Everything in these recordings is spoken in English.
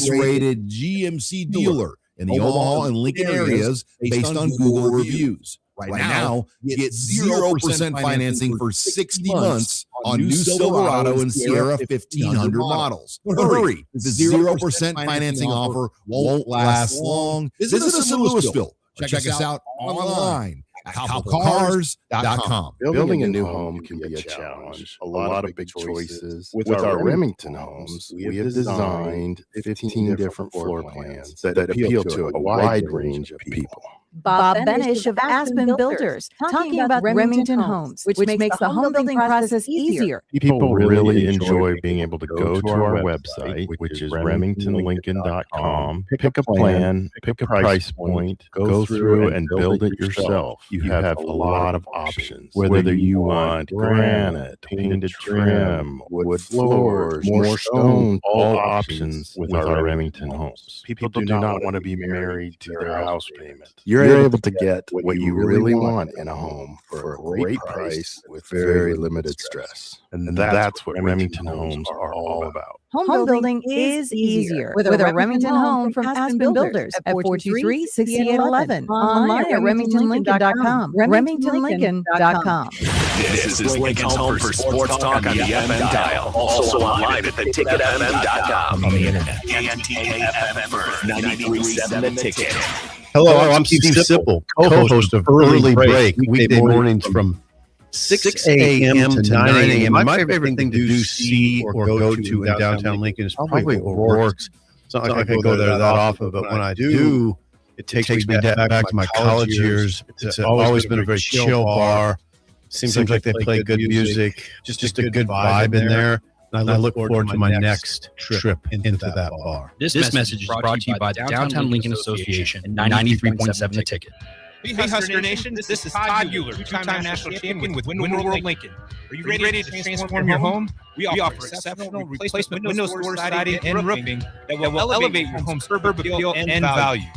rated GMC dealer in the Omaha and Lincoln areas based on Google reviews. Right now, get 0% financing for 60 months on new Silverado and Sierra 1500 models. Hurry, the 0% financing offer won't last long. Visit us in Louisville. Check us out online at copplecars.com. Building a new home can be a challenge. A lot of big choices. With our Remington homes, we have designed 15 different floor plans that appeal to a wide range of people. Bob Benish of Aspen Builders, talking about Remington Homes, which makes the home building process easier. People really enjoy being able to go to our website, which is remingtonlincoln.com, pick a plan, pick a price point, go through and build it yourself. You have a lot of options, whether you want granite, painted trim, wood floors, more stone, all options with our Remington Homes. People do not want to be married to their house payment. You're able to get what you really want in a home for a great price with very limited stress. And that's what Remington Homes are all about. Home building is easier with a Remington home from Aspen Builders at 423-6811. Online at remingtonlincoln.com. remingtonlincoln.com. This is Lincoln's home for sports talk on the FM dial. Also online at theticketfm.com. On the internet. KNTK-FM first, 93.7 The Ticket. Hello, I'm Steve Sipple, co-host of Early Break, weekday mornings from 6 a.m. to 9 a.m. My favorite thing to do, see, or go to in downtown Lincoln is probably O'Rourke's. It's not like I go there that often, but when I do, it takes me back to my college years. It's always been a very chill bar. Seems like they play good music, just a good vibe in there. And I look forward to my next trip into that bar. This message is brought to you by the Downtown Lincoln Association and 93.7 The Ticket. Hey, Husker Nation, this is Todd Euler, two-time national champion with Window World Lincoln. Are you ready to transform your home? We offer exceptional replacement windows, doors, siding, and roofing that will elevate your home's suburban appeal and value.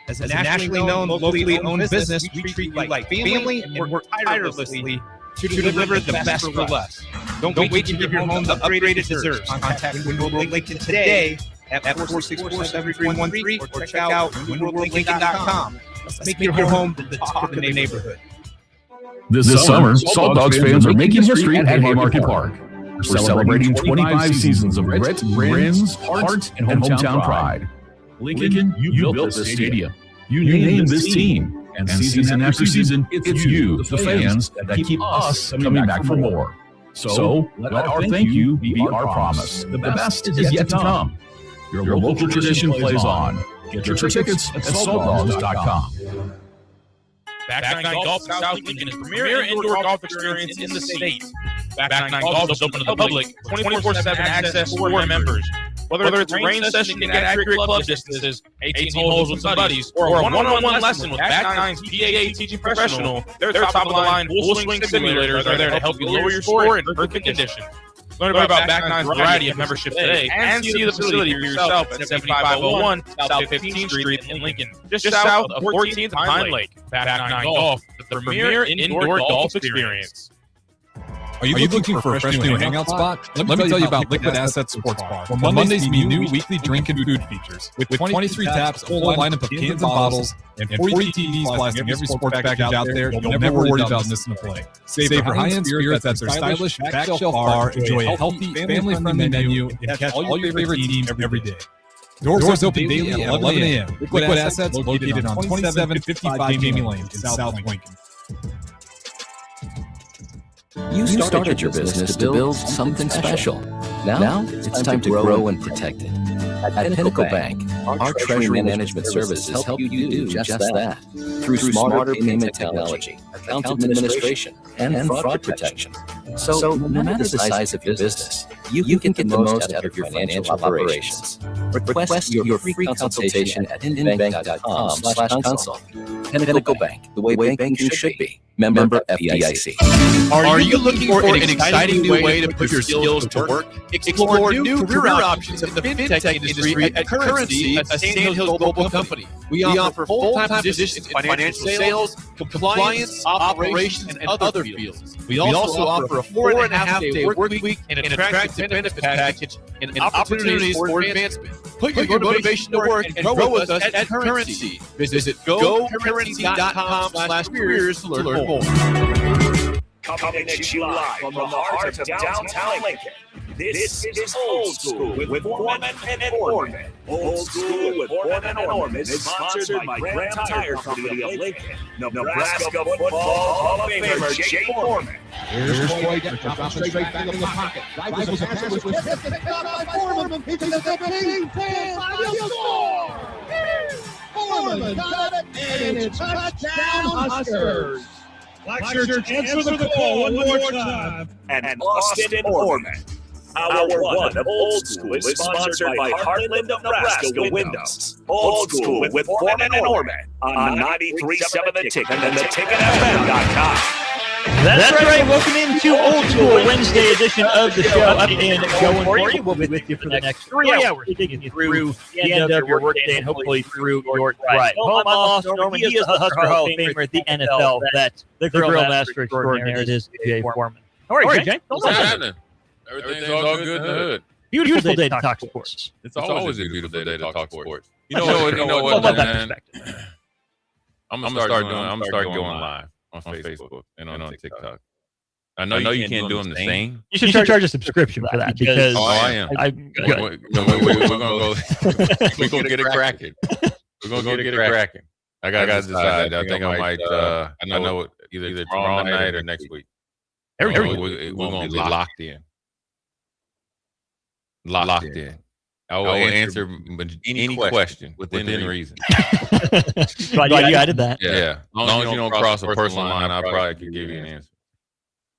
As a nationally known, locally owned business, we treat you like family and work tirelessly to deliver the best for less. Don't wait to give your home the upgrade it deserves. Contact Window World Lincoln today at 464-7313 or check out windowworldlincoln.com. Let's make your home the talk of the neighborhood. This summer, Salt Dogs fans are making history at Haymarket Park. We're celebrating 25 seasons of grit, grins, heart, and hometown pride. Lincoln, you built this stadium. You named this team. And season after season, it's you, the fans, that keep us coming back for more. So, let our thank you be our promise. The best is yet to come. Your local tradition plays on. Get your tickets at saltdogs.com. Back Nine Golf in South Lincoln is the premier indoor golf experience in the state. Back Nine Golf is open to the public, 24/7 access for members. Whether it's a range session to get accurate club distances, 18 holes with some buddies, or a one-on-one lesson with Back Nine's PAA teaching professional, their top-of-the-line full-swing simulators are there to help you lower your score in perfect condition. Learn about Back Nine's variety of memberships today and see the facility for yourself at 7501 South 15th Street in Lincoln, just south of 14th and Pine Lake. Back Nine Golf, the premier indoor golf experience. Are you looking for a fresh new hangout spot? Let me tell you about Liquid Assets Sports Bar, where Mondays mean new weekly drink and food features. With 23 taps, a full lineup of cans and bottles, and 40 TVs blasting every sports package out there, you'll never worry about missing a play. Savor high-end spirits at their stylish back-shelf bar, enjoy a healthy, family-friendly menu, and catch all your favorite teams every day. Doors open daily at 11 a.m. Liquid Assets, located on 2755 Jamie Lane in South Lincoln. You started your business to build something special. Now it's time to grow and protect it. At Pinnacle Bank, our treasury management services help you do just that through smarter payment technology, account administration, and fraud protection. So no matter the size of your business, you can get the most out of your financial operations. Request your free consultation at pinbank.com/consult. Pinnacle Bank, the way banking should be. Member FDIC. Are you looking for an exciting new way to put your skills to work? Explore new career options in the fintech industry at Currency, a Sand Hills global company. We offer full-time positions in financial sales, compliance, operations, and other fields. We also offer a 4.5-day work week and an attractive benefits package and opportunities for advancement. Put your motivation to work and grow with us at Currency. Visit gocurrency.com/careers to learn more. Coming at you live from the heart of downtown Lincoln. This is Old School with Foreman and Orman. Old School with Foreman and Orman is sponsored by Graham Tire Company of Lincoln, Nebraska Football Hall of Famer Jake Foreman. Here's Floyd, drops straight back into the pocket. Rifles the passer with picked up by Foreman. He takes the big 10-5, he'll score! Foreman got it, and it's touchdown Huskers. Black shirts answer the call one more time. And Austin Orman. Hour one of Old School is sponsored by Heartland, Nebraska Windows. Old School with Foreman and Orman on 93.7 The Ticket and theticketfm.com. That's right. Welcome into Old School Wednesday edition of the show. Up and going for you. We'll be with you for the next 3 hours, taking you through the end of your workday and hopefully through your drive. Home, I'm Austin Norman. He is the Husker Hall of Famer at the NFL vet, the Grill Master Extraordinaire. It is Jay Foreman. How are you, Jay? What's happening? Everything's all good in the hood. Beautiful day to talk sports. It's always a beautiful day to talk sports. You know what, man? I'm gonna start going live on Facebook and on TikTok. I know you can't do them the same. You should charge a subscription for that because I am. We're gonna get it cracking. We're gonna get it cracking. I gotta decide. I think I might. I know either tomorrow night or next week. We're gonna be locked in. Locked in. I will answer any question within reason. Glad you added that. Yeah. As long as you don't cross a personal line, I probably could give you an answer.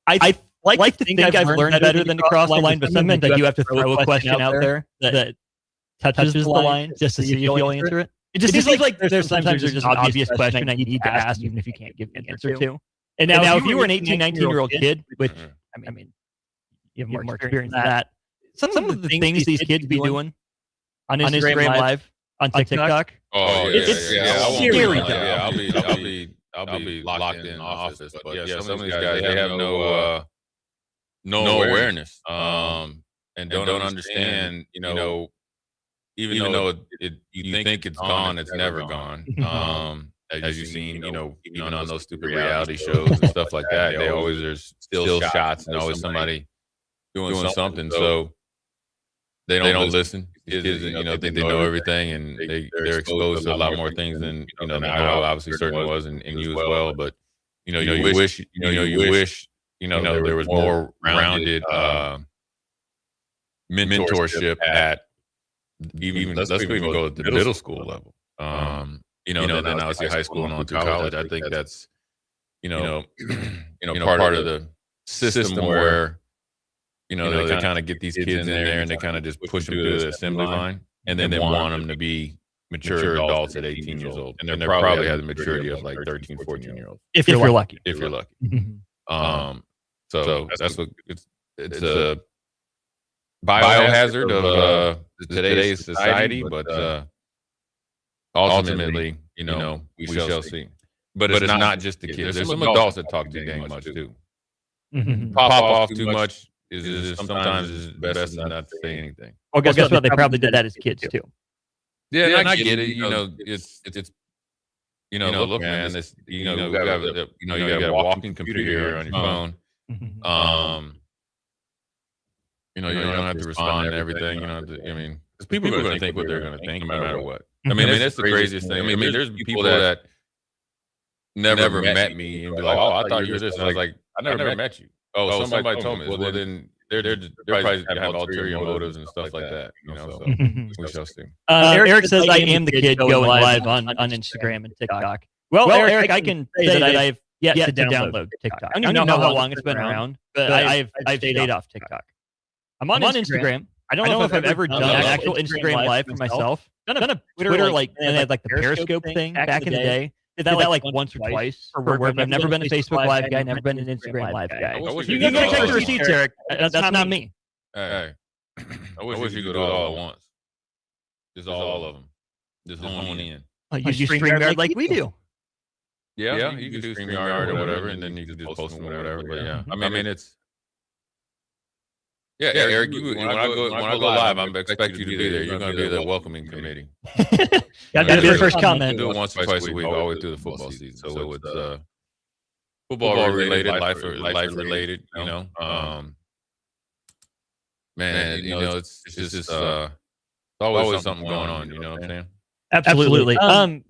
I like to think I've learned better than to cross the line, but sometimes I do have to throw a question out there that touches the line just to see if you'll answer it. It just seems like there's sometimes just an obvious question that you need to ask even if you can't give an answer to. And now if you were an 18, 19-year-old kid, which, I mean, you have more experience than that, some of the things these kids be doing on Instagram Live, on TikTok. Oh, it's scary. I'll be locked in the office. But yeah, some of these guys, they have no awareness, and don't understand, even though you think it's gone, it's never gone. As you've seen, even on those stupid reality shows and stuff like that, there's still shots and always somebody doing something. So they don't listen. Kids, think they know everything, and they're exposed to a lot more things than than I obviously certainly was, and you as well. But you wish there was more rounded mentorship at let's even go at the middle school level. Then obviously high school and on to college. I think that's part of the system where they kind of get these kids in there and they kind of just push them through the assembly line, and then they want them to be mature adults at 18 years old, and they probably have the maturity of like 13, 14-year-olds if you're lucky. If you're lucky. So that's what it's a biohazard of today's society, but ultimately, we shall see. But it's not just the kids. There's some adults that talk too dang much too. Pop off too much is sometimes is best not to say anything. Well, guess what? They probably did that as kids too. Yeah, and I get it. It's look, man. This you got a walking computer here on your phone. You don't have to respond to everything. Because people are going to think what they're going to think, no matter what. I mean, that's the craziest thing. I mean, there's people that never met me and be like, "Oh, I thought you were this." And I was like, "I never met you." Oh, somebody told me. Well, then they're probably have ulterior motives and stuff like that. So we shall see. Eric says, "I am the kid going live on Instagram and TikTok." Well, Eric, I can say that I've yet to download TikTok. I don't even know how long it's been around, but I've stayed off TikTok. I'm on Instagram. I don't know if I've ever done an actual Instagram live for myself. Done a Twitter like, and they had like the Periscope thing back in the day. did that like once or twice for work. I've never been a Facebook Live guy, never been an Instagram Live guy. You can check the receipts, Eric. That's not me. Hey, I wish you could do it all at once. Just all of them. Just hone in. You StreamYard like we do. Yeah, you can do StreamYard or whatever, and then you can just post them or whatever. But yeah, I mean it's. Yeah, Eric. When I go live, I'm expect you to be there. You're going to be the welcoming committee. That'd be the first comment. Do it once or twice a week, all the way through the football season. So it's football related, life related. You know, man. You know, it's just always something going on. You know what I'm saying? Absolutely.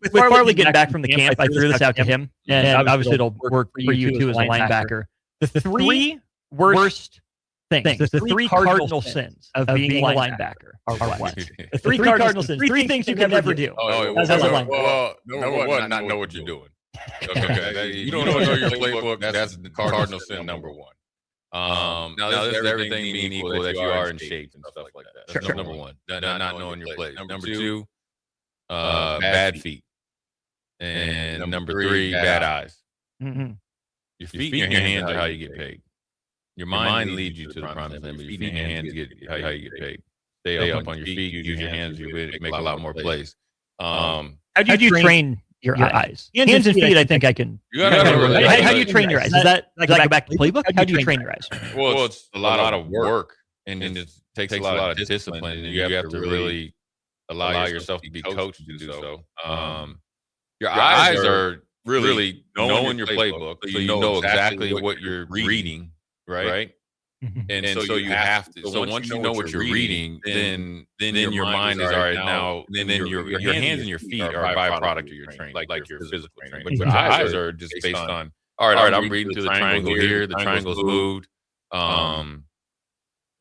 With Farley getting back from the camp, I threw this out to him, and obviously it'll work for you too as a linebacker. The three worst things, the three cardinal sins of being a linebacker are what? The three cardinal sins, three things you can never do. Well, number one, not know what you're doing. Okay. You don't know your playbook. That's the cardinal sin number one. Now this is everything being equal that you are in shape and stuff like that. That's number one. Not knowing your play. Number two, bad feet. And number three, bad eyes. Mm-hmm. Your feet and your hands are how you get paid. Your mind leads you to the promised land, but your feet and your hands get how you get paid. Stay up on your feet, use your hands, you make a lot more plays. How do you train your eyes? Hands and feet, I think I can. How do you train your eyes? Does that go back to the playbook? How do you train your eyes? Well, it's a lot of work, and it takes a lot of discipline, and you have to really allow yourself to be coached to do so. Your eyes are really knowing your playbook, so you know exactly what you're reading. Right. And so you have to. So once you know what you're reading, then your mind is all right now. Then your hands and your feet are a byproduct of your training, like your physical training. But your eyes are just based on. All right. I'm reading through the triangle here. The triangle's moved. I'm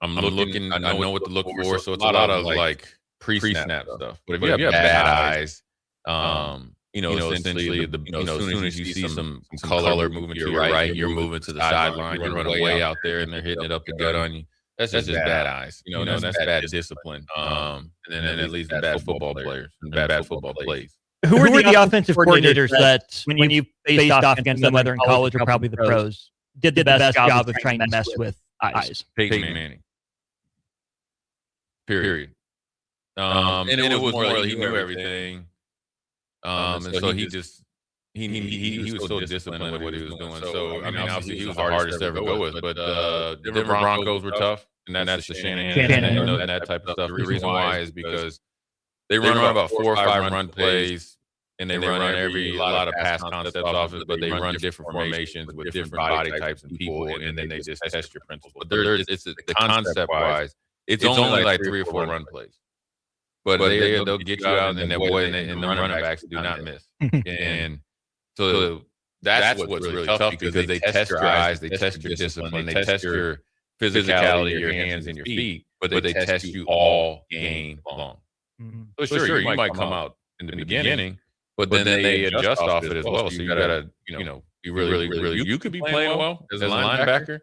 looking. I know what to look for. So it's a lot of like pre-snap stuff. But if you have bad eyes, essentially, as soon as you see some color moving to your right, you're moving to the sideline, you're running way out there, and they're hitting it up the gut on you. That's just bad eyes. That's bad discipline. And then it leads to bad football players and bad football plays. Who are the offensive coordinators that, when you faced off against them, whether in college or probably the pros, did the best job of trying to mess with eyes? Peyton Manning. Period. And it was more like he knew everything. And so he was so disciplined with what he was doing. So I mean, obviously he was the hardest to ever go with. But Denver Broncos were tough, and that's the Shanahan and that type of stuff. The reason why is because they run about 4 or 5 run plays, and they run a lot of pass concepts off it, but they run different formations with different body types and people, and then they just test your principles. But it's the concept wise, it's only like 3 or 4 run plays. But they'll get you out, and the running backs do not miss. And so that's what's really tough, because they test your eyes, they test your discipline, they test your physicality, your hands and your feet, but they test you all game long. So sure, you might come out in the beginning, but then they adjust off it as well. So you gotta, you really, you could be playing well as a linebacker.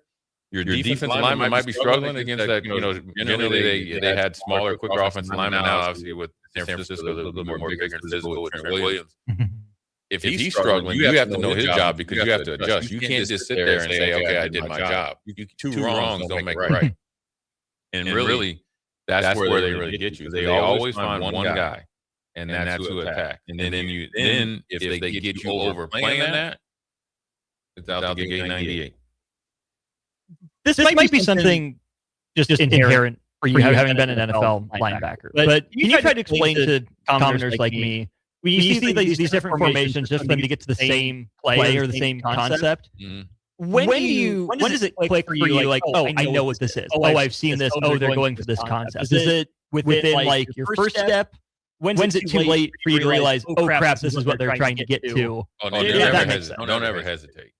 Your defensive lineman might be struggling against that. Generally they had smaller, quicker offensive linemen. Now, obviously, with San Francisco, they're a little more bigger and physical with Trent Williams. If he's struggling, you have to know his job, because you have to adjust. You can't just sit there and say, "Okay, I did my job." Two wrongs don't make it right. And really, that's where they really get you. They always find one guy, and that's who attack. And then if they get you overplaying that, it's out to get 98. This might be something just inherent for you having been an NFL linebacker. But can you try to explain to commoners like me, when you see these different formations just for them to get to the same play or the same concept, when does it click for you like, oh, I know what this is. Oh, I've seen this. Oh, they're going for this concept. Is it within like your first step? When's it too late for you to realize, oh crap, this is what they're trying to get to? Don't ever hesitate.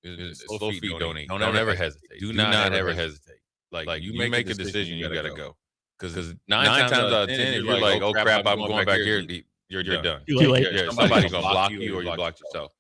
Slow feet, don't ever hesitate. Do not ever hesitate. Like you make a decision, you gotta go. Because 9 times out of 10, if you're like, oh crap, I'm going back here, you're done. Too late. Somebody's gonna block you, or you block yourself.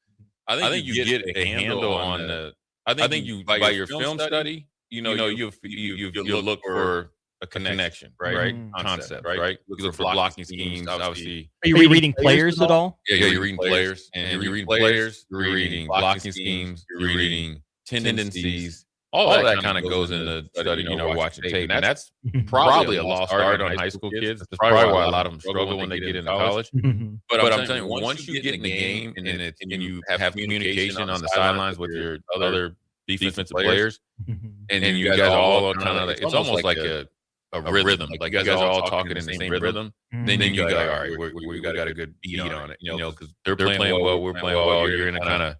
I think you get a handle on the. I think you by your film study, you look for a connection, right? Concept, right? You look for blocking schemes, obviously. Are you reading players at all? Yeah, you're reading players, and you're reading players, you're reading blocking schemes, you're reading tendencies. All that kind of goes into study, watching tape. And that's probably a lost art on high school kids. That's probably why a lot of them struggle when they get into college. But I'm telling you, once you get in the game and you have communication on the sidelines with your other defensive players, and you guys are all kind of, it's almost like a rhythm. Like you guys are all talking in the same rhythm. Then you go, all right, we got a good beat on it, because they're playing well, we're playing well. You're going to kind of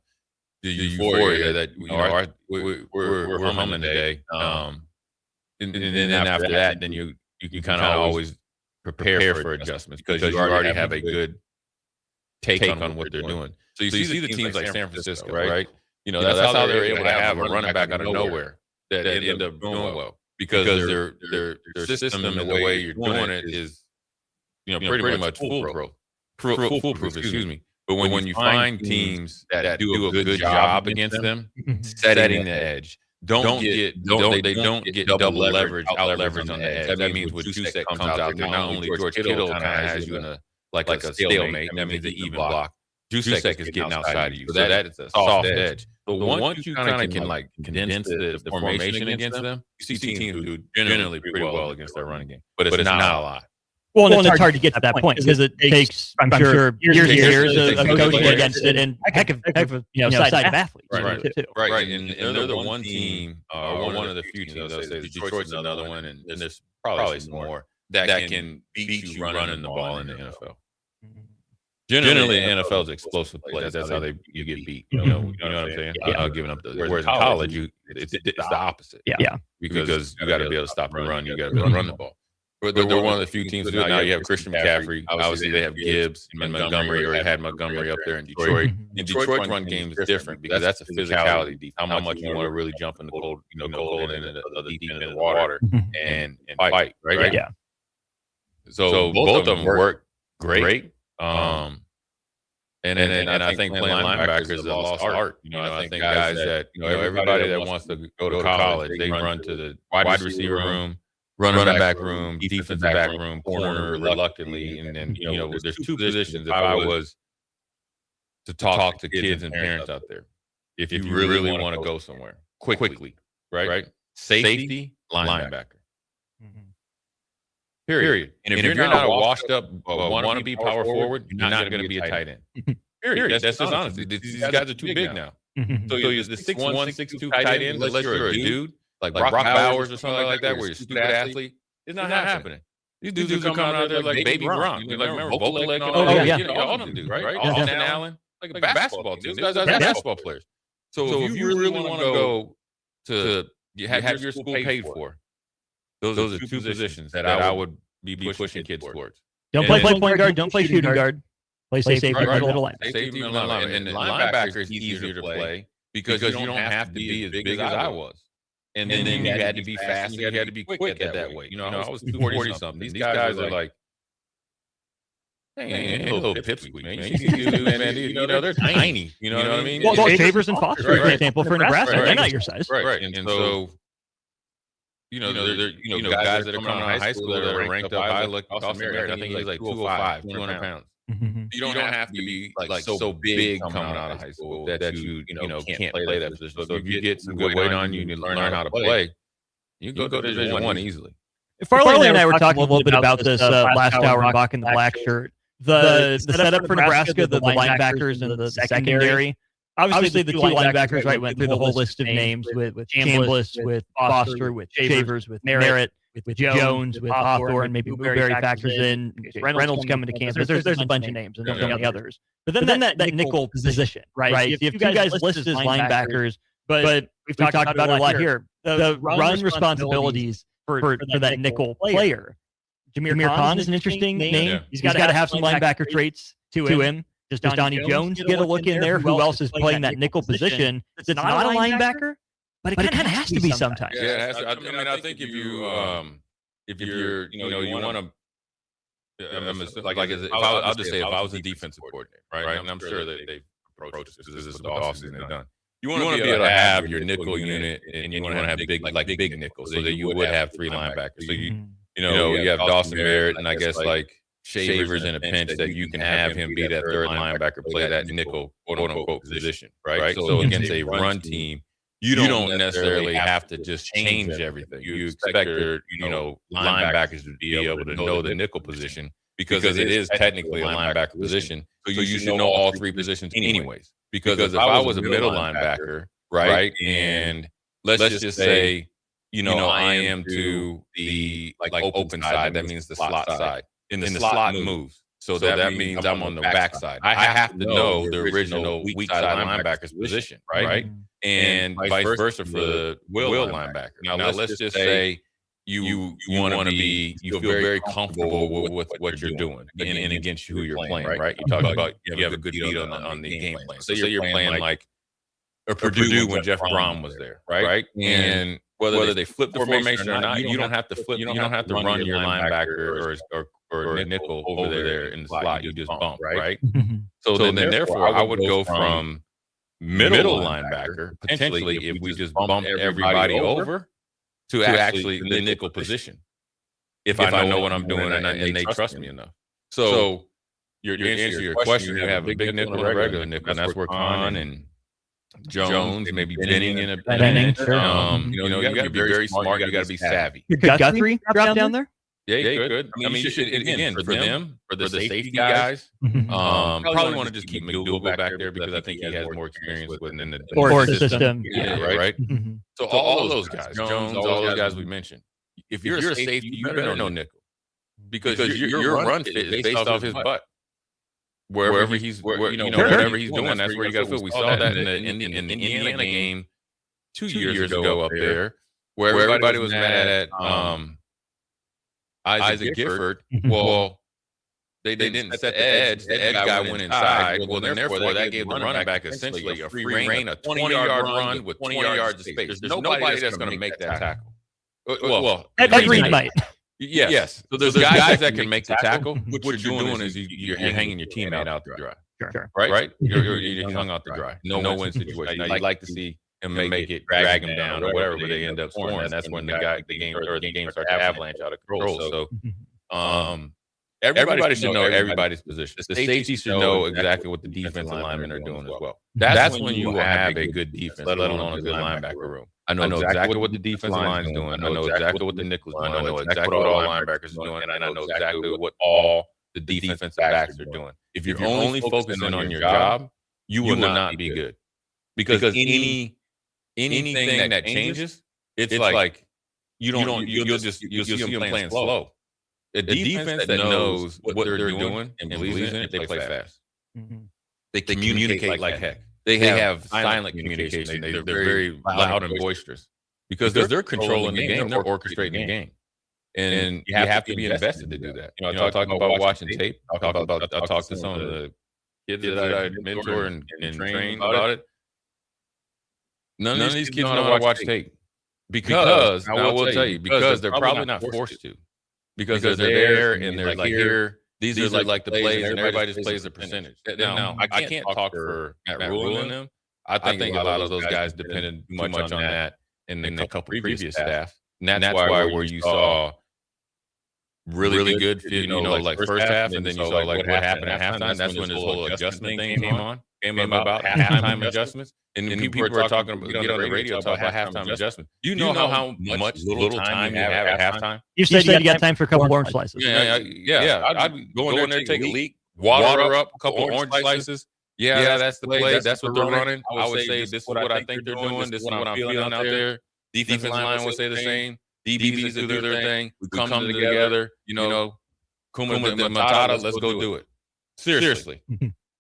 the euphoria that we're humming today. And then after that, then you kind of always prepare for adjustments because you already have a good take on what they're doing. So you see the teams like San Francisco, right? That's how they're able to have a running back out of nowhere that end up doing well because their system and the way you're doing it is, pretty much foolproof. Excuse me. But when you find teams that do a good job against them, setting the edge, they don't get double leverage, out leverage on the edge. That means when Juszczyk comes out there, not only George Kittle kind of has you in a stalemate, that means an even block. Juszczyk is getting outside of you, so that is a soft edge. But once you kind of can condense the formation against them, you see teams who do generally pretty well against their running game, but it's not a lot. Well, and it's hard to get to that point because it takes, I'm sure, years and years of coaching against it, and heck of side of athletes. Right. And they're the one team, or one of the few teams. I'll say Detroit's another one, and there's probably some more that can beat you running the ball in the NFL. Generally, the NFL's explosive plays. That's how you get beat. You know what I'm saying? Giving up whereas in college, it's the opposite. Yeah. Because you got to be able to stop and run. You got to be able to run the ball. They're one of the few teams. Now you have Christian McCaffrey. Obviously, they have Gibbs and Montgomery, or had Montgomery up there in Detroit. And Detroit's run game is different because that's a physicality deep. How much you want to really jump in the cold end of the deep end of the water and fight, right? Yeah. So both of them work great. And I think playing linebackers is a lost art. I think guys that everybody that wants to go to college, they run to the wide receiver room, running back room, defensive back room, corner reluctantly, and then there's two positions. If I was to talk to kids and parents out there, if you really want to go somewhere quickly, right? Safety, linebacker. Period. And if you're not a washed up wannabe power forward, you're not going to be a tight end. Period. That's just honest. These guys are too big now. So you're the 6'1", 6'2" tight end, unless you're a dude like Brock Bowers or something like that, where you're a stupid athlete. It's not happening. These dudes are coming out there like Baby Gronk. Like, remember Vogelek and all that? All them dudes, right? Austin Allen, like basketball dudes. These guys are basketball players. So if you really want to go to have your school paid for, those are two positions that I would be pushing kids towards. Don't play point guard. Don't play shooting guard. Play safety, middle line. Safety, middle line. And linebacker is easier to play because you don't have to be as big as I was. And then you had to be fast and you had to be quick at that weight. I was 240 something. These guys are like, hey, little pipsqueak, man. They're tiny. You know what I mean? Well, Shavers and Foster, for example, for Nebraska, they're not your size. Right. And so, they're guys that are coming out of high school that are ranked up high, like Austin Merritt. I think he's like 205, 200 pounds. You don't have to be like so big coming out of high school that you can't play that position. So if you get some good weight on you and you learn how to play, you can go to Division I easily. Farley and I were talking a little bit about this last hour in Bach in the Black Shirt. The setup for Nebraska, the linebackers and the secondary. Obviously, the two linebackers, right, went through the whole list of names with Chambliss, with Foster, with Shavers, with Merritt, with Jones, with Hawthorne, maybe Woodbury factors in. Reynolds coming to campus. There's a bunch of names and so many others. But then that nickel position, right? If you guys listed as linebackers, but we've talked about it a lot here, the run responsibilities for that nickel player. Jameer Khan is an interesting name. Yeah. He's got to have some linebacker traits to him. Does Donnie Jones get a look in there? Who else is playing that nickel position? It's not a linebacker, but it kind of has to be sometimes. Yeah, I think if you're, you want to, I'll just say if I was a defensive coordinator, right? And I'm sure that they've approached this. This is what the offseason they've done. you want to be able to have your nickel unit, and you want to have big nickels, so that you would have 3 linebackers. So you have Dawson Barrett, and I guess like Shavers in a pinch that you can have him be that third linebacker, play that nickel quote unquote position, right? So against a run team, you don't necessarily have to just change everything. You expect your linebackers to be able to know the nickel position because it is technically a linebacker position. So you should know all 3 positions anyways. Because if I was a middle linebacker, right, and let's just say, I am to the open side, that means the slot side. And the slot moves. So that means I'm on the back side. I have to know the original weak side linebacker's position, right? And vice versa for the will linebacker. Now let's just say you want to be, you feel very comfortable with what you're doing and against who you're playing, right? You talk about you have a good beat on the game plan. So you're playing like Purdue when Jeff Brom was there, right? And whether they flip the formation or not, you don't have to flip. You don't have to run your linebacker or nickel over there in the slot. You just bump, right? So then therefore, I would go from middle linebacker potentially if we just bump everybody over to actually the nickel position. If I know what I'm doing and they trust me enough. So your answer to your question, you have a big nickel and a regular nickel, and that's where Khan and Jones, maybe Benning in a pinch. You got to be very smart. You got to be savvy. Guthrie drop down there? Yeah, you could. I mean, you should, again, for the safety guys, probably want to just keep McDougal back there because I think he has more experience within the Ford system. Yeah, right. So all those guys, Jones, all those guys we mentioned. If you're a safety, you better know nickel because your run fit is based off his butt. Wherever he's, whatever he's doing, that's where you got to feel. We saw that in the Indiana game 2 years ago up there, where everybody was mad at Isaac Gifford. Well, they didn't set the edge. The edge guy went inside. Well, then therefore that gave the running back essentially a free reign, a 20-yard run with 20 yards of space. There's nobody that's going to make that tackle. Well, Ed Reed might. Yes. So there's guys that can make the tackle. What you're doing is you're hanging your teammate out to dry. Sure. Right? You're hung out to dry. No win situation. Now, you'd like to see him make it, drag him down or whatever, but they end up scoring. And that's when the game starts to avalanche out of control. So everybody should know everybody's position. The safety should know exactly what the defensive linemen are doing as well. That's when you will have a good defense, let alone a good linebacker room. I know exactly what the defensive line is doing. I know exactly what the nickel is doing. I know exactly what all linebackers are doing. And I know exactly what all the defensive backs are doing. If you're only focusing on your job, you will not be good. Because anything that changes, it's like you'll see them playing slow. A defense that knows what they're doing and believes in it, they play fast. They communicate like heck. They have silent communication. They're very loud and boisterous because they're controlling the game. They're orchestrating the game, and you have to be invested to do that. I talk about watching tape. I talk to some of the kids that I mentor and train about it. None of these kids know how to watch tape because I will tell you because they're probably not forced to because they're there and they're like here. These are like the plays, and everybody just plays a percentage. Now, I can't talk for Matt Rule and them. I think a lot of those guys depended too much on that in a couple previous staff. And that's why where you saw really good, like first half, and then you saw like what happened at halftime. That's when this whole adjustment thing came about halftime adjustments. And people were talking about, get on the radio, talk about halftime adjustments. Do you know how much little time you have at halftime? You said you got time for a couple orange slices. Yeah. I'd go in there, take a leak, water up a couple orange slices. Yeah, that's the play. That's what they're running. I would say this is what I think they're doing. This is what I'm feeling out there. Defensive line would say the same. DBs do their thing. We come together. Kuma and Matata, let's go do it. Seriously.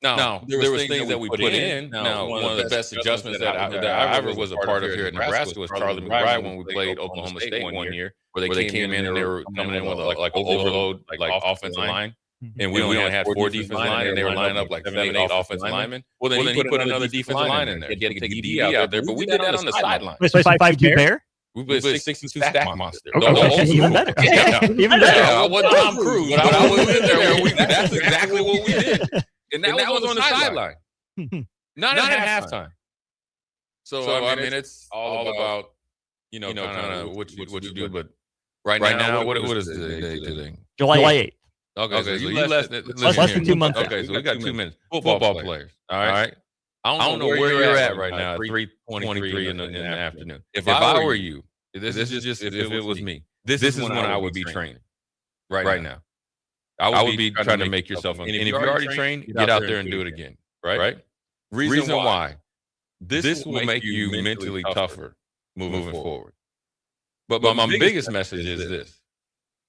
Now, there was things that we put in. Now, one of the best adjustments that I ever was a part of here at Nebraska was Charlie McBride when we played Oklahoma State one year, where they came in and they were coming in with like overload, like offensive line. And we only had 4 defensive linemen, and they were lining up like 7, 8 offensive linemen. Well, then he put another defensive line in there. He had to take a DB out there, but we did that on the sideline. Was it 5-2 bear? We played 62 stack monster. Even better. Even better. I wasn't Tom Cruise, but I was in there. That's exactly what we did. And that was on the sideline. Not at halftime. So I mean, it's all about kind of what you do. But right now, what is the day today? July 8th. Okay, so you less than 2 months. Okay, so we got 2 minutes. Football players. All right. I don't know where you're at right now. 3:23 in the afternoon. If I were you, this is just if it was me. This is when I would be training. Right now, I would be trying to make yourself. And if you're already trained, get out there and do it again. Right. Reason why. This will make you mentally tougher moving forward. But my biggest message is this: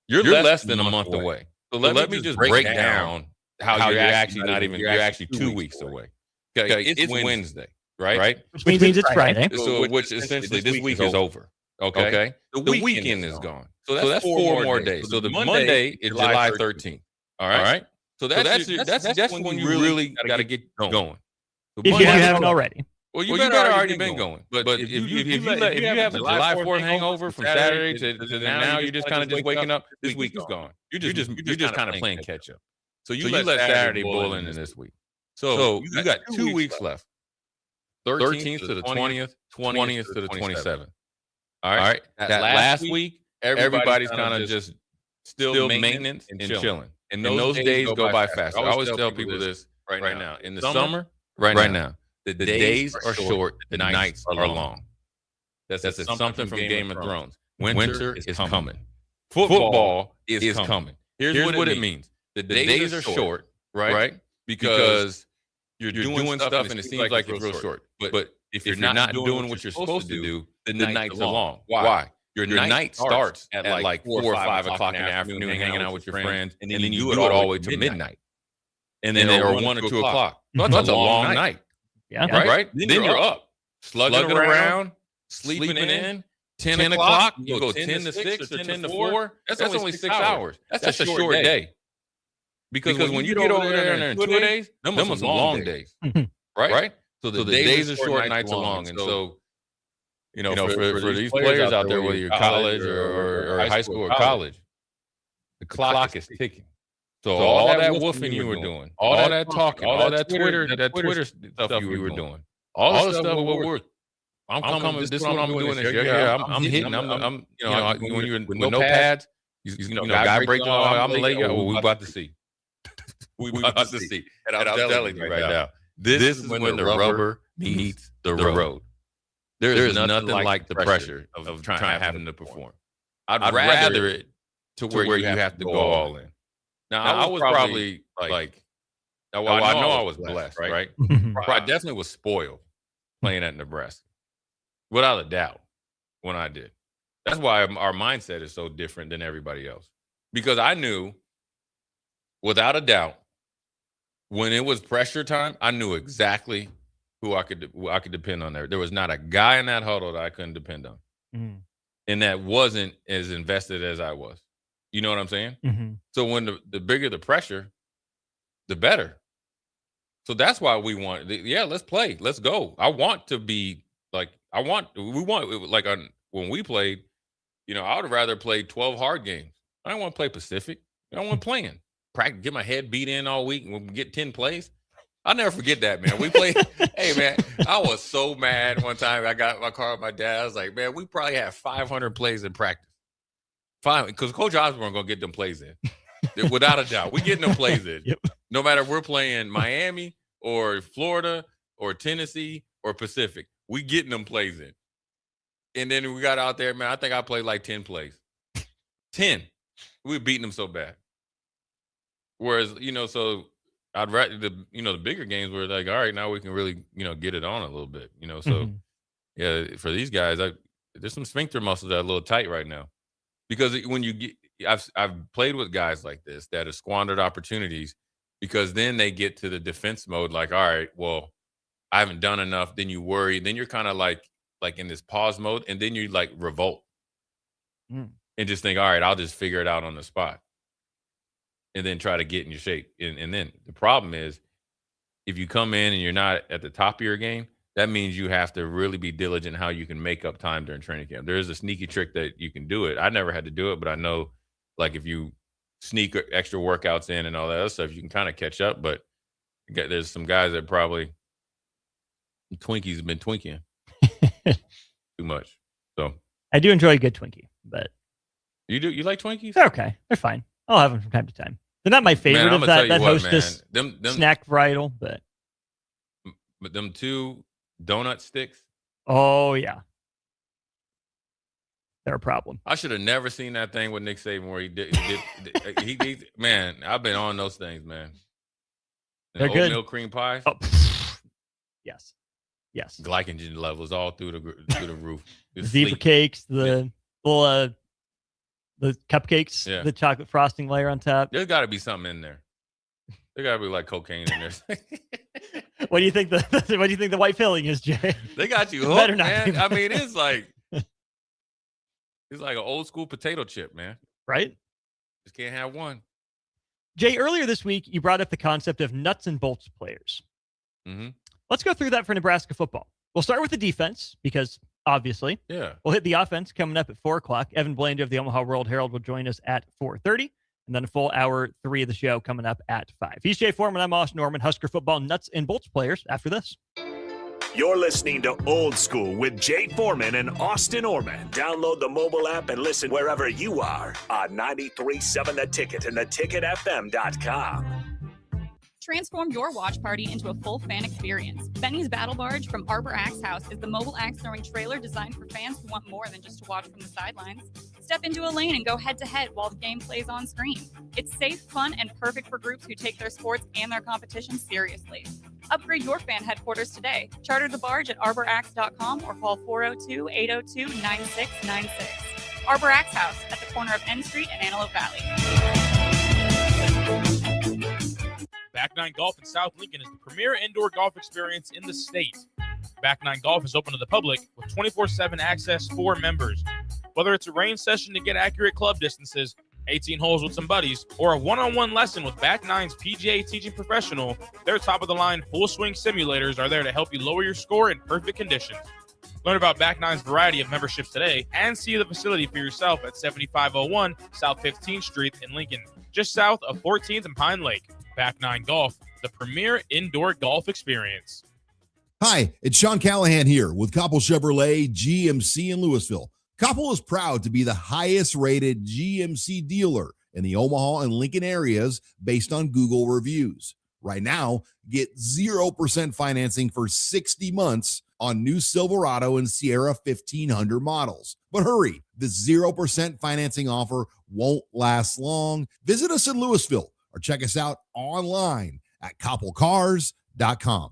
you're less than a month away. So let me just break down how you're actually not even. You're actually 2 weeks away. Okay, it's Wednesday, right? Which means it's Friday. So which essentially this week is over. Okay, the weekend is gone. So that's 4 more days. So the Monday is July 13th. All right. So that's when you really got to get going. If you haven't already. Well, you better already been going. But if you have a July 4th hangover from Saturday to now, you're just kind of just waking up. This week is gone. You're just kind of playing catch up. So you let Saturday boil into this week. So you got 2 weeks left. 13th to the 20th, 20th to the 27th. All right. That last week, everybody's kind of just still maintenance and chilling. And those days go by fast. I always tell people this right now. In the summer, right now. The days are short, the nights are long. That's something from Game of Thrones. Winter is coming. Football is coming. Here's what it means. The days are short, right? Because you're doing stuff and it seems like it's real short. But if you're not doing what you're supposed to do, the nights are long. Why? Your night starts at like 4 or 5 o'clock in the afternoon, hanging out with your friends, and then you do it all the way to midnight. And then or 1 or 2 o'clock. That's a long night. Yeah. Right? Then you're up, slugging around, sleeping in. 10 o'clock, you go 10 to 6 or 10 to 4. That's only 6 hours. That's a short day. Because when you get over there in 2 days, them are some long days. Right? So the days are short, nights are long. And so, for these players out there, whether you're college or high school or college, the clock is ticking. So all that woofing you were doing, all that talking, all that Twitter stuff you were doing, all the stuff I'm coming. This is what I'm doing this year. Yeah, I'm hitting. I'm when you're with no pads, guy breaking. I'm gonna let you. Well, we about to see. We about to see. And I'm telling you right now, this is when the rubber meets the road. There's nothing like the pressure of having to perform. I'd rather it to where you have to go all in. Now, I was probably like I know I was blessed, right? I definitely was spoiled playing at Nebraska, without a doubt, when I did. That's why our mindset is so different than everybody else. Because I knew, without a doubt, when it was pressure time, I knew exactly who I could depend on there. There was not a guy in that huddle that I couldn't depend on. Mm-hmm. And that wasn't as invested as I was. You know what I'm saying? Mm-hmm. So when the bigger the pressure, the better. So that's why we want, let's play. Let's go. I want to be like, when we played, I would rather play 12 hard games. I don't want to play Pacific. I don't want playing. Practice, get my head beat in all week and we'll get 10 plays. I'll never forget that, man. We played. Hey, man, I was so mad one time. I got my car with my dad. I was like, man, we probably had 500 plays in practice. Fine, because Coach Osborne going to get them plays in. Without a doubt. We getting them plays in. Yep. No matter if we're playing Miami or Florida or Tennessee or Pacific, we getting them plays in. And then we got out there, man, I think I played like 10 plays. 10. We were beating them so bad. Whereas, so I'd rather the bigger games were like, all right, now we can really, get it on a little bit, So yeah, for these guys, there's some sphincter muscles that are a little tight right now. Because when you get, I've played with guys like this that have squandered opportunities because then they get to the defense mode, like, all right, well, I haven't done enough. Then you worry. Then you're kind of like in this pause mode, and then you like revolt and just think, all right, I'll just figure it out on the spot, and then try to get in your shape. And then the problem is, if you come in and you're not at the top of your game, that means you have to really be diligent how you can make up time during training camp. There is a sneaky trick that you can do it. I never had to do it, but I know, like, if you sneak extra workouts in and all that other stuff, you can kind of catch up. But there's some guys that probably Twinkies have been twinking. too much. So I do enjoy a good Twinkie, but you like Twinkies? They're okay. They're fine. I'll have them from time to time. They're not my favorite of that Hostess them snack varietal, but them 2 donut sticks. Oh yeah, they're a problem. I should have never seen that thing with Nick Saban where he man, I've been on those things, man. They're good. Oatmeal cream pie. Oh, yes. Glycogen levels all through the roof. Zebra cakes, the little the cupcakes, the chocolate frosting layer on top. There's got to be something in there. There got to be like cocaine in there. What do you think the white filling is, Jay? They got you hooked, man. I mean, it's like an old school potato chip, man. Right? Just can't have one. Jay, earlier this week, you brought up the concept of nuts and bolts players. Mm-hmm. Let's go through that for Nebraska football. We'll start with the defense because, obviously, we'll hit the offense coming up at 4 o'clock. Evan Blandy of the Omaha World Herald will join us at 4:30, and then a full hour 3 of the show coming up at 5. He's Jay Foreman. I'm Austin Norman. Husker football nuts and bolts players after this. You're listening to Old School with Jay Foreman and Austin Orman. Download the mobile app and listen wherever you are on 93.7 The Ticket and theticketfm.com. Transform your watch party into a full fan experience. Benny's Battle Barge from Arbor Axe House is the mobile axe-throwing trailer designed for fans who want more than just to watch from the sidelines. Step into a lane and go head-to-head while the game plays on screen. It's safe, fun, and perfect for groups who take their sports and their competition seriously. Upgrade your fan headquarters today. Charter the barge at arboraxe.com or call 402-802-9696. Arbor Axe House at the corner of N Street and Antelope Valley. Back Nine Golf in South Lincoln is the premier indoor golf experience in the state. Back Nine Golf is open to the public with 24/7 access for members. Whether it's a range session to get accurate club distances, 18 holes with some buddies, or a one-on-one lesson with Back Nine's PGA teaching professional, their top-of-the-line full-swing simulators are there to help you lower your score in perfect conditions. Learn about Back Nine's variety of memberships today and see the facility for yourself at 7501 South 15th Street in Lincoln, just south of 14th and Pine Lake. Back Nine Golf, the premier indoor golf experience. Hi, it's Sean Callahan here with Koppel Chevrolet GMC in Louisville. Koppel is proud to be the highest rated GMC dealer in the Omaha and Lincoln areas based on Google reviews. Right now, get 0% financing for 60 months on new Silverado and Sierra 1500 models. But hurry, the 0% financing offer won't last long. Visit us in Louisville or check us out online at koppelcars.com.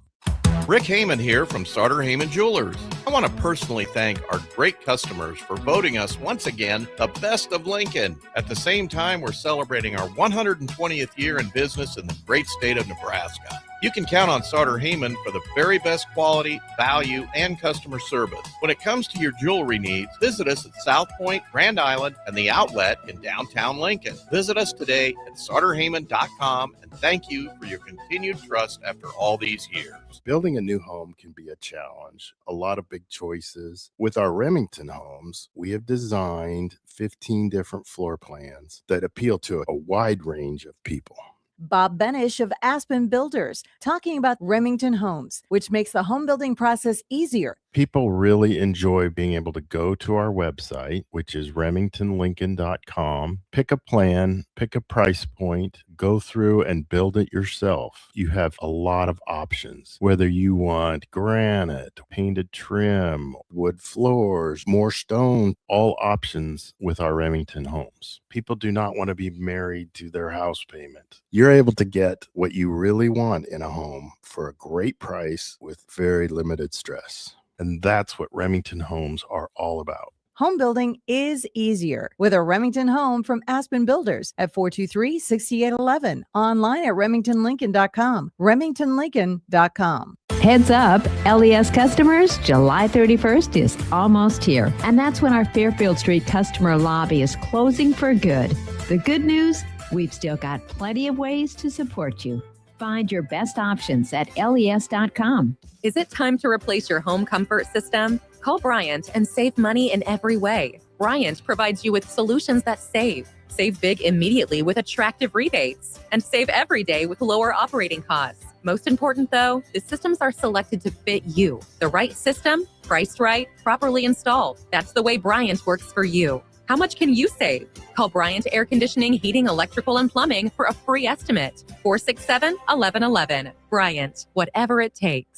Rick Heyman here from Sartor Heyman Jewelers. I want to personally thank our great customers for voting us once again the best of Lincoln. At the same time, we're celebrating our 120th year in business in the great state of Nebraska. You can count on Sartor Heyman for the very best quality, value, and customer service. When it comes to your jewelry needs, visit us at South Point, Grand Island, and the Outlet in downtown Lincoln. Visit us today at sartorheyman.com, and thank you for your continued trust after all these years. Building a new home can be a challenge, a lot of big choices. With our Remington homes, we have designed 15 different floor plans that appeal to a wide range of people. Bob Benish of Aspen Builders, talking about Remington Homes, which makes the home building process easier. People really enjoy being able to go to our website, which is remingtonlincoln.com, pick a plan, pick a price point, go through and build it yourself. You have a lot of options, whether you want granite, painted trim, wood floors, more stone, all options with our Remington homes. People do not want to be married to their house payment. You're able to get what you really want in a home for a great price with very limited stress. And that's what Remington homes are all about. Home building is easier with a Remington home from Aspen Builders at 423-6811. Online at remingtonlincoln.com. remingtonlincoln.com. Heads up, LES customers, July 31st is almost here. And that's when our Fairfield Street customer lobby is closing for good. The good news, we've still got plenty of ways to support you. Find your best options at les.com. Is it time to replace your home comfort system? Call Bryant and save money in every way. Bryant provides you with solutions that save. Save big immediately with attractive rebates, and save every day with lower operating costs. Most important, though, the systems are selected to fit you. The right system, priced right, properly installed. That's the way Bryant works for you. How much can you save? Call Bryant Air Conditioning, Heating, Electrical, and Plumbing for a free estimate. 467-1111. Bryant, whatever it takes.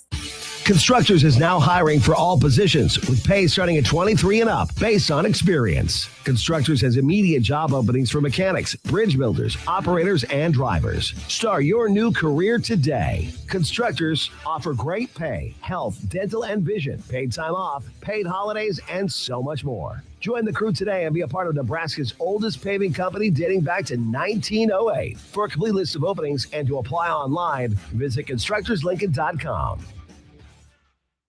Constructors is now hiring for all positions with pay starting at 23 and up based on experience. Constructors has immediate job openings for mechanics, bridge builders, operators, and drivers. Start your new career today. Constructors offer great pay, health, dental, and vision, paid time off, paid holidays, and so much more. Join the crew today and be a part of Nebraska's oldest paving company dating back to 1908. For a complete list of openings and to apply online, visit constructorslincoln.com.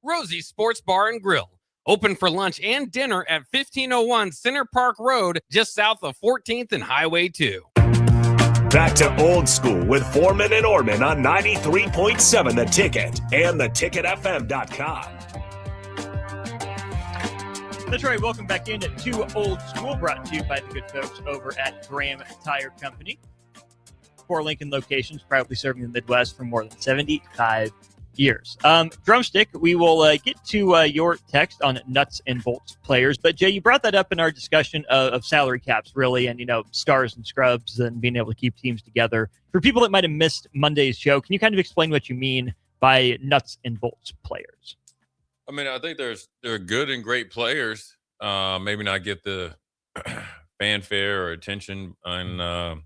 Rosie's Sports Bar and Grill. Open for lunch and dinner at 1501 Center Park Road, just south of 14th and Highway 2. Back to Old School with Foreman and Orman on 93.7 The Ticket and theticketfm.com. That's right. Welcome back into Old School, brought to you by the good folks over at Graham Tire Company. 4 Lincoln locations, proudly serving the Midwest for more than 75 years. Drumstick, we will get to your text on nuts and bolts players. But Jay, you brought that up in our discussion of salary caps, really, and stars and scrubs and being able to keep teams together. For people that might have missed Monday's show, can you kind of explain what you mean by nuts and bolts players? I mean, I think they're good and great players. Maybe not get the fanfare or attention on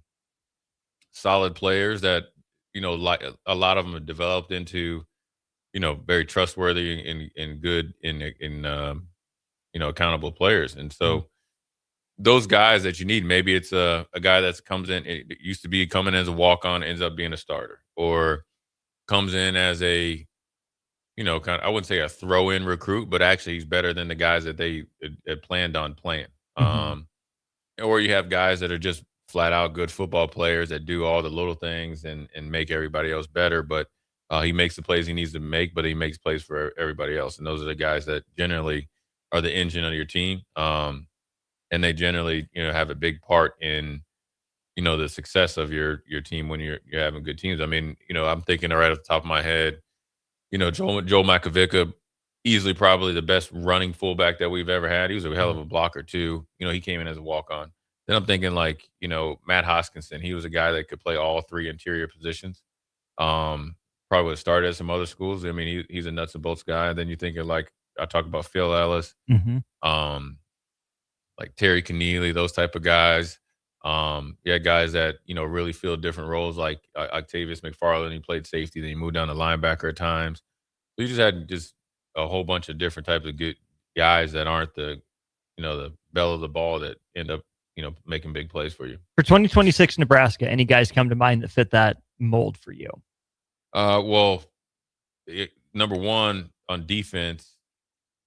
solid players that like a lot of them are developed into very trustworthy and good in accountable players. And so those guys that you need, maybe it's a guy that comes in, it used to be coming as a walk-on, ends up being a starter, or comes in as a I wouldn't say a throw-in recruit, but actually he's better than the guys that they had planned on playing. Or you have guys that are just flat out good football players that do all the little things and make everybody else better. But he makes the plays he needs to make, but he makes plays for everybody else. And those are the guys that generally are the engine of your team. And they generally, have a big part in, the success of your team when you're having good teams. I mean, I'm thinking right off the top of my head, Joel Makovica, easily probably the best running fullback that we've ever had. He was a hell of a blocker too. He came in as a walk-on. Then I'm thinking like, Matt Hoskinson. He was a guy that could play all 3 interior positions. Probably would have started at some other schools. I mean, he's a nuts and bolts guy. Then you think of like, I talk about Phil Ellis, like Terry Keneally, those type of guys. Guys that, really fill different roles, like Octavius McFarland. He played safety, then he moved down to linebacker at times. So you just had a whole bunch of different types of good guys that aren't the bell of the ball that end up, making big plays for you. For 2026 Nebraska, any guys come to mind that fit that mold for you? Number one on defense,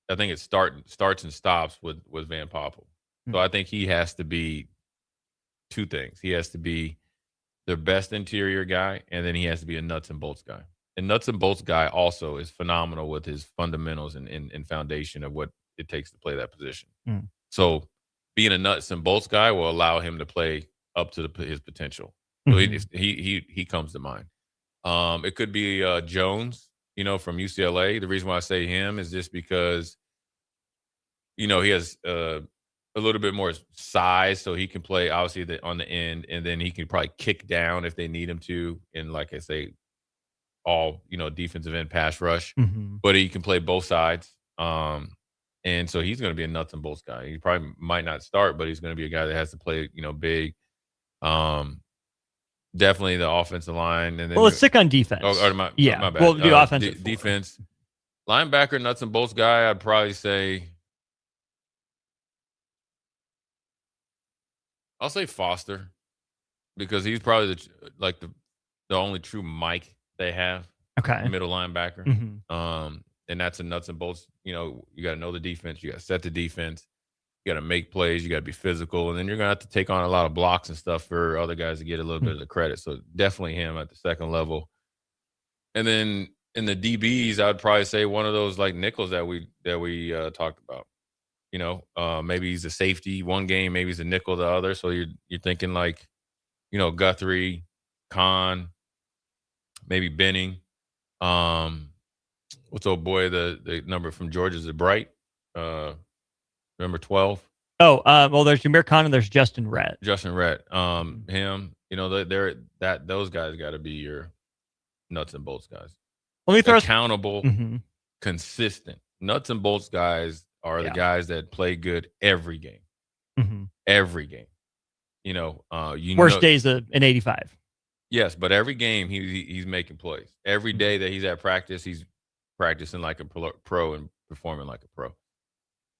I think it starts and stops with Van Poppel. So I think he has to be 2 things. He has to be the best interior guy, and then he has to be a nuts and bolts guy. And nuts and bolts guy also is phenomenal with his fundamentals and foundation of what it takes to play that position. So being a nuts and bolts guy will allow him to play up to his potential. So he comes to mind. It could be Jones, from UCLA. The reason why I say him is just because, he has a little bit more size, so he can play obviously on the end, and then he can probably kick down if they need him to. And like I say, all defensive end pass rush, but he can play both sides. And so he's going to be a nuts and bolts guy. He probably might not start, but he's going to be a guy that has to play big. Definitely the offensive line. And then let's stick on defense. My bad. We'll do offensive defense. Linebacker, nuts and bolts guy, I'd probably say. I'll say Foster, because he's probably the only true Mike they have. Okay. Middle linebacker. And that's a nuts and bolts. You got to know the defense. You got to set the defense. You got to make plays. You got to be physical. And then you're going to have to take on a lot of blocks and stuff for other guys to get a little bit of the credit. So definitely him at the second level. And then in the DBs, I'd probably say one of those like nickels that we talked about. Maybe he's a safety one game, maybe he's a nickel the other. So you're thinking like, Guthrie, Khan, maybe Benning. What's old boy, the number from Georgia, is it Bright? Number 12. Oh, well, there's Jameer Khan and there's Justin Rhett. Him, those guys got to be your nuts and bolts guys. Let me throw accountable, consistent. Nuts and bolts guys are the guys that play good every game. Every game. Worst days an 85. Yes, but every game he's making plays. Every day that he's at practice, he's practicing like a pro and performing like a pro.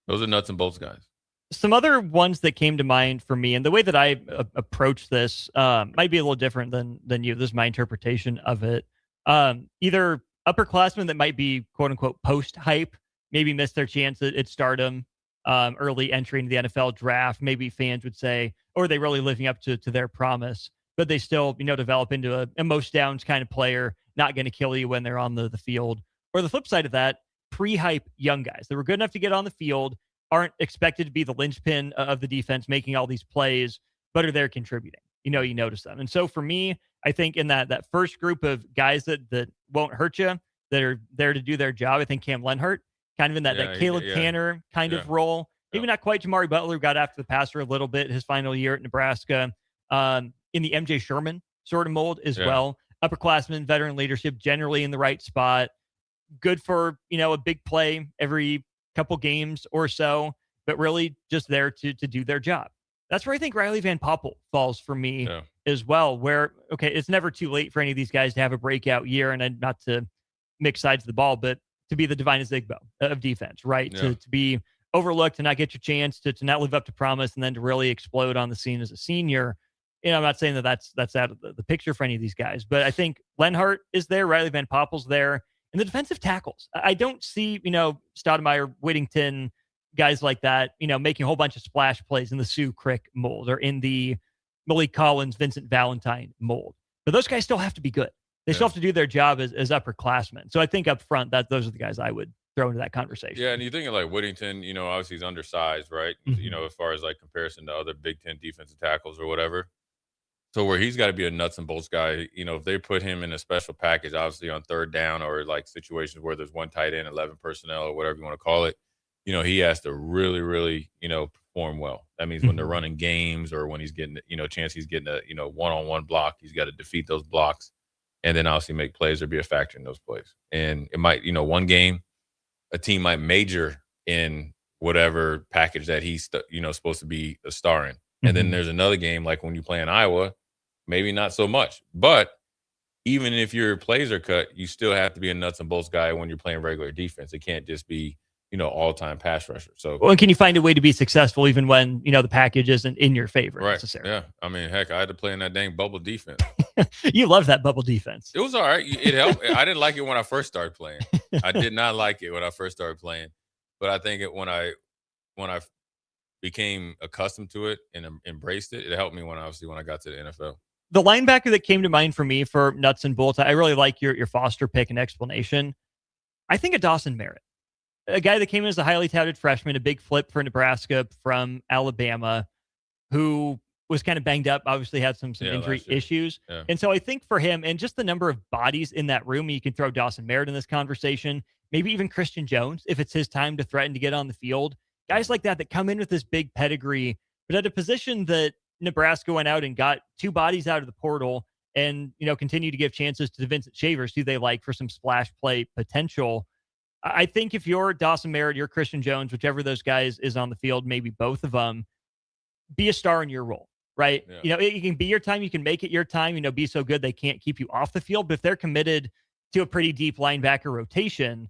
Those are nuts and bolts guys. Some other ones that came to mind for me, and the way that I approach this might be a little different than you. This is my interpretation of it. Either upperclassmen that might be quote unquote post hype, maybe missed their chance at stardom, early entry into the NFL draft. Maybe fans would say, or they really living up to their promise, but they still develop into a most downs kind of player, not going to kill you when they're on the field. Or the flip side of that, pre-hype young guys that were good enough to get on the field, aren't expected to be the linchpin of the defense making all these plays, but are there contributing. You notice them. And so for me, I think in that first group of guys that won't hurt you, that are there to do their job, I think Cam Lenhart, kind of in that Caleb Tanner kind of role. Maybe not quite Jamari Butler, got after the passer a little bit his final year at Nebraska. In the MJ Sherman sort of mold as well. Upperclassmen, veteran leadership, generally in the right spot. Good for, a big play every couple games or so, but really just there to do their job. That's where I think Riley Van Poppel falls for me as well, where, it's never too late for any of these guys to have a breakout year, and not to mix sides of the ball, but to be the Divine Azigbo of defense, right? To be overlooked, to not get your chance, to not live up to promise, and then to really explode on the scene as a senior. I'm not saying that's out of the picture for any of these guys, but I think Lenhart is there, Riley Van Poppel's there. And the defensive tackles, I don't see, Stoudemire, Whittington, guys like that, making a whole bunch of splash plays in the Sue Crick mold or in the Malik Collins, Vincent Valentine mold. But those guys still have to be good. They still have to do their job as upperclassmen. So I think up front, those are the guys I would throw into that conversation. Yeah, and you think of like Whittington, obviously he's undersized, right? As far as like comparison to other Big Ten defensive tackles or whatever. So where he's got to be a nuts and bolts guy, if they put him in a special package, obviously on third down or like situations where there's one tight end, 11 personnel or whatever you want to call it, he has to really, really, perform well. That means when they're running games or when he's getting, chance he's getting a, one-on-one block, he's got to defeat those blocks and then obviously make plays or be a factor in those plays. And it might, one game, a team might major in whatever package that he's, supposed to be a star in. And then there's another game, like when you play in Iowa, maybe not so much. But even if your plays are cut, you still have to be a nuts and bolts guy when you're playing regular defense. It can't just be, all-time pass rusher. So, and can you find a way to be successful even when, the package isn't in your favor necessarily? Yeah. I mean, heck, I had to play in that dang bubble defense. You love that bubble defense. It was all right. It helped. I didn't like it when I first started playing. I did not like it when I first started playing. But I think when I became accustomed to it and embraced it, it helped me when I got to the NFL. The linebacker that came to mind for me for nuts and bolts, I really like your Foster pick and explanation. I think of Dawson Merritt, a guy that came in as a highly touted freshman, a big flip for Nebraska from Alabama, who was kind of banged up, obviously had some injury issues. Yeah. And so I think for him, and just the number of bodies in that room, you can throw Dawson Merritt in this conversation, maybe even Christian Jones, if it's his time to threaten to get on the field. Guys like that come in with this big pedigree, but at a position that Nebraska went out and got two bodies out of the portal and, continue to give chances to Vincent Shavers, who they like for some splash play potential. I think if you're Dawson Merritt, you're Christian Jones, whichever those guys is on the field, maybe both of them, be a star in your role, right? Yeah. It can be your time. You can make it your time, be so good they can't keep you off the field. But if they're committed to a pretty deep linebacker rotation,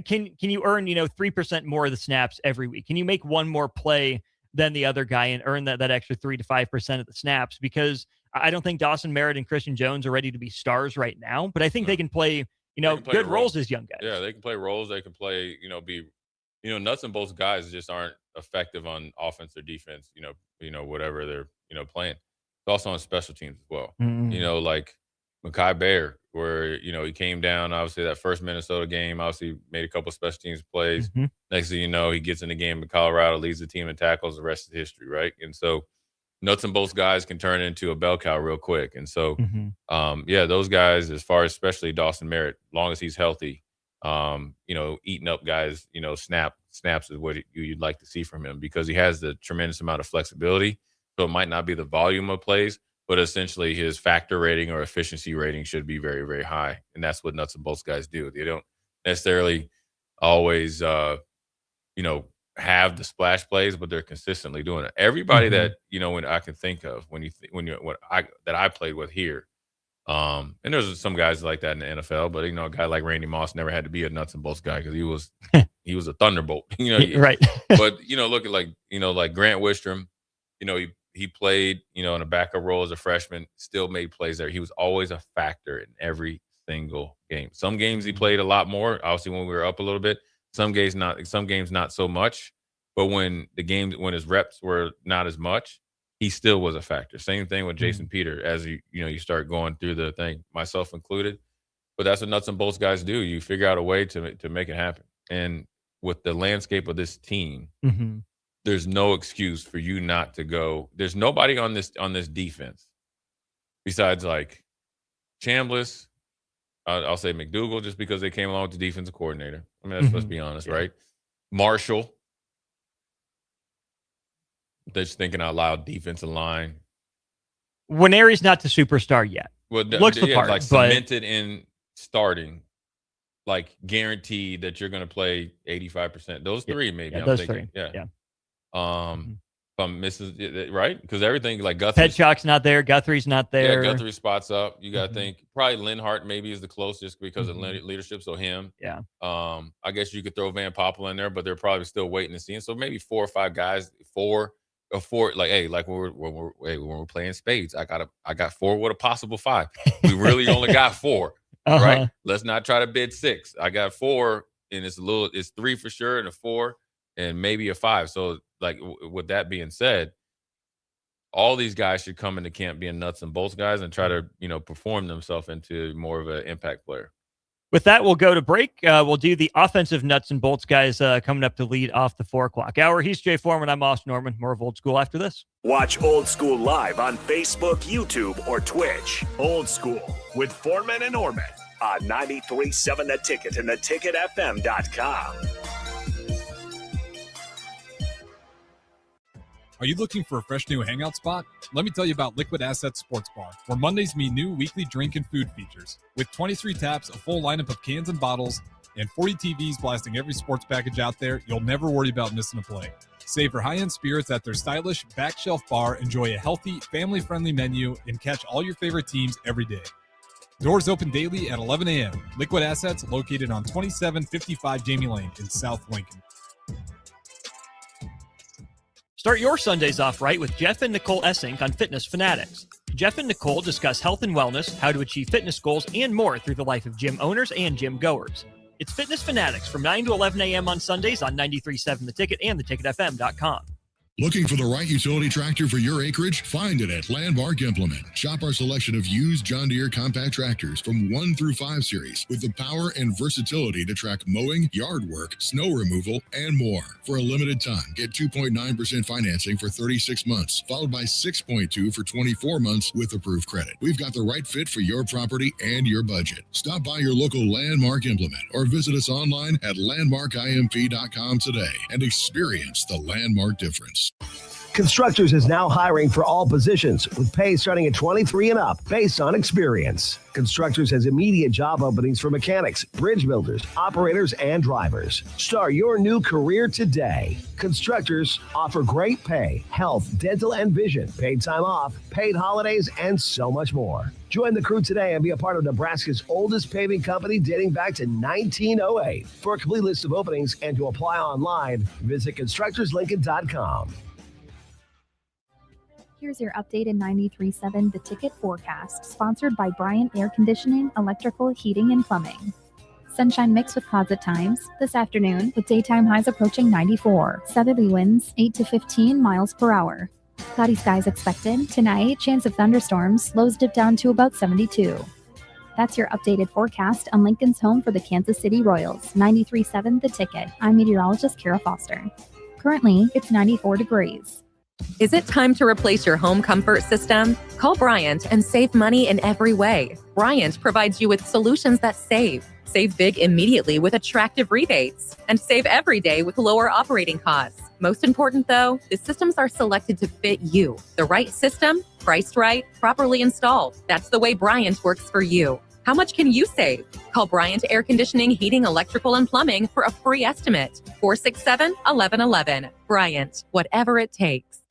can you earn, 3% more of the snaps every week? Can you make one more play than the other guy and earn that extra 3 to 5% of the snaps? Because I don't think Dawson Merritt and Christian Jones are ready to be stars right now, but I think they can play, good roles as young guys. Yeah, they can play roles. They can play, be, nuts and bolts guys just aren't effective on offense or defense, whatever they're, playing. It's also on special teams as well. Mm-hmm. Like Mekhi Bear where, he came down, obviously, that first Minnesota game, obviously made a couple special teams plays. Mhm. Next thing you know, he gets in the game in Colorado, leads the team in tackles, the rest is history, right? And so nuts and bolts guys can turn into a bell cow real quick. And so, those guys, as far as especially Dawson Merritt, as long as he's healthy, eating up guys, snaps is what you'd like to see from him, because he has the tremendous amount of flexibility. So it might not be the volume of plays, but essentially his factor rating or efficiency rating should be very, very high. And that's what nuts and bolts guys do. They don't necessarily always, have the splash plays, but they're consistently doing it. Everybody that, when I can think of, that I played with here, and there's some guys like that in the NFL, but a guy like Randy Moss never had to be a nuts and bolts guy because he was a thunderbolt. Right. But look at like Grant Wistrom, he played, in a backup role as a freshman, still made plays there. He was always a factor in every single game. Some games he played a lot more, obviously when we were up a little bit. Some games not so much. But when his reps were not as much, he still was a factor. Same thing with Jason Peter as you start going through the thing, myself included. But that's what nuts and bolts guys do. You figure out a way to make it happen. And with the landscape of this team, there's no excuse for you not to go. There's nobody on this defense besides like Chambliss. I'll say McDougal, just because they came along with the defensive coordinator. I mean, let's be honest, right? Marshall. They're just thinking out loud, defensive line. Nwaneri's not the superstar yet. Well, looks the part, like cemented in starting, like guaranteed that you're going to play 85%. Those three, maybe. I'm those thinking. three. Yeah. If I'm missing right, because everything like Guthrie. Petchock's not there. Guthrie's not there. Yeah, Guthrie spots up. You got to think probably Linhart maybe is the closest because of leadership. So him. Yeah. I guess you could throw Van Poppel in there, but they're probably still waiting to see him. So maybe 4 or 5 guys. Four. Like, hey, like when we're playing spades, I got 4 with a possible 5. We really only got 4, right? Let's not try to bid 6. I got 4, and it's 3 for sure, and a 4, and maybe a 5. So, like, with that being said, all these guys should come into camp being nuts and bolts guys and try to perform themselves into more of an impact player. With that, we'll go to break. We'll do the offensive nuts and bolts guys coming up to lead off the 4 o'clock hour. He's Jay Foreman. I'm Austin Norman. More of Old School after this. Watch Old School live on Facebook, YouTube, or Twitch. Old School with Foreman and Norman on 93.7 The Ticket and theticketfm.com. Are you looking for a fresh new hangout spot? Let me tell you about Liquid Assets Sports Bar, where Mondays meet new weekly drink and food features. With 23 taps, a full lineup of cans and bottles, and 40 TVs blasting every sports package out there, you'll never worry about missing a play. Savor high-end spirits at their stylish back shelf bar, enjoy a healthy, family-friendly menu, and catch all your favorite teams every day. Doors open daily at 11 a.m. Liquid Assets located on 2755 Jamie Lane in South Lincoln. Start your Sundays off right with Jeff and Nicole Essink on Fitness Fanatics. Jeff and Nicole discuss health and wellness, how to achieve fitness goals, and more through the life of gym owners and gym goers. It's Fitness Fanatics from 9 to 11 a.m. on Sundays on 93.7 The Ticket and theticketfm.com. Looking for the right utility tractor for your acreage? Find it at Landmark Implement. Shop our selection of used John Deere compact tractors from 1 through 5 series with the power and versatility to track mowing, yard work, snow removal, and more. For a limited time, get 2.9% financing for 36 months, followed by 6.2% for 24 months with approved credit. We've got the right fit for your property and your budget. Stop by your local Landmark Implement or visit us online at landmarkimp.com today and experience the Landmark difference. Constructors is now hiring for all positions with pay starting at 23 and up based on experience. Constructors has immediate job openings for mechanics, bridge builders, operators, and drivers. Start your new career today. Constructors offer great pay, health, dental, and vision, paid time off, paid holidays, and so much more. Join the crew today and be a part of Nebraska's oldest paving company dating back to 1908. For a complete list of openings and to apply online, visit constructorslincoln.com. Here's your updated 93.7 The Ticket forecast, sponsored by Bryant Air Conditioning, Electrical, Heating, and Plumbing. Sunshine mixed with clouds at times this afternoon, with daytime highs approaching 94. Southerly winds 8 to 15 miles per hour. Cloudy skies expected. Tonight, chance of thunderstorms. Lows dip down to about 72. That's your updated forecast on Lincoln's home for the Kansas City Royals. 93.7 The Ticket. I'm meteorologist Kara Foster. Currently, it's 94 degrees. Is it time to replace your home comfort system? Call Bryant and save money in every way. Bryant provides you with solutions that save. Save big immediately with attractive rebates. And save every day with lower operating costs. Most important though, the systems are selected to fit you. The right system, priced right, properly installed. That's the way Bryant works for you. How much can you save? Call Bryant Air Conditioning, Heating, Electrical, and Plumbing for a free estimate. 467-1111. Bryant, whatever it takes.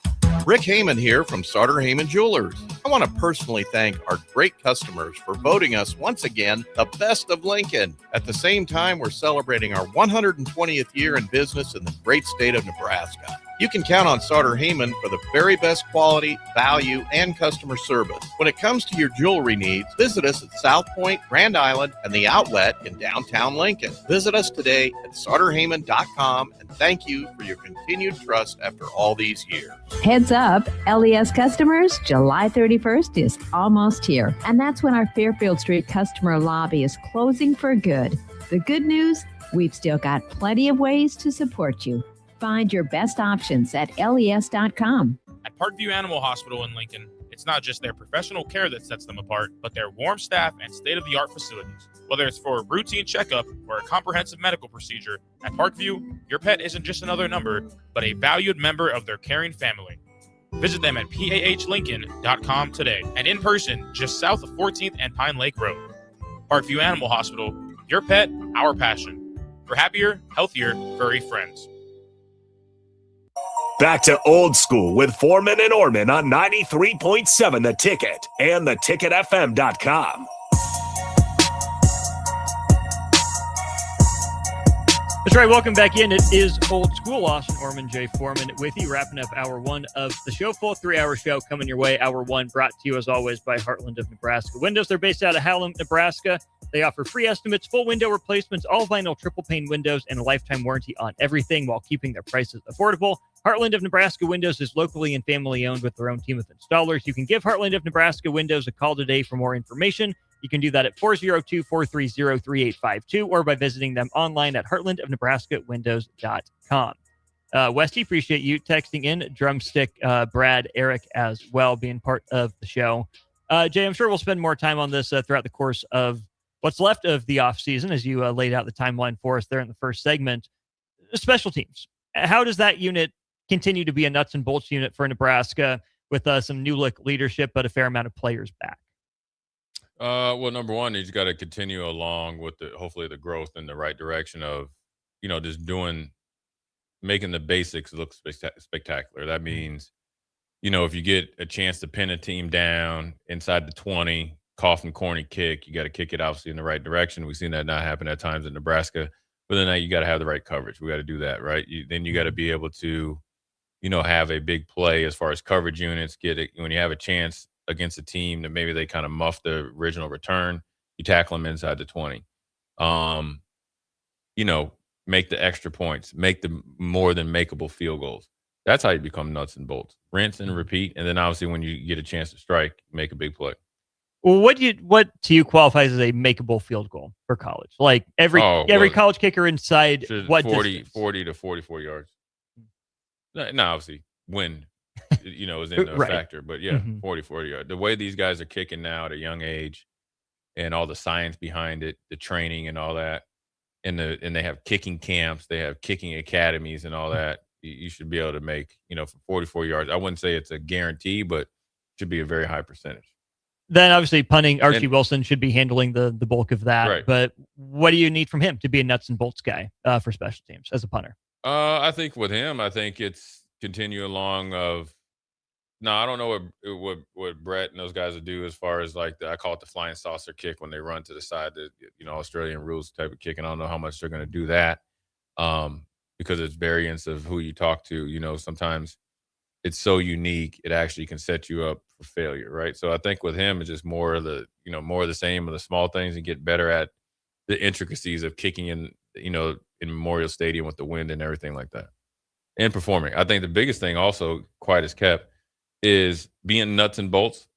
Rick Heyman here from Sartor Heyman Jewelers. I want to personally thank our great customers for voting us once again the best of Lincoln. At the same time, we're celebrating our 120th year in business in the great state of Nebraska. You can count on Sartor Heyman for the very best quality, value, and customer service. When it comes to your jewelry needs, visit us at South Point, Grand Island, and the Outlet in downtown Lincoln. Visit us today at sartorheyman.com, and thank you for your continued trust after all these years. Heads up, LES customers, July 31st is almost here. And that's when our Fairfield Street customer lobby is closing for good. The good news, we've still got plenty of ways to support you. Find your best options at les.com. At Parkview Animal Hospital in Lincoln, it's not just their professional care that sets them apart, but their warm staff and state-of-the-art facilities. Whether it's for a routine checkup or a comprehensive medical procedure, at Parkview, your pet isn't just another number, but a valued member of their caring family. Visit them at pahlincoln.com today and in person just south of 14th and Pine Lake Road. Parkview Animal Hospital, your pet, our passion. For happier, healthier, furry friends. Back to old school with Foreman and Orman on 93.7 The Ticket and theticketfm.com. That's right. Welcome back in. It is Old School. Austin Orman, Jay Foreman with you, wrapping up hour one of the show. Full 3-hour show coming your way. Hour one brought to you, as always, by Heartland of Nebraska Windows. They're based out of Hallam, Nebraska. They offer free estimates, full window replacements, all vinyl triple pane windows, and a lifetime warranty on everything while keeping their prices affordable. Heartland of Nebraska Windows is locally and family owned with their own team of installers. You can give Heartland of Nebraska Windows a call today for more information. You can do that at 402-430-3852 or by visiting them online at heartlandofnebraskawindows.com. Westy, appreciate you texting in. Drumstick, Brad, Eric as well being part of the show. Jay, I'm sure we'll spend more time on this throughout the course of what's left of the offseason as you laid out the timeline for us there in the first segment. Special teams. How does that unit continue to be a nuts and bolts unit for Nebraska with some new look leadership, but a fair amount of players back? Well, number one, he's got to continue along with hopefully the growth in the right direction of, just making the basics look spectacular. That means, if you get a chance to pin a team down inside the 20, cough corny kick, you got to kick it obviously in the right direction. We've seen that not happen at times in Nebraska. But then you got to have the right coverage. We got to do that, right? Then you got to be able to, have a big play as far as coverage units. Get it when you have a chance against a team that maybe they kind of muff the original return, you tackle them inside the 20. Make the extra points, make the more than makeable field goals. That's how you become nuts and bolts. Rinse and repeat, and then obviously when you get a chance to strike, make a big play. Well, what to you qualifies as a makeable field goal for college? Like every college kicker inside what 40 to 44 yards. Now obviously wind is in the factor, but 40 yards. The way these guys are kicking now at a young age and all the science behind it, the training and all that, and they have kicking camps, they have kicking academies and all that. You should be able to make, for 44 yards. I wouldn't say it's a guarantee, but it should be a very high percentage. Then obviously punting, Archie Wilson should be handling the bulk of that. Right. But what do you need from him to be a nuts and bolts guy for special teams as a punter? I think with him, it's continue along of. No, I don't know what Brett and those guys would do as far as like I call it the flying saucer kick when they run to the side, the Australian rules type of kick, and I don't know how much they're going to do that because it's variance of who you talk to. Sometimes it's so unique it actually can set you up for failure, right? So I think with him it's just more of the same of the small things and get better at the intricacies of kicking in Memorial Stadium with the wind and everything like that, and performing. I think the biggest thing also, quite as kept, is being nuts and bolts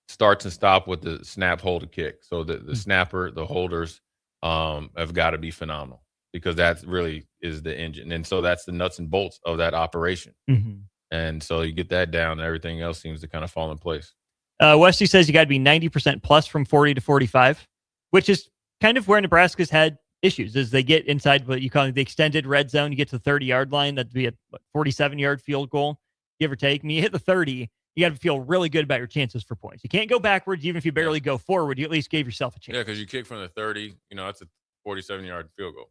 starts and stop with the snap, hold, and kick. So the snapper, the holders have got to be phenomenal because that really is the engine. And so that's the nuts and bolts of that operation. Mhm. And so you get that down, and everything else seems to kind of fall in place. Westy says you got to be 90% plus from 40 to 45, which is kind of where Nebraska's had issues as they get inside what you call the extended red zone. You get to the 30-yard line. That'd be a 47-yard field goal, give or take. When you hit the 30, you got to feel really good about your chances for points. You can't go backwards. Even if you barely go forward, you at least gave yourself a chance. Yeah, because you kick from the 30, that's a 47-yard field goal.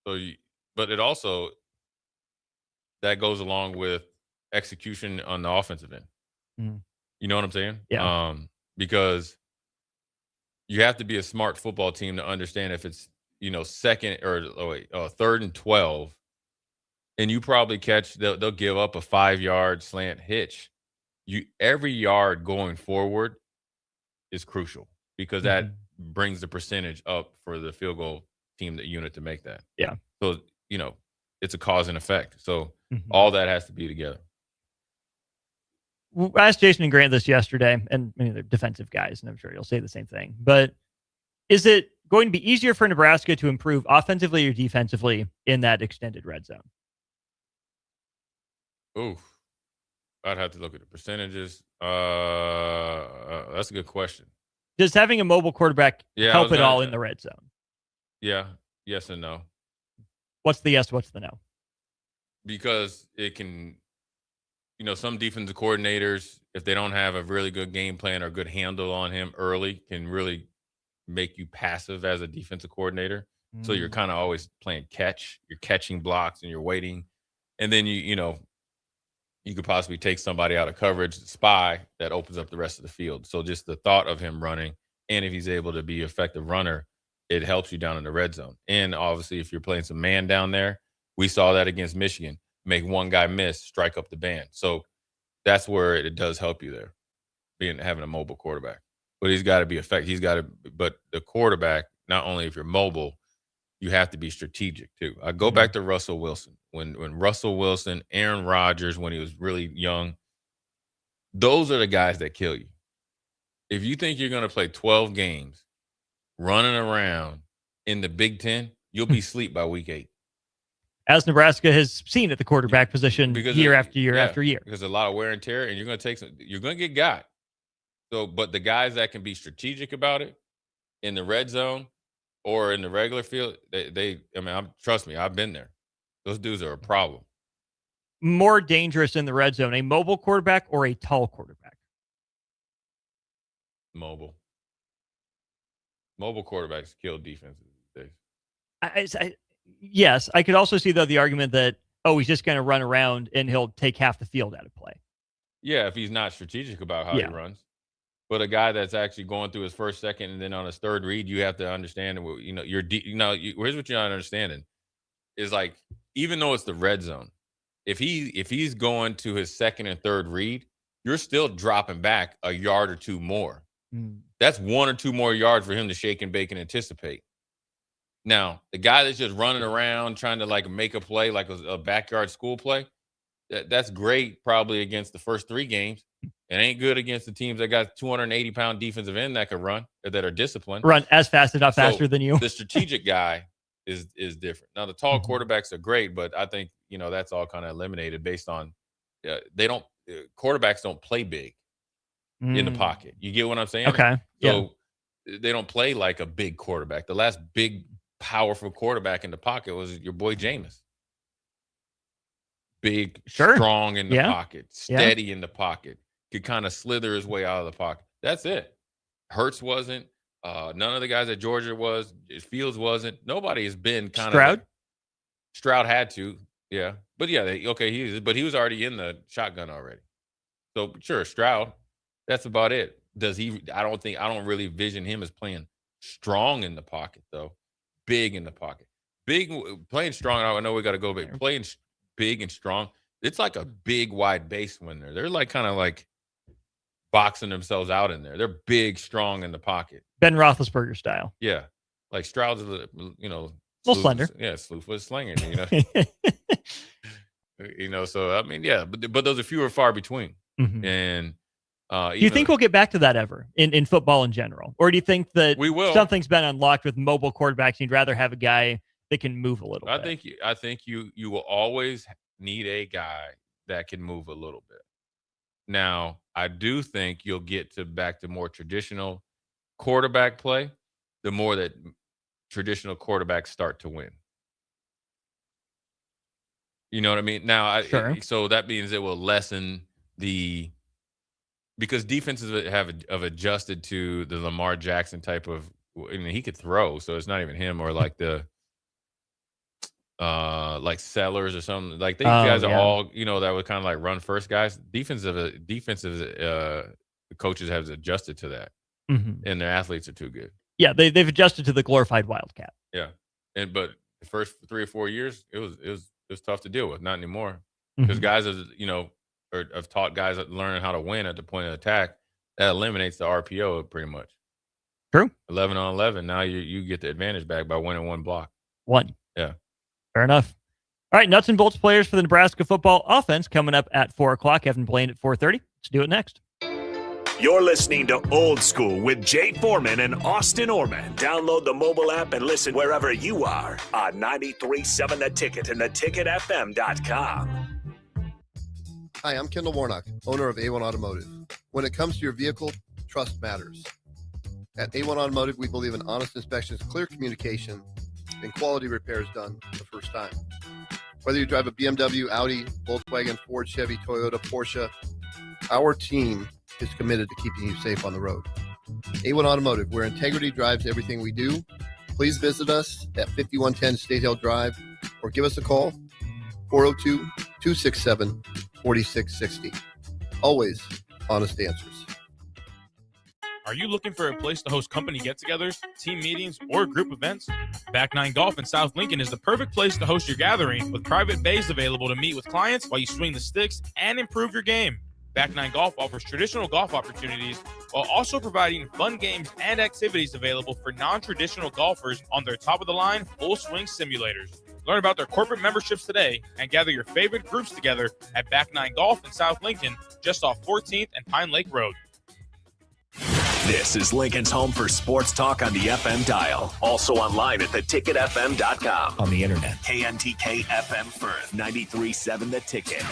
So, but it also, that goes along with execution on the offensive end. Mm. You know what I'm saying? Yeah. Because you have to be a smart football team to understand if it's, second or third and 12, and you probably they'll give up a 5-yard slant hitch. Every yard going forward is crucial because that brings the percentage up for the field goal team, the unit to make that. Yeah. So, it's a cause and effect. So all that has to be together. I asked Jason and Grant this yesterday, and they're defensive guys, and I'm sure you'll say the same thing. But is it going to be easier for Nebraska to improve offensively or defensively in that extended red zone? Oof. I'd have to look at the percentages. That's a good question. Does having a mobile quarterback help at all in the red zone? Yeah. Yes and no. What's the yes? What's the no? Because it can, some defensive coordinators, if they don't have a really good game plan or good handle on him early, can really make you passive as a defensive coordinator. So you're kind of always playing catch. You're catching blocks and you're waiting. And then you could possibly take somebody out of coverage, spy, that opens up the rest of the field. So just the thought of him running, and if he's able to be an effective runner, it helps you down in the red zone. And obviously, if you're playing some man down there, we saw that against Michigan. Make one guy miss, strike up the band. So that's where it does help you there, having a mobile quarterback. But he's got to be effective. But the quarterback, not only if you're mobile, you have to be strategic too. I go back to Russell Wilson. When Russell Wilson, Aaron Rodgers, when he was really young, those are the guys that kill you. If you think you're going to play 12 games running around in the Big Ten, you'll be asleep by week 8. As Nebraska has seen at the quarterback position year after year after year. Because a lot of wear and tear, and you're going to get got. So, but the guys that can be strategic about it in the red zone or in the regular field, trust me, I've been there. Those dudes are a problem. More dangerous in the red zone, a mobile quarterback or a tall quarterback? Mobile quarterbacks kill defenses these days. Yes, I could also see, though, the argument that, he's just going to run around and he'll take half the field out of play. Yeah, if he's not strategic about how he runs. But a guy that's actually going through his first, second, and then on his third read, you have to understand, here's what you're not understanding is like, even though it's the red zone, if he's going to his second and third read, you're still dropping back a yard or two more. That's 1 or 2 more yards for him to shake and bake and anticipate. Now, the guy that's just running around trying to like make a play, like a backyard school play, that's great probably against the first 3 games. It ain't good against the teams that got 280-pound defensive end that can run or that are disciplined. Run as fast, if not faster than you. The strategic guy is different. Now, the tall quarterbacks are great, but I think, that's all kind of eliminated based on quarterbacks don't play big in the pocket. You get what I'm saying? Okay. So they don't play like a big quarterback. The last big, powerful quarterback in the pocket was your boy Jameis. Big, strong in the pocket, steady in the pocket, could kind of slither his way out of the pocket. That's it. Hurts wasn't. None of the guys at Georgia was. Fields wasn't. Nobody has been kind Stroud? of. Stroud had to, yeah. But yeah, he was already in the shotgun already. So sure, Stroud. That's about it. I don't really vision him as playing strong in the pocket though. Big in the pocket. Playing strong. I know we got to go back. Playing big and strong. It's like a big wide base when they're like kind of like boxing themselves out in there. They're big, strong in the pocket. Ben Roethlisberger style. Yeah. Like Stroud's, a little slender. Yeah, slew was slinging, so I mean, yeah, but those are few or far between. And Do you think we'll get back to that ever in football in general? Or do you think that we will? Something's been unlocked with mobile quarterbacks and you'd rather have a guy that can move a little bit? I think you will always need a guy that can move a little bit. Now, I do think you'll get back to more traditional quarterback play the more that traditional quarterbacks start to win. You know what I mean? Now, Sure. So that means it will lessen because defenses have adjusted to the Lamar Jackson type of. I mean, he could throw, so it's not even him or like the like Sellers or something. Like these guys are all that were kind of like run first guys. Defensive coaches have adjusted to that, and their athletes are too good. Yeah, they've adjusted to the glorified Wildcat. Yeah, but the first 3 or 4 years, it was tough to deal with. Not anymore, because guys have taught guys learning how to win at the point of attack. That eliminates the RPO pretty much. True. 11 on 11. Now you get the advantage back by winning one block. Yeah. Fair enough. All right, nuts and bolts players for the Nebraska football offense coming up at 4 o'clock. Evan Blaine at 4:30. Let's do it next. You're listening to Old School with Jay Foreman and Austin Orman. Download the mobile app and listen wherever you are on 93.7 The Ticket and theticketfm.com. Hi, I'm Kendall Warnock, owner of A1 Automotive. When it comes to your vehicle, trust matters. At A1 Automotive, we believe in honest inspections, clear communication, and quality repairs done the first time. Whether you drive a BMW, Audi, Volkswagen, Ford, Chevy, Toyota, Porsche, our team is committed to keeping you safe on the road. A1 Automotive, where integrity drives everything we do. Please visit us at 5110 State Hill Drive or give us a call, 402-267-4660. Always honest answers. Are you looking for a place to host company get-togethers, team meetings, or group events? Back 9 Golf in South Lincoln is the perfect place to host your gathering, with private bays available to meet with clients while you swing the sticks and improve your game. Back 9 Golf offers traditional golf opportunities while also providing fun games and activities available for non-traditional golfers on their top-of-the-line full-swing simulators. Learn about their corporate memberships today and gather your favorite groups together at Back 9 Golf in South Lincoln, just off 14th and Pine Lake Road. This is Lincoln's home for sports talk on the FM dial. Also online at theticketfm.com. On the internet. KNTK FM Firth, 93.7 The Ticket.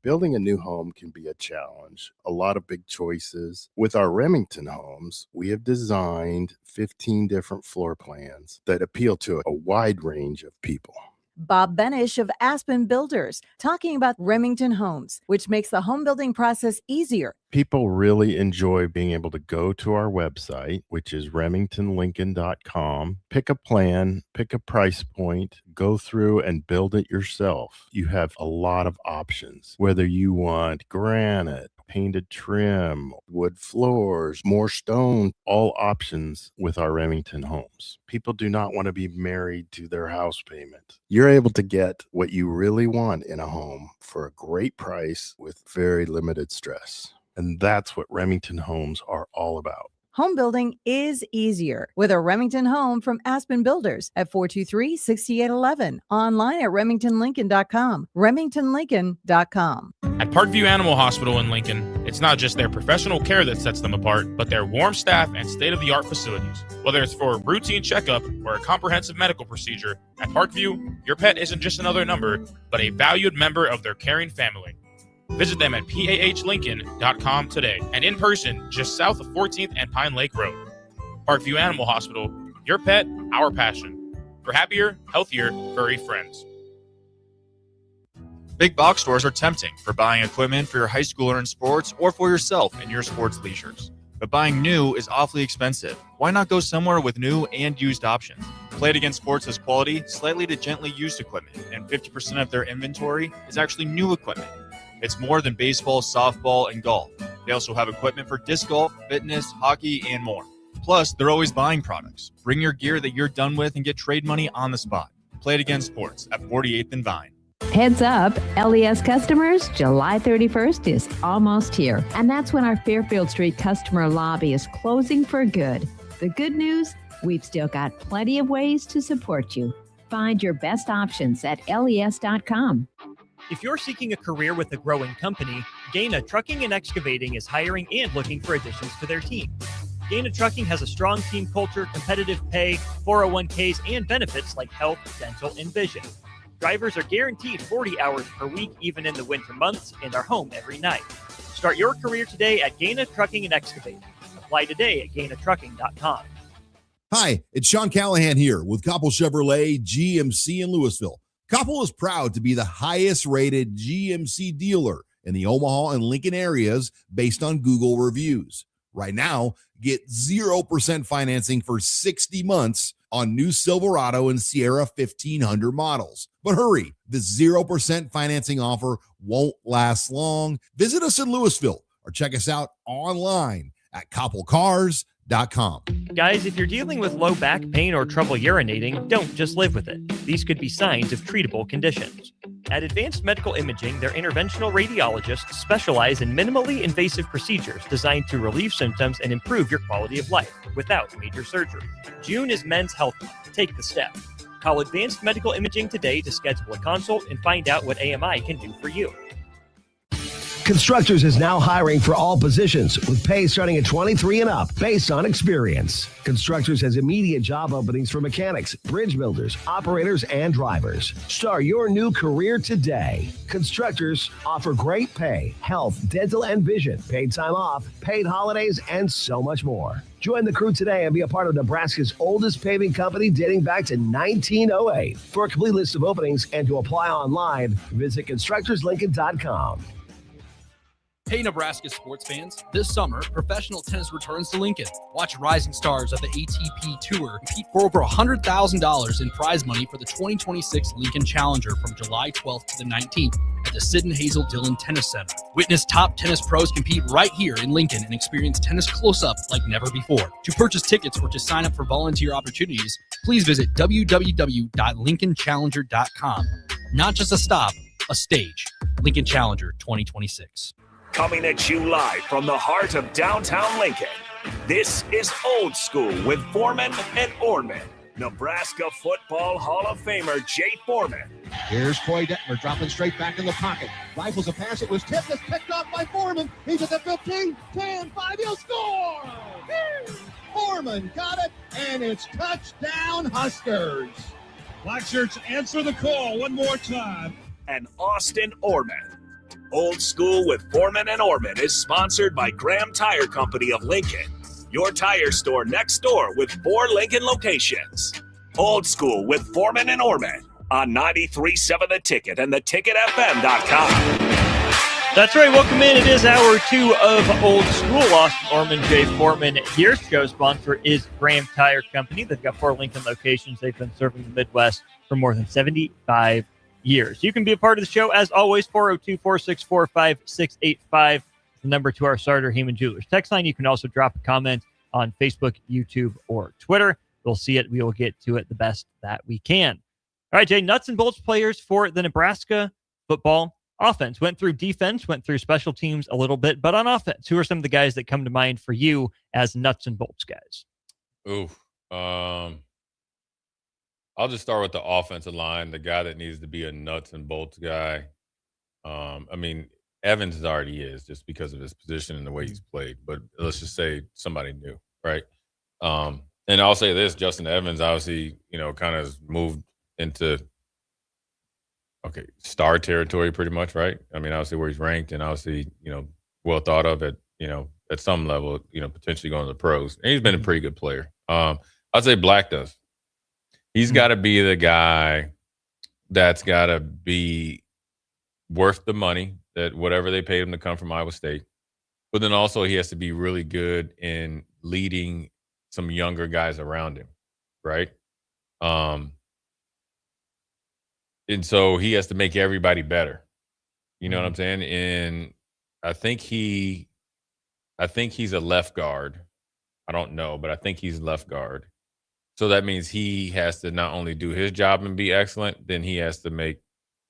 Building a new home can be a challenge. A lot of big choices. With our Remington homes, we have designed 15 different floor plans that appeal to a wide range of people. Bob Benish of Aspen Builders, talking about Remington Homes, which makes the home building process easier. People really enjoy being able to go to our website, which is remingtonlincoln.com, pick a plan, pick a price point, go through and build it yourself. You have a lot of options, whether you want granite, painted trim, wood floors, more stone, all options with our Remington homes. People do not want to be married to their house payment. You're able to get what you really want in a home for a great price with very limited stress. And that's what Remington homes are all about. Home building is easier with a Remington home from Aspen Builders at 423-6811. Online at remingtonlincoln.com. remingtonlincoln.com. At Parkview Animal Hospital in Lincoln, it's not just their professional care that sets them apart, but their warm staff and state-of-the-art facilities. Whether it's for a routine checkup or a comprehensive medical procedure, at Parkview, your pet isn't just another number, but a valued member of their caring family. Visit them at pahlincoln.com today and in person just south of 14th and Pine Lake Road. Parkview Animal Hospital, your pet, our passion. For happier, healthier, furry friends. Big box stores are tempting for buying equipment for your high schooler in sports or for yourself in your sports leisures. But buying new is awfully expensive. Why not go somewhere with new and used options? Play It Again Sports has quality, slightly to gently used equipment, and 50% of their inventory is actually new equipment. It's more than baseball, softball, and golf. They also have equipment for disc golf, fitness, hockey, and more. Plus, they're always buying products. Bring your gear that you're done with and get trade money on the spot. Play It Again Sports at 48th and Vine. Heads up, LES customers, July 31st is almost here. And that's when our Fairfield Street customer lobby is closing for good. The good news, we've still got plenty of ways to support you. Find your best options at les.com. If you're seeking a career with a growing company, Gaina Trucking and Excavating is hiring and looking for additions to their team. Gaina Trucking has a strong team culture, competitive pay, 401ks, and benefits like health, dental, and vision. Drivers are guaranteed 40 hours per week, even in the winter months, and are home every night. Start your career today at Gaina Trucking and Excavating. Apply today at GainaTrucking.com. Hi, it's Sean Callahan here with Koppel Chevrolet GMC in Louisville. Koppel is proud to be the highest rated GMC dealer in the Omaha and Lincoln areas based on Google reviews. Right now, get 0% financing for 60 months on new Silverado and Sierra 1500 models. But hurry, the 0% financing offer won't last long. Visit us in Louisville or check us out online at koppelcars.com. Guys, if you're dealing with low back pain or trouble urinating, don't just live with it. These could be signs of treatable conditions. At Advanced Medical Imaging, their interventional radiologists specialize in minimally invasive procedures designed to relieve symptoms and improve your quality of life without major surgery. June is Men's Health Month. Take the step. Call Advanced Medical Imaging today to schedule a consult and find out what AMI can do for you. Constructors is now hiring for all positions with pay starting at 23 and up based on experience. Constructors has immediate job openings for mechanics, bridge builders, operators, and drivers. Start your new career today. Constructors offer great pay, health, dental, and vision, paid time off, paid holidays, and so much more. Join the crew today and be a part of Nebraska's oldest paving company dating back to 1908. For a complete list of openings and to apply online, visit constructorslincoln.com. Hey, Nebraska sports fans. This summer, professional tennis returns to Lincoln. Watch rising stars of the ATP Tour compete for over $100,000 in prize money for the 2026 Lincoln Challenger from July 12th to the 19th at the Sid and Hazel Dillon Tennis Center. Witness top tennis pros compete right here in Lincoln and experience tennis close-up like never before. To purchase tickets or to sign up for volunteer opportunities, please visit www.lincolnchallenger.com. Not just a stop, a stage. Lincoln Challenger 2026. Coming at you live from the heart of downtown Lincoln, this is Old School with Foreman and Orman. Nebraska Football Hall of Famer Jay Foreman. Here's Troy Detmer dropping straight back in the pocket. Rifles a pass. It was tipped. It's picked off by Foreman. He's at the 15, 10, 5. He'll score! Foreman got it, and it's touchdown Huskers. Black shirts answer the call one more time. And Austin Orman. Old School with Foreman and Orman is sponsored by Graham Tire Company of Lincoln, your tire store next door with 4 Lincoln locations. Old School with Foreman and Orman on 93.7 The Ticket and theticketfm.com. That's right. Welcome in. It is hour 2 of Old School. Austin Orman, Jay Foreman here. Show sponsor is Graham Tire Company. They've got 4 Lincoln locations. They've been serving the Midwest for more than 75 years. You can be a part of the show as always. 402-464-5685, the number to our Sartor Heyman Jewelers text line. You can also drop a comment on Facebook, YouTube, or Twitter. We'll see it. We will get to it the best that we can. All right, Jay, nuts and bolts players for the Nebraska football offense. Went through defense, went through special teams a little bit, but on offense, who are some of the guys that come to mind for you as nuts and bolts guys? I'll just start with the offensive line, the guy that needs to be a nuts and bolts guy. I mean, Evans already is just because of his position and the way he's played, but let's just say somebody new, right? And I'll say this, Justin Evans obviously, kind of moved into, star territory pretty much, right? I mean, obviously where he's ranked and obviously, well thought of at some level, potentially going to the pros. And he's been a pretty good player. I'd say Black does. He's got to be the guy that's got to be worth the money, that whatever they paid him to come from Iowa State. But then also he has to be really good in leading some younger guys around him, right? And so he has to make everybody better. You know what I'm saying? And I think he's a left guard. I don't know, but I think he's left guard. So that means he has to not only do his job and be excellent, then he has to make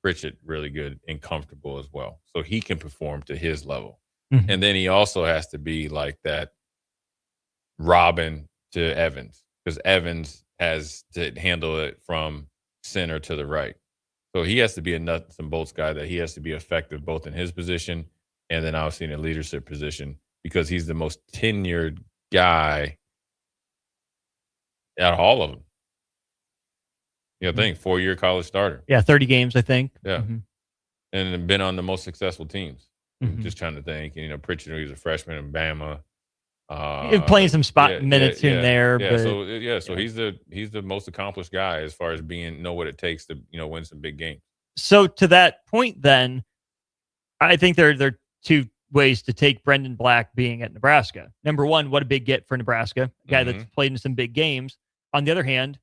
Pritchett really good and comfortable as well, so he can perform to his level. Mm-hmm. And then he also has to be like that Robin to Evans, because Evans has to handle it from center to the right. So he has to be a nuts and bolts guy, that he has to be effective both in his position and then obviously in a leadership position because he's the most tenured guy out of all of them. You know, think 4-year college starter. Yeah, 30 games, I think. Yeah. Mm-hmm. And been on the most successful teams. Mm-hmm. Just trying to think. And, you know, Pritchard, he was a freshman in Bama. Playing some spot minutes here and there. Yeah, But, so he's the most accomplished guy as far as know what it takes to, you know, win some big games. So to that point, then, I think there are two ways to take Brendan Black being at Nebraska. Number one, what a big get for Nebraska, a guy that's played in some big games. On the other hand,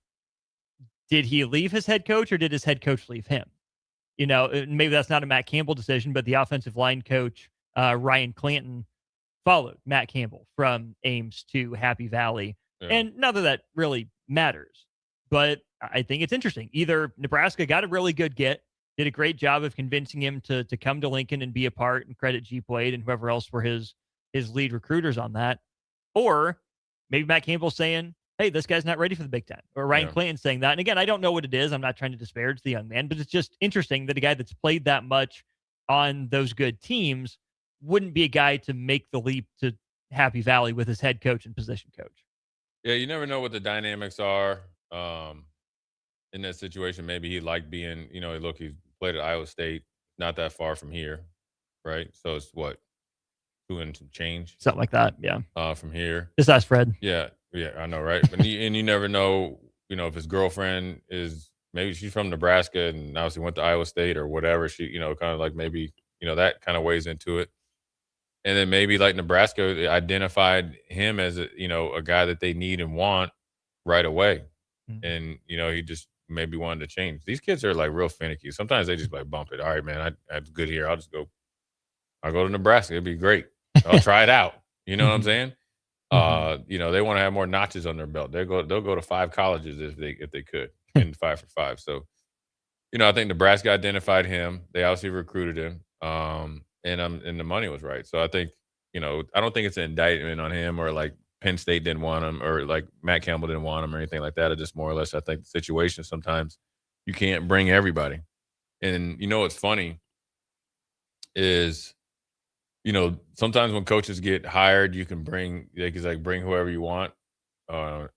did he leave his head coach or did his head coach leave him? You know, maybe that's not a Matt Campbell decision, but the offensive line coach, Ryan Clanton, followed Matt Campbell from Ames to Happy Valley. Yeah. And not that really matters, but I think it's interesting. Either Nebraska got a really good get, did a great job of convincing him to come to Lincoln and be a part, and credit G. Wade and whoever else were his lead recruiters on that. Or maybe Matt Campbell saying, hey, this guy's not ready for the Big Ten. Or Ryan Clanton saying that. And again, I don't know what it is. I'm not trying to disparage the young man, but it's just interesting that a guy that's played that much on those good teams wouldn't be a guy to make the leap to Happy Valley with his head coach and position coach. Yeah, you never know what the dynamics are in that situation. Maybe he liked being, you know, look, he played at Iowa State, not that far from here, right? So it's what, 2 and some change? Something like that, yeah. From here. Just ask Fred. Yeah, I know, right? But and you never know, you know, if his girlfriend is, maybe she's from Nebraska and obviously went to Iowa State or whatever. She, you know, kind of like maybe, you know, that kind of weighs into it. And then maybe like Nebraska identified him as a, you know, a guy that they need and want right away. Mm-hmm. And, you know, he just maybe wanted to change. These kids are like real finicky. Sometimes they just like bump it. All right, man, I'm good here. I'll go to Nebraska. It'd be great. I'll try it out. You know what I'm saying? You know, they want to have more notches on their belt. They'll go to 5 colleges if they could in 5 for 5. So, you know, I think Nebraska identified him. They obviously recruited him. And the money was right. So I think, you know, I don't think it's an indictment on him or like Penn State didn't want him or like Matt Campbell didn't want him or anything like that. It just more or less, I think the situation sometimes you can't bring everybody. And, you know, what's funny is, you know, sometimes when coaches get hired, they can bring whoever you want. And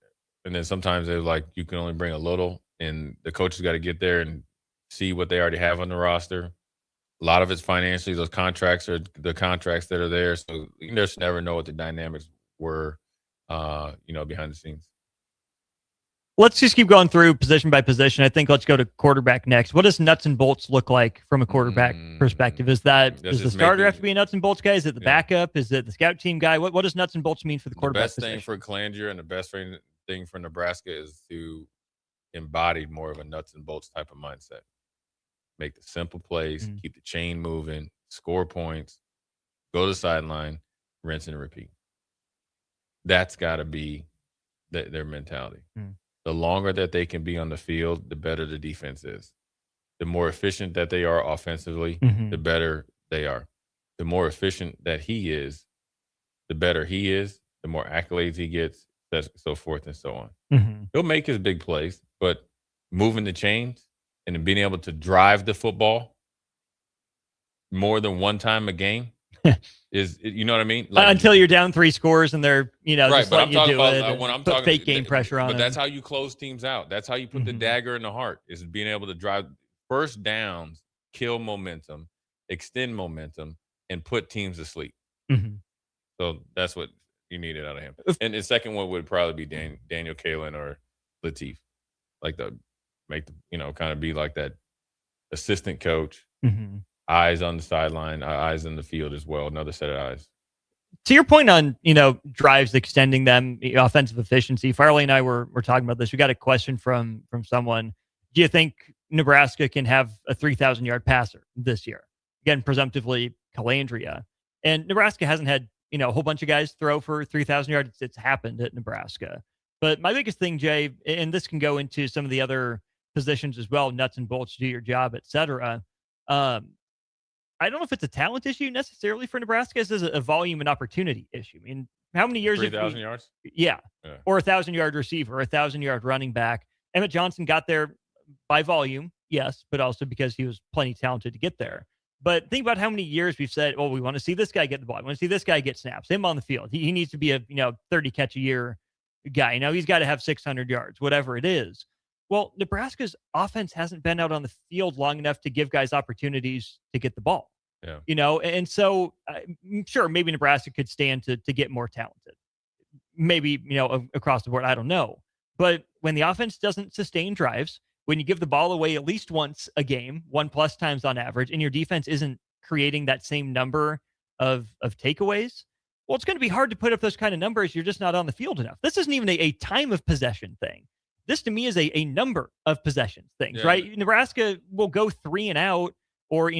then sometimes they're like, you can only bring a little and the coaches got to get there and see what they already have on the roster. A lot of it's financially. Those contracts are the contracts that are there. So you just never know what the dynamics were, you know, behind the scenes. Let's just keep going through position by position. I think let's go to quarterback next. What does nuts and bolts look like from a quarterback perspective? Does the starter have to be a nuts and bolts guy? Is it the backup? Is it the scout team guy? What does nuts and bolts mean for the quarterback The best position? thing for Calanger and the best thing for Nebraska is to embody more of a nuts and bolts type of mindset. Make the simple plays, keep the chain moving, score points, go to the sideline, rinse and repeat. That's got to be their mentality. The longer that they can be on the field, the better the defense is. The more efficient that they are offensively, the better they are. The more efficient that he is, the better he is, the more accolades he gets, so forth and so on. He'll make his big plays, but moving the chains, and being able to drive the football more than one time a game is, you know what I mean? Like, until you're down 3 scores and they're, you know, right, just but I'm letting you talking do about it. When I'm put talking fake game pressure on but them. that's how you close teams out. That's how you put the dagger in the heart, is being able to drive first downs, kill momentum, extend momentum, and put teams to sleep. So that's what you needed out of him. And the second one would probably be Daniel Kalen or Latif, like kind of be like that assistant coach, eyes on the sideline, eyes in the field as well, another set of eyes. To your point on, you know, drives extending them, offensive efficiency, Farley and I were talking about this. We got a question from someone. Do you think Nebraska can have a 3,000-yard passer this year? Again, presumptively Calandria. And Nebraska hasn't had, you know, a whole bunch of guys throw for 3,000 yards. It's happened at Nebraska. But my biggest thing, Jay, and this can go into some of the other positions as well, nuts and bolts, do your job, et cetera. I don't know if it's a talent issue necessarily for Nebraska. This is a volume and opportunity issue. I mean, how many years? 3,000 yards? Yeah. Or a 1,000-yard receiver, or a 1,000-yard running back. Emmett Johnson got there by volume, yes, but also because he was plenty talented to get there. But think about how many years we've said, "Oh, we want to see this guy get the ball. We want to see this guy get snaps. Him on the field. He needs to be a 30 catch a year guy. He's got to have 600 yards, whatever it is." Well, Nebraska's offense hasn't been out on the field long enough to give guys opportunities to get the ball. Yeah. And so sure, maybe Nebraska could stand to get more talented. Maybe, across the board, I don't know. But when the offense doesn't sustain drives, when you give the ball away at least once a game, 1+ times on average, and your defense isn't creating that same number of takeaways, well, it's going to be hard to put up those kind of numbers. You're just not on the field enough. This isn't even a time of possession thing. This to me is a number of possessions things, right? Nebraska will go 3 and out or,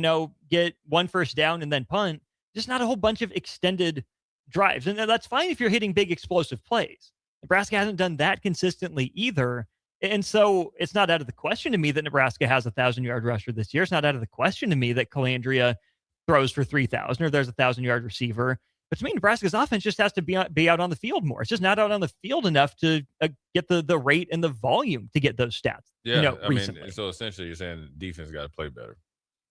get 1 first down and then punt. Just not a whole bunch of extended drives. And that's fine if you're hitting big explosive plays. Nebraska hasn't done that consistently either. And so it's not out of the question to me that Nebraska has a 1,000-yard rusher this year. It's not out of the question to me that Calandria throws for 3,000 or there's a 1,000-yard receiver. But to me, Nebraska's offense just has to be out on the field more. It's just not out on the field enough to get the rate and the volume to get those stats. Yeah, recently. so essentially you're saying defense got to play better.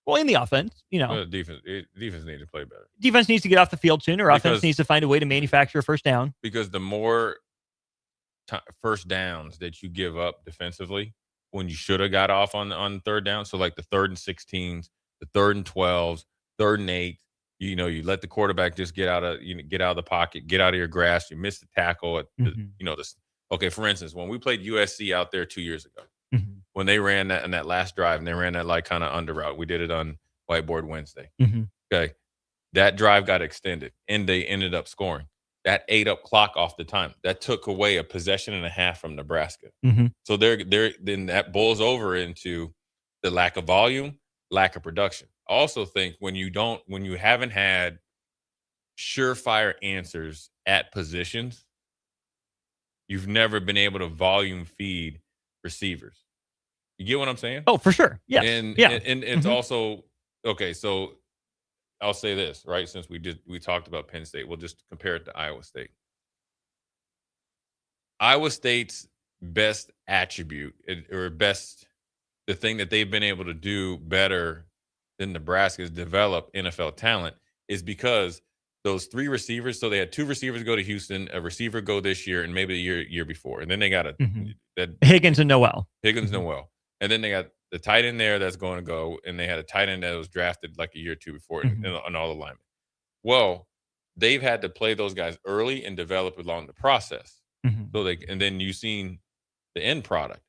Well, in the offense, defense needs to play better. Defense needs to get off the field sooner. Offense needs to find a way to manufacture a first down. Because the more first downs that you give up defensively when you should have got off on third down, so like the 3rd and 16s, the 3rd and 12s, 3rd and 8, you let the quarterback just get out of the pocket, get out of your grasp. You miss the tackle. Okay, for instance, when we played USC out there 2 years ago, when they ran that in that last drive and they ran that like kind of under route, we did it on Whiteboard Wednesday. Okay, that drive got extended and they ended up scoring. That ate up clock off the time. That took away a possession and a half from Nebraska. So then that boils over into the lack of volume, lack of production. I also think when you haven't had surefire answers at positions, you've never been able to volume feed receivers. You get what I'm saying? Oh, for sure. Yes. And it's also okay. So I'll say this, right? Since we talked about Penn State, we'll just compare it to Iowa State. Iowa State's best attribute or the thing that they've been able to do better than Nebraska is develop NFL talent is because those 3 receivers. So they had 2 receivers go to Houston, a receiver go this year, and maybe the year before, and then they got Higgins and Noel. Noel, and then they got the tight end there that's going to go, and they had a tight end that was drafted like a year or 2 before, and all the linemen. Well, they've had to play those guys early and develop along the process. And then you've seen the end product.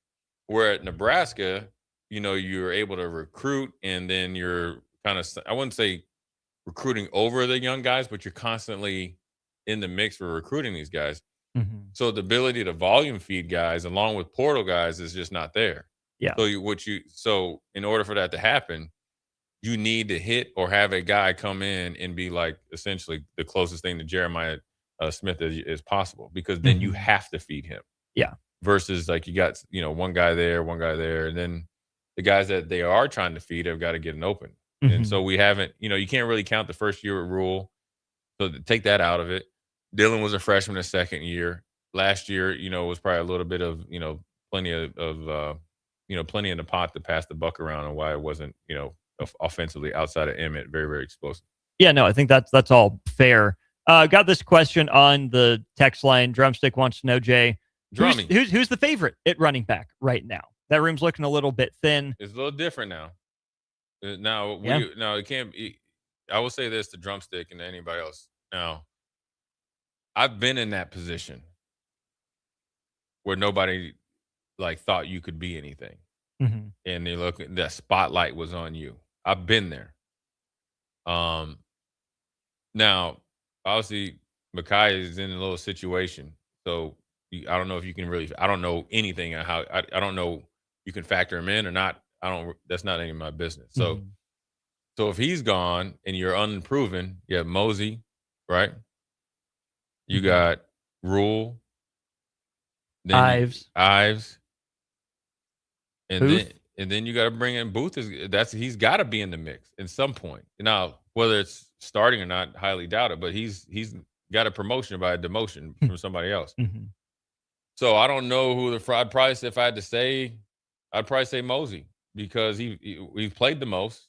Where at Nebraska, you're able to recruit, and then you're kind of, I wouldn't say recruiting over the young guys, but you're constantly in the mix for recruiting these guys. So the ability to volume feed guys along with portal guys is just not there. Yeah. So in order for that to happen, you need to hit or have a guy come in and be like essentially the closest thing to Jeremiah Smith as possible, because then you have to feed him. Yeah. Versus like you got, one guy there, and then the guys that they are trying to feed have got to get an open. And so we haven't, you can't really count the first year at Rule. So take that out of it. Dylan was a freshman his second year. Last year, was probably a little bit of, plenty of plenty in the pot to pass the buck around, and why it wasn't, offensively outside of Emmett, very, very explosive. Yeah, no, I think that's all fair. Got this question on the text line. Drumstick wants to know, Jay, who's the favorite at running back right now? That room's looking a little bit thin. It's a little different now. Now, it can't be. I will say this to Drumstick and to anybody else. Now, I've been in that position where nobody thought you could be anything, and they look. That spotlight was on you. I've been there. Now, obviously, Mekhi is in a little situation, so I don't know if you can really. I don't know anything on how. I don't know you can factor him in or not. That's not any of my business. So, so if he's gone and you're unproven, you have Mosey, right? You got Rule, Ives, and then you got to bring in Booth. He's got to be in the mix at some point. Now, whether it's starting or not, highly doubt it. But he's got a promotion by a demotion from somebody else. So I don't know who I'd probably say, if I had to say, I'd probably say Mosey, because he played the most.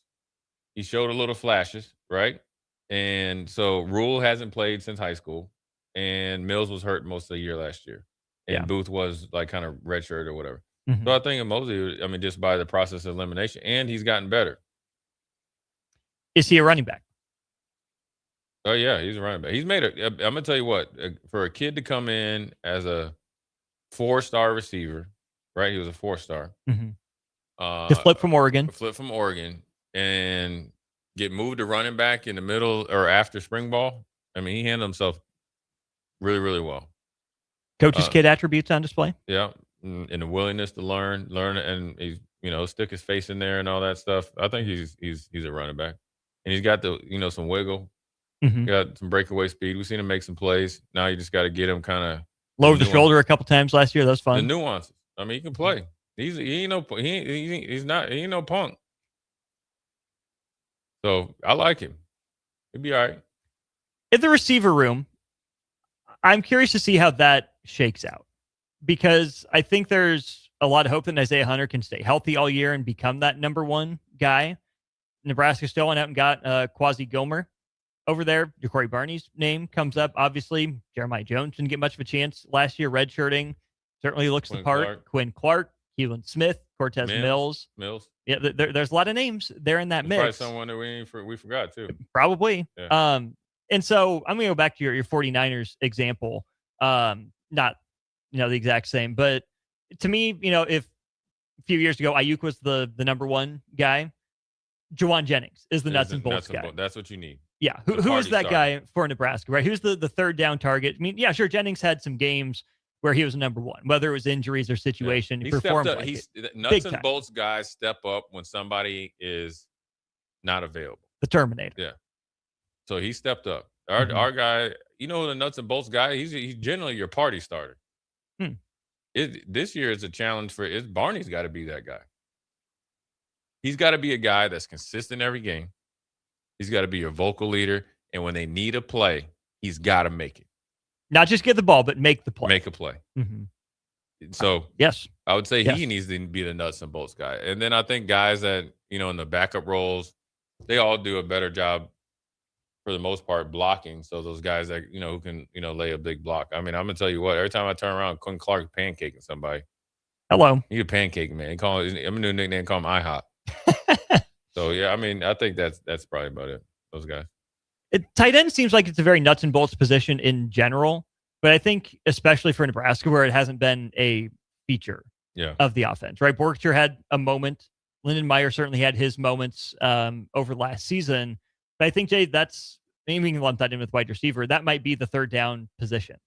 He showed a little flashes, right? And so Rule hasn't played since high school, and Mills was hurt most of the year last year, and Yeah. Booth was like kind of redshirt or whatever. Mhm. So I think Mosley, I mean, just by the process of elimination, and he's gotten better. Is he a running back? Oh yeah, he's a running back. He's made a. I'm gonna tell you what, for a kid to come in as a 4-star receiver, right? He was a 4-star. Mhm. To flip from Oregon. And get moved to running back in the middle or after spring ball. I mean, he handled himself really, really well. Coach's kid attributes on display. Yeah, and the willingness to learn, and he's stick his face in there and all that stuff. I think he's a running back, and he's got the some wiggle, Mhm. got some breakaway speed. We've seen him make some plays. Now you just got to get him kind of Lower the shoulder a couple times last year. That was fun. The nuances. I mean, he can play. He ain't no punk. So I like him. He'll be all right. In the receiver room, I'm curious to see how that shakes out, because I think there's a lot of hope that Isaiah Hunter can stay healthy all year and become that number one guy. Nebraska still went out and got Quasi Gilmer over there. Ja'Cory Barney's name comes up. Obviously, Jeremiah Jones didn't get much of a chance last year, redshirting. Certainly looks the part. Quinn Clark, Keelan Smith, Cortez Mills. Yeah, there's a lot of names there in that mix. Probably someone that we forgot too. Probably. Yeah. And so I'm going to go back to your 49ers example. Not, the exact same, but to me, if a few years ago, Ayuk was the number one guy, Juwan Jennings is the nuts and bolts guy. That's what you need. Yeah. Who is that guy for Nebraska, right? Who's the third down target? I mean, yeah, sure. Jennings had some games where he was number one, whether it was injuries or situation. He performed stepped up. like it. Nuts and bolts guys step up when somebody is not available. The Terminator. Yeah. So he stepped up. Our guy, the nuts and bolts guy, he's generally your party starter. This year is a challenge for Barney's got to be that guy. He's got to be a guy that's consistent every game. He's got to be your vocal leader. And when they need a play, he's got to make it. Not just get the ball, but make the play. Make a play. Mm-hmm. So yes, I would say he needs to be the nuts and bolts guy. And then I think guys that, in the backup roles, they all do a better job for the most part blocking. So those guys that, who can, lay a big block. I mean, I'm going to tell you what, every time I turn around, Quinn Clark pancaking somebody. Hello. He a pancake man. I'm going to new nickname, call him IHOP. So, yeah, I mean, I think that's probably about it, those guys. Tight end seems like it's a very nuts and bolts position in general, but I think especially for Nebraska where it hasn't been a feature of the offense, right? Borkster had a moment. Lyndon Meyer certainly had his moments over last season. But I think, Jay, that's maybe we can lump that in with wide receiver. That might be the third down position,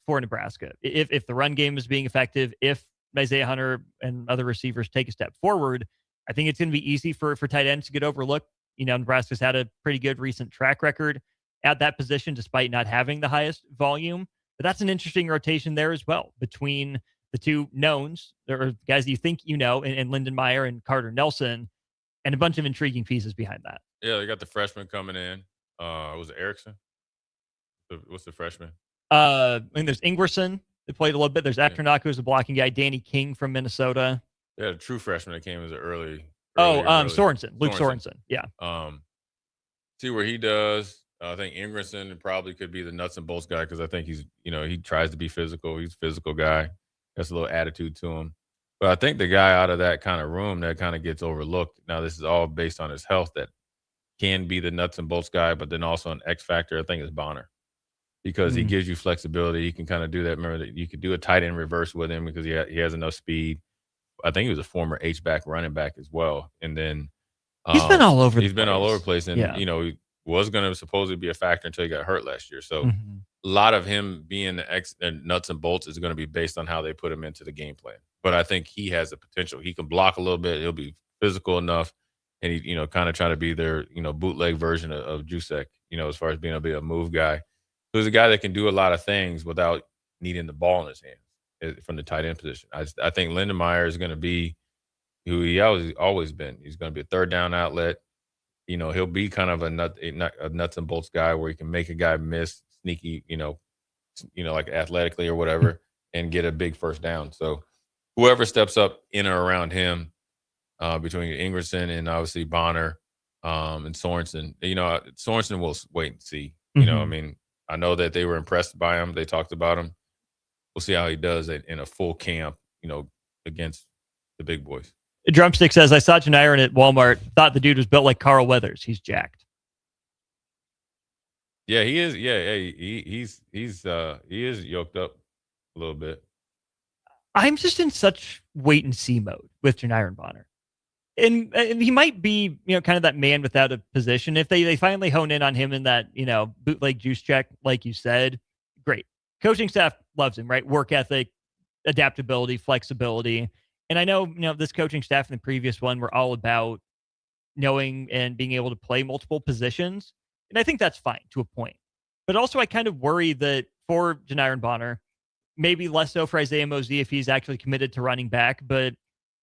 for Nebraska. If the run game is being effective, if Isaiah Hunter and other receivers take a step forward, I think it's going to be easy for tight ends to get overlooked. Nebraska's had a pretty good recent track record at that position, despite not having the highest volume. But that's an interesting rotation there as well between the two knowns, or guys you think and Lyndon Meyer and Carter Nelson, and a bunch of intriguing pieces behind that. Yeah, they got the freshman coming in. Was it Erickson? What's the freshman? I mean, there's Ingerson that played a little bit. There's Afternock, who's a blocking guy. Danny King from Minnesota. Yeah, the true freshman that came as an early. Sorensen. Luke Sorensen. Yeah. See where he does. I think Ingerson probably could be the nuts and bolts guy because I think he's, he tries to be physical. He's a physical guy. Has a little attitude to him. But I think the guy out of that kind of room that kind of gets overlooked. Now, this is all based on his health that can be the nuts and bolts guy, but then also an X factor, I think, is Bonner. Because he gives you flexibility. He can kind of do that. Remember that you could do a tight end reverse with him because he has enough speed. I think he was a former H-back running back as well. And then he's been all over the place. And, he was going to supposedly be a factor until he got hurt last year. So a lot of him being the nuts and bolts is going to be based on how they put him into the game plan. But I think he has the potential. He can block a little bit. He'll be physical enough. And he, kind of try to be their, bootleg version of Jusek, as far as being able to be a move guy. So he's a guy that can do a lot of things without needing the ball in his hands from the tight end position. I think Lyndon Meyer is going to be who he always been. He's going to be a third down outlet. He'll be kind of a nuts and bolts guy where he can make a guy miss sneaky, like athletically or whatever, and get a big first down. So whoever steps up in or around him, between Ingerson and obviously Bonner, and Sorensen. Sorensen will wait and see. I mean, I know that they were impressed by him. They talked about him. We'll see how he does in a full camp, against the big boys. Drumstick says, I saw Janiron at Walmart. Thought the dude was built like Carl Weathers. He's jacked. Yeah, he is. Yeah, he is yoked up a little bit. I'm just in such wait and see mode with Janiron Bonner. And he might be, kind of that man without a position. If they finally hone in on him in that, bootleg juice check, like you said, great. Coaching staff loves him, right? Work ethic, adaptability, flexibility. And I know, this coaching staff and the previous one were all about knowing and being able to play multiple positions. And I think that's fine to a point. But also I kind of worry that for Janiron Bonner, maybe less so for Isaiah Mosey if he's actually committed to running back, but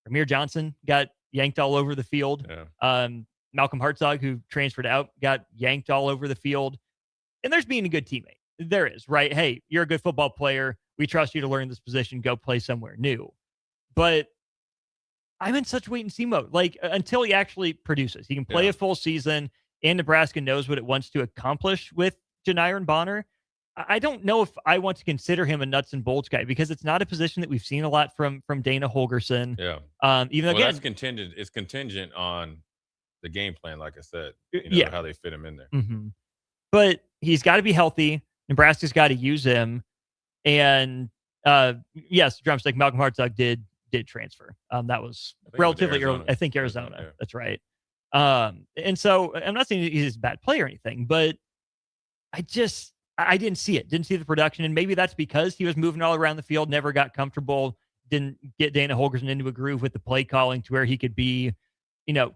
Ramir Johnson got yanked all over the field. Yeah. Malcolm Hartzog, who transferred out, got yanked all over the field. And there's being a good teammate. There is, right? Hey, you're a good football player. We trust you to learn this position. Go play somewhere new. But I'm in such wait and see mode. Like, until he actually produces. He can play a full season, and Nebraska knows what it wants to accomplish with Janiron Bonner. I don't know if I want to consider him a nuts and bolts guy, because it's not a position that we've seen a lot from Dana Holgerson. Yeah. Again, that's contingent. It's contingent on the game plan, like I said. How they fit him in there. Mm-hmm. But he's got to be healthy. Nebraska's got to use him. And yes, Drumstick, Malcolm Hartzog did transfer. That was relatively early. I think Arizona. Yeah. That's right. And so I'm not saying he's a bad player or anything, but I didn't see it. Didn't see the production. And maybe that's because he was moving all around the field, never got comfortable, didn't get Dana Holgerson into a groove with the play calling to where he could be,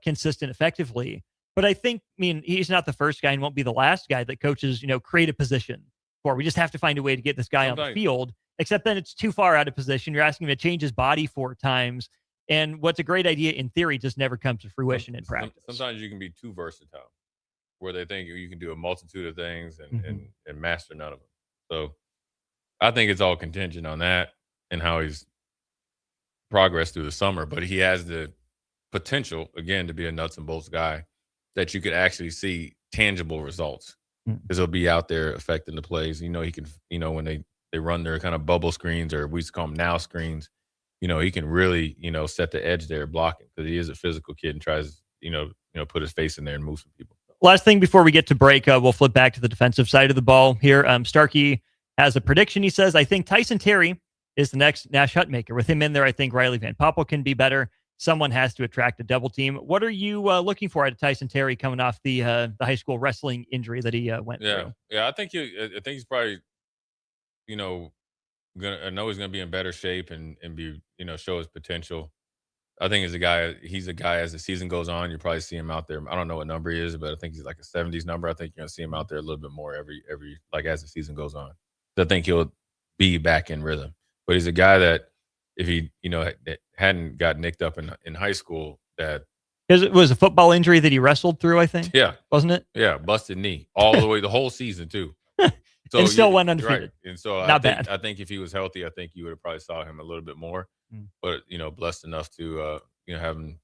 consistent effectively. But I think, he's not the first guy and won't be the last guy that coaches, create a position for. We just have to find a way to get this guy on the field, except then it's too far out of position. You're asking him to change his body 4 times. And what's a great idea in theory just never comes to fruition in practice. Sometimes you can be too versatile, where they think you can do a multitude of things and master none of them. So I think it's all contingent on that and how he's progressed through the summer. But he has the potential, again, to be a nuts and bolts guy that you could actually see tangible results, because he'll be out there affecting the plays. He can, when they run their kind of bubble screens, or we used to call them now screens, he can really, set the edge there blocking, because he is a physical kid and tries, put his face in there and move some people. Last thing before we get to break, we'll flip back to the defensive side of the ball here. Starkey has a prediction. He says, I think Tyson Terry is the next Nash Hutmaker. With him in there, I think Riley Van Poppel can be better. Someone has to attract a double team. What are you looking for out of Tyson Terry coming off the high school wrestling injury that he went through? Yeah, I think he's probably, I know he's gonna be in better shape and be, show his potential. I think he's a guy as the season goes on, you probably see him out there. I don't know what number he is, but I think he's like a 70s number. I think you're gonna see him out there a little bit more every as the season goes on. I think he'll be back in rhythm. But he's a guy that if he, hadn't got nicked up in high school, that because it was a football injury that he wrestled through, I think. Yeah. Wasn't it? Yeah, busted knee all the way the whole season too. So and still went undefeated. Right. And so bad. I think if he was healthy, I think you would have probably saw him a little bit more. But blessed enough to have him,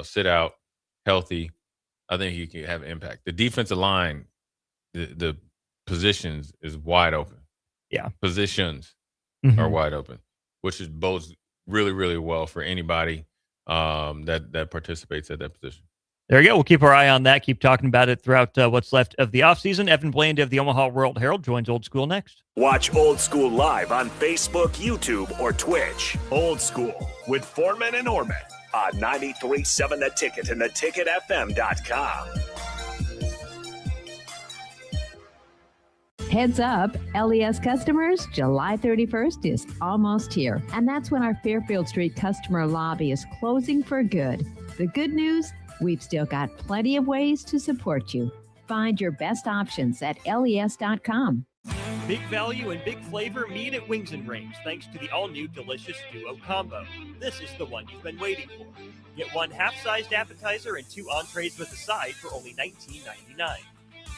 sit out healthy. I think he can have an impact. The defensive line, the positions is wide open. Yeah. Positions are wide open, which bodes really, really well for anybody that participates at that position. There you go. We'll keep our eye on that. Keep talking about it throughout what's left of the offseason. Evan Bland of the Omaha World Herald joins Old School next. Watch Old School live on Facebook, YouTube, or Twitch. Old School with Foreman and Orman on 93.7 The Ticket and theticketfm.com. Heads up, LES customers, July 31st is almost here. And that's when our Fairfield Street customer lobby is closing for good. The good news, we've still got plenty of ways to support you. Find your best options at les.com. Big value and big flavor meet at Wings and Rings, thanks to the all-new Delicious Duo Combo. This is the one you've been waiting for. Get 1 half-sized appetizer and 2 entrees with a side for only $19.99.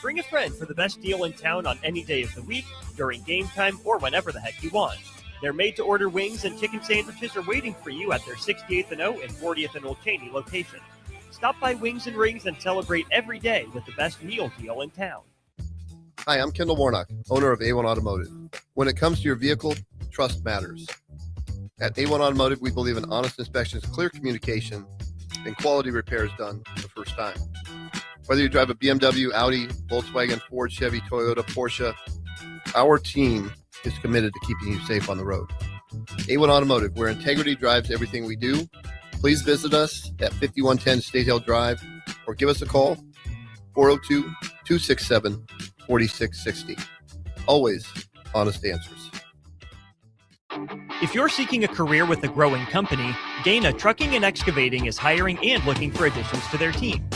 Bring a friend for the best deal in town on any day of the week, during game time, or whenever the heck you want. Their made-to-order wings and chicken sandwiches are waiting for you at their 68th and O and 40th and Old Cheney locations. Stop by Wings and Rings and celebrate every day with the best meal deal in town. Hi, I'm Kendall Warnock, owner of A1 Automotive. When it comes to your vehicle, trust matters. At A1 Automotive, we believe in honest inspections, clear communication, and quality repairs done the first time. Whether you drive a BMW, Audi, Volkswagen, Ford, Chevy, Toyota, Porsche, our team is committed to keeping you safe on the road. A1 Automotive, where integrity drives everything we do. Please visit us at 5110 State Hill Drive or give us a call, 402-267-4660. Always honest answers. If you're seeking a career with a growing company, Gaina Trucking and Excavating is hiring and looking for additions to their team.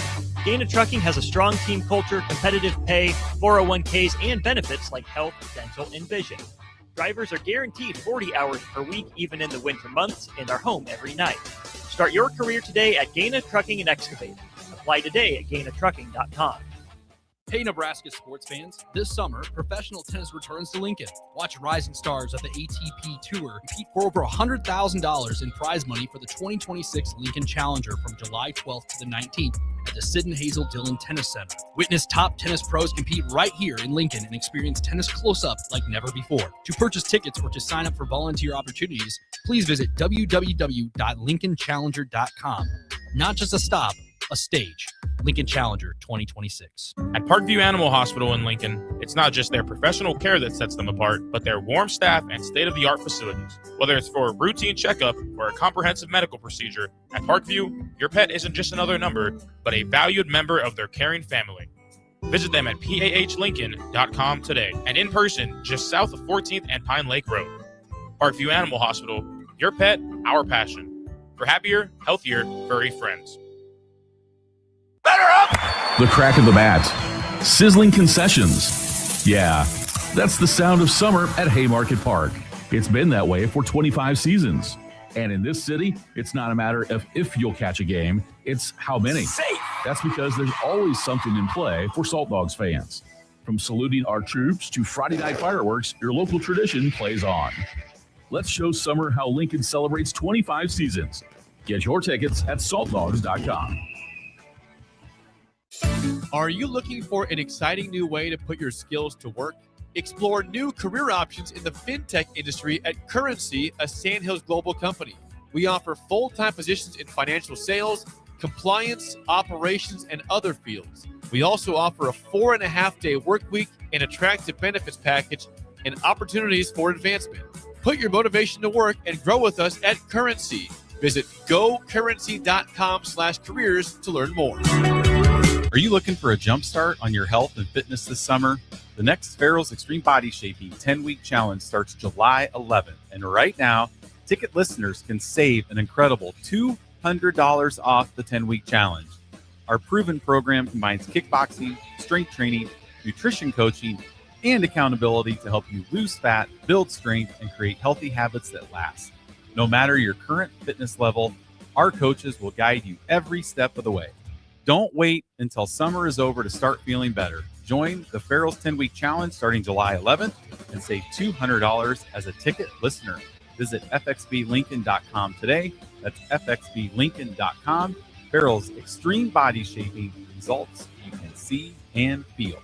Gaina Trucking has a strong team culture, competitive pay, 401ks, and benefits like health, dental, and vision. Drivers are guaranteed 40 hours per week, even in the winter months, and are home every night. Start your career today at Gaina Trucking and Excavating. Apply today at GainaTrucking.com. Hey, Nebraska sports fans. This summer, professional tennis returns to Lincoln. Watch rising stars of the ATP Tour compete for over $100,000 in prize money for the 2026 Lincoln Challenger from July 12th to the 19th at the Sid and Hazel Dillon Tennis Center. Witness top tennis pros compete right here in Lincoln and experience tennis close-up like never before. To purchase tickets or to sign up for volunteer opportunities, please visit www.lincolnchallenger.com. Not just a stop, a stage. Lincoln Challenger 2026. At Parkview Animal Hospital in Lincoln, it's not just their professional care that sets them apart, but their warm staff and state-of-the-art facilities. Whether it's for a routine checkup or a comprehensive medical procedure, at Parkview, your pet isn't just another number, but a valued member of their caring family. Visit them at pahlincoln.com today and in person just south of 14th and Pine Lake Road. Parkview Animal Hospital, your pet, our passion. For happier, healthier, furry friends. The crack of the bat. Sizzling concessions. Yeah, that's the sound of summer at Haymarket Park. It's been that way for 25 seasons. And in this city, it's not a matter of if you'll catch a game, it's how many. Safe. That's because there's always something in play for Salt Dogs fans. From saluting our troops to Friday night fireworks, your local tradition plays on. Let's show summer how Lincoln celebrates 25 seasons. Get your tickets at saltdogs.com. Are you looking for an exciting new way to put your skills to work? Explore new career options in the fintech industry at Currency, a Sandhills global company. We offer full-time positions in financial sales, compliance, operations, and other fields. We also offer a 4.5-day work week, an attractive benefits package, and opportunities for advancement. Put your motivation to work and grow with us at Currency. Visit gocurrency.com/careers to learn more. Are you looking for a jump start on your health and fitness this summer? The next Farrell's Extreme Body Shaping 10-week challenge starts July 11th. And right now, ticket listeners can save an incredible $200 off the 10-week challenge. Our proven program combines kickboxing, strength training, nutrition coaching, and accountability to help you lose fat, build strength, and create healthy habits that last. No matter your current fitness level, our coaches will guide you every step of the way. Don't wait until summer is over to start feeling better. Join the Farrell's 10-week challenge starting July 11th and save $200 as a ticket listener. Visit fxblincoln.com today. That's fxblincoln.com. Farrell's Extreme Body Shaping, results you can see and feel.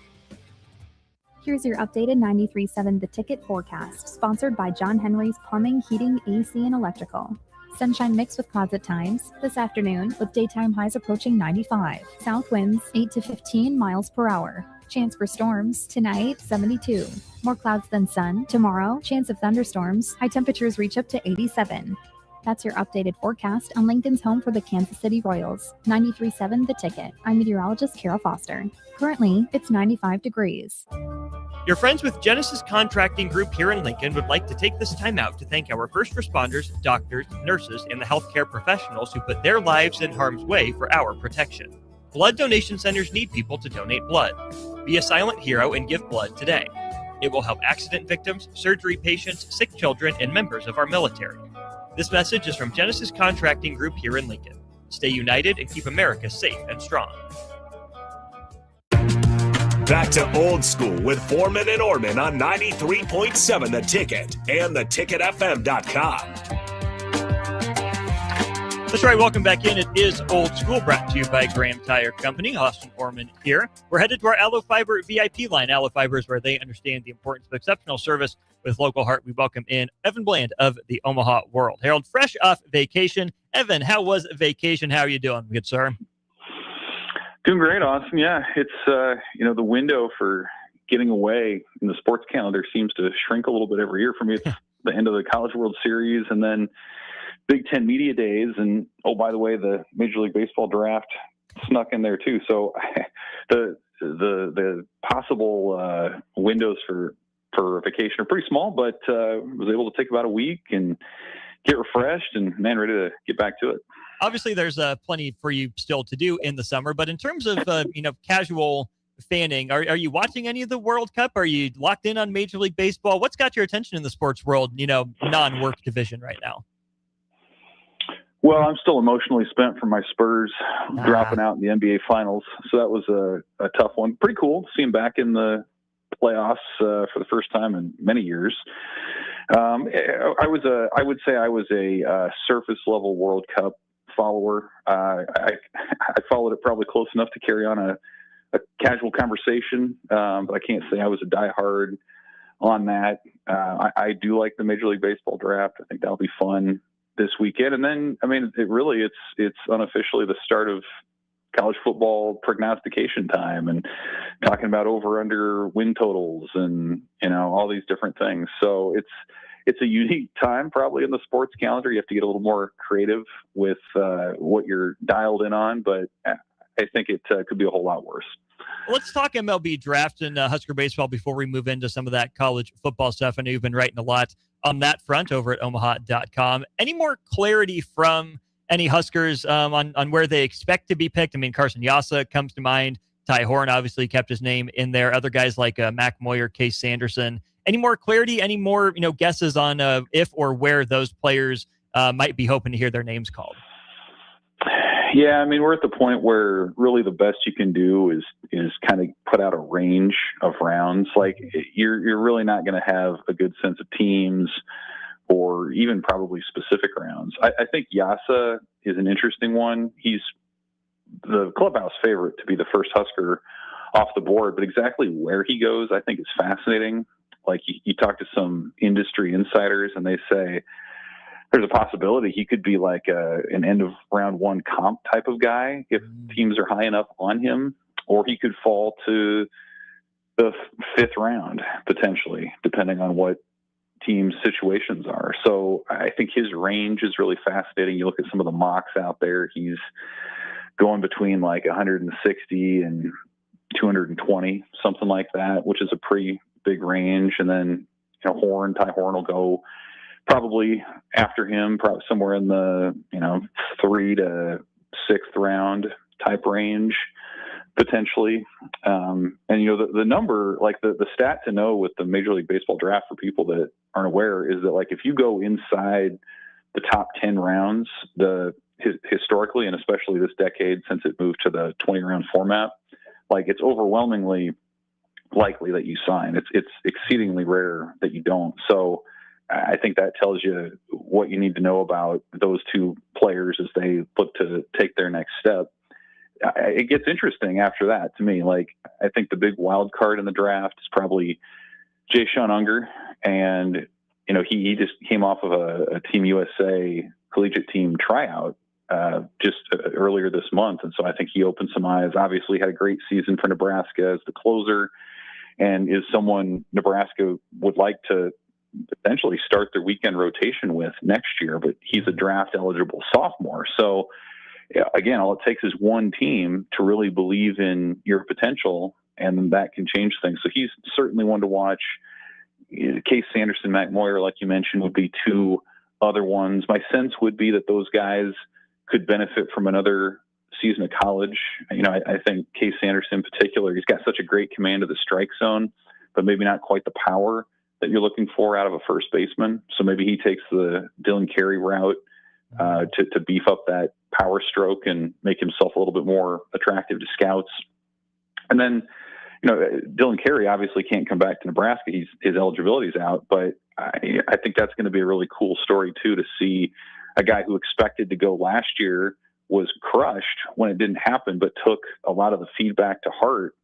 Here's your updated 93.7 The Ticket forecast, sponsored by John Henry's Plumbing, Heating, AC, and Electrical. Sunshine mixed with clouds at times this afternoon, with daytime highs approaching 95. South winds 8 to 15 miles per hour. Chance for storms tonight, 72. More clouds than sun. Tomorrow, chance of thunderstorms. High temperatures reach up to 87. That's your updated forecast on Lincoln's home for the Kansas City Royals. 93.7 The Ticket. I'm meteorologist Kara Foster. Currently, it's 95 degrees. Your friends with Genesis Contracting Group here in Lincoln would like to take this time out to thank our first responders, doctors, nurses, and the healthcare professionals who put their lives in harm's way for our protection. Blood donation centers need people to donate blood. Be a silent hero and give blood today. It will help accident victims, surgery patients, sick children, and members of our military. This message is from Genesis Contracting Group here in Lincoln. Stay united and keep America safe and strong. Back to Old School with Foreman and Orman on 93.7 The Ticket and theticketfm.com. That's right. Welcome back in. It is Old School, brought to you by Graham Tire Company. Austin Orman here. We're headed to our Aloe Fiber VIP line. Aloe Fiber is where they understand the importance of exceptional service with local heart. We welcome in Evan Bland of the Omaha World Herald, fresh off vacation. Evan, how was vacation? How are you doing? Good, sir. Doing great, Austin. Yeah, it's the window for getting away in the sports calendar seems to shrink a little bit every year for me. It's the end of the College World Series, and then Big Ten Media Days, and oh, by the way, the Major League Baseball draft snuck in there too. So the possible windows for vacation are pretty small, but was able to take about a week and get refreshed and ready to get back to it. Obviously, there's plenty for you still to do in the summer, but in terms of casual fanning, are you watching any of the World Cup? Are you locked in on Major League Baseball? What's got your attention in the sports world, non-work division right now? Well, I'm still emotionally spent from my Spurs dropping out in the NBA Finals, so that was a tough one. Pretty cool to see them back in the playoffs for the first time in many years. I would say I was a surface level World Cup follower. I followed it probably close enough to carry on a casual conversation, but I can't say I was a diehard on that. I do like the Major League Baseball draft. I think that'll be fun this weekend. And then, it's unofficially the start of college football prognostication time and talking about over under win totals and, all these different things. So it's a unique time probably in the sports calendar. You have to get a little more creative with what you're dialed in on, but I think it could be a whole lot worse. Let's talk MLB draft and Husker baseball before we move into some of that college football stuff. I know you've been writing a lot on that front over at omaha.com. Any more clarity from any Huskers on where they expect to be picked? Carson Yasa comes to mind. Ty Horn obviously kept his name in there. Other guys like Mac Moyer, Case Sanderson. Any more clarity? Any more guesses on if or where those players might be hoping to hear their names called? Yeah, we're at the point where really the best you can do is kind of put out a range of rounds. Like you're really not going to have a good sense of teams or even probably specific rounds. I think Yasa is an interesting one. He's the clubhouse favorite to be the first Husker off the board, but exactly where he goes, I think is fascinating. Like you talk to some industry insiders and they say there's a possibility he could be like an end of round one comp type of guy if teams are high enough on him, or he could fall to the fifth round potentially, depending on what teams' situations are. So I think his range is really fascinating. You look at some of the mocks out there, he's going between like 160 and 220, something like that, which is a pretty big range. And then, Ty Horn will go probably after him, probably somewhere in the, 3 to 6th round type range, potentially. The number, like the stat to know with the Major League Baseball draft for people that aren't aware is that like, if you go inside the top 10 rounds, historically, and especially this decade, since it moved to the 20 round format, like it's overwhelmingly likely that you sign. It's exceedingly rare that you don't. So I think that tells you what you need to know about those two players as they look to take their next step. It gets interesting after that to me. Like, I think the big wild card in the draft is probably Jay Sean Unger. And, he just came off of a Team USA collegiate team tryout just earlier this month. And so I think he opened some eyes. Obviously had a great season for Nebraska as the closer and is someone Nebraska would like to potentially start their weekend rotation with next year, but he's a draft eligible sophomore. So again, all it takes is one team to really believe in your potential, and that can change things. So he's certainly one to watch. Case Sanderson, Mac Moyer, like you mentioned, would be two other ones. My sense would be that those guys could benefit from another season of college. I think Case Sanderson in particular, he's got such a great command of the strike zone, but maybe not quite the power that you're looking for out of a first baseman. So maybe he takes the Dylan Carey route to beef up that power stroke and make himself a little bit more attractive to scouts. And then, Dylan Carey obviously can't come back to Nebraska. His eligibility's out, but I think that's going to be a really cool story too, to see a guy who expected to go last year was crushed when it didn't happen, but took a lot of the feedback to heart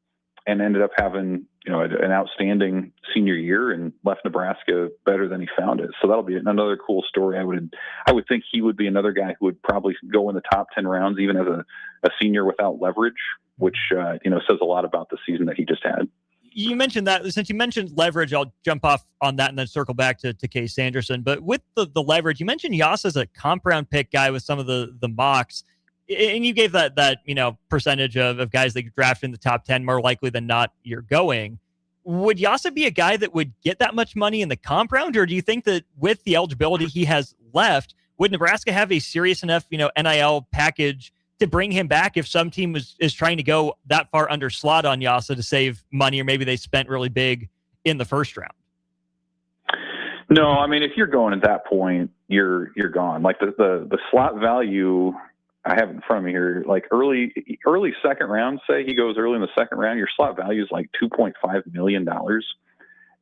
and ended up having, an outstanding senior year and left Nebraska better than he found it. So that'll be another cool story. I would think he would be another guy who would probably go in the top 10 rounds, even as a senior without leverage, which, says a lot about the season that he just had. You mentioned that. Since you mentioned leverage, I'll jump off on that and then circle back to Case Sanderson. But with the leverage, you mentioned Yas as a comp round pick guy with some of the mocks. And you gave that percentage of guys that you draft in the top 10, more likely than not, you're going. Would Yasa be a guy that would get that much money in the comp round? Or do you think that with the eligibility he has left, would Nebraska have a serious enough, NIL package to bring him back if some team is trying to go that far under slot on Yasa to save money, or maybe they spent really big in the first round? No, I mean, if you're going at that point, you're gone. Like the slot value I have in front of me here, like early second round, say he goes early in the second round, your slot value is like $2.5 million.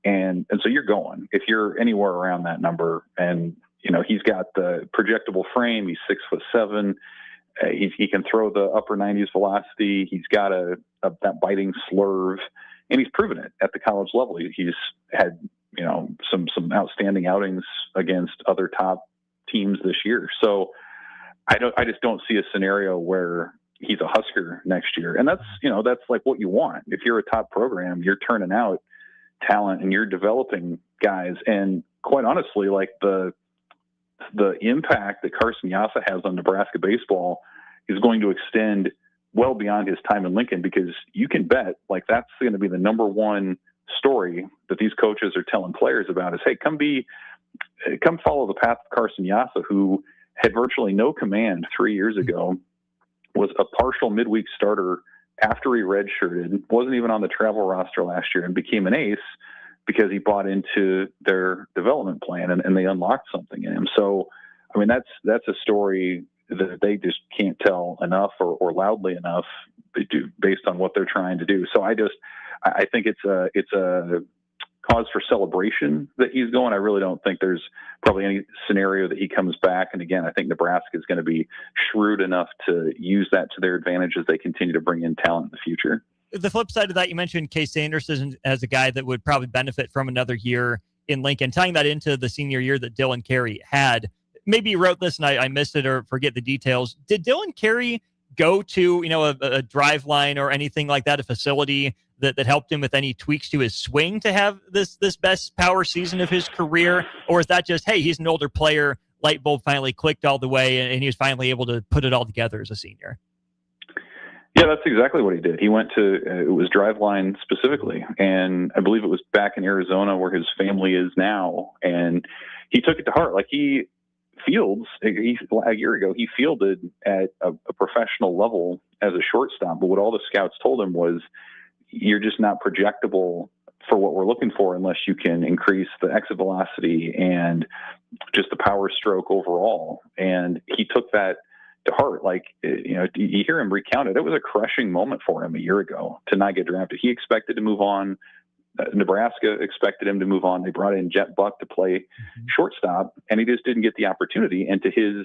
And so you're going, if you're anywhere around that number, and, he's got the projectable frame, he's 6'7", he can throw the upper 90s velocity. He's got that biting slurve, and he's proven it at the college level. He's had, some outstanding outings against other top teams this year. So I just don't see a scenario where he's a Husker next year. And that's like what you want. If you're a top program, you're turning out talent and you're developing guys. And quite honestly, like the impact that Carson Yasa has on Nebraska baseball is going to extend well beyond his time in Lincoln, because you can bet like that's going to be the number one story that these coaches are telling players about is, hey, come follow the path of Carson Yasa, who had virtually no command 3 years ago, was a partial midweek starter after he redshirted, wasn't even on the travel roster last year, and became an ace because he bought into their development plan and they unlocked something in him. So, I mean, that's a story that they just can't tell enough or loudly enough based on what they're trying to do. So I think it's a cause for celebration that he's going. I really don't think there's probably any scenario that he comes back. And again, I think Nebraska is going to be shrewd enough to use that to their advantage as they continue to bring in talent in the future. The flip side of that, you mentioned Case Sanderson as a guy that would probably benefit from another year in Lincoln. Tying that into the senior year that Dylan Carey had, maybe you wrote this and I missed it or forget the details. Did Dylan Carey go to, a drive line or anything like that, a facility that helped him with any tweaks to his swing to have this best power season of his career? Or is that just, hey, he's an older player, light bulb finally clicked all the way and he was finally able to put it all together as a senior? Yeah, that's exactly what he did. He went to, it was driveline specifically. And I believe it was back in Arizona where his family is now. And he took it to heart. Like a year ago, he fielded at a professional level as a shortstop. But what all the scouts told him was, you're just not projectable for what we're looking for unless you can increase the exit velocity and just the power stroke overall. And he took that to heart. Like, you hear him recount it. It was a crushing moment for him a year ago to not get drafted. He expected to move on. Nebraska expected him to move on. They brought in Jet Buck to play shortstop, and he just didn't get the opportunity. And to his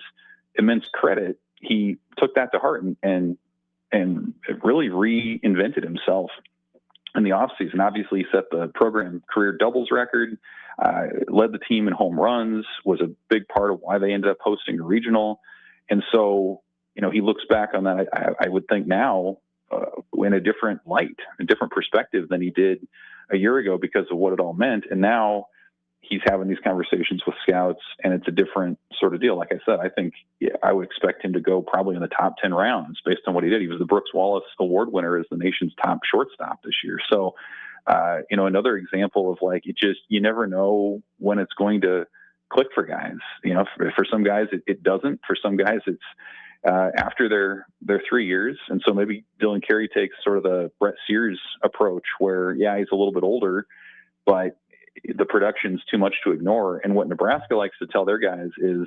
immense credit, he took that to heart and really reinvented himself in the offseason. Obviously, he set the program career doubles record, led the team in home runs, was a big part of why they ended up hosting a regional. And so, he looks back on that, I would think now in a different light, a different perspective than he did a year ago because of what it all meant. And now he's having these conversations with scouts, and it's a different sort of deal. Like I said, I think I would expect him to go probably in the top 10 rounds based on what he did. He was the Brooks Wallace Award winner as the nation's top shortstop this year. So, another example of like, you never know when it's going to click for guys. For some guys, it doesn't. For some guys, it's after their 3 years. And so maybe Dylan Carey takes sort of the Brett Sears approach where, he's a little bit older, but the production's too much to ignore. And what Nebraska likes to tell their guys is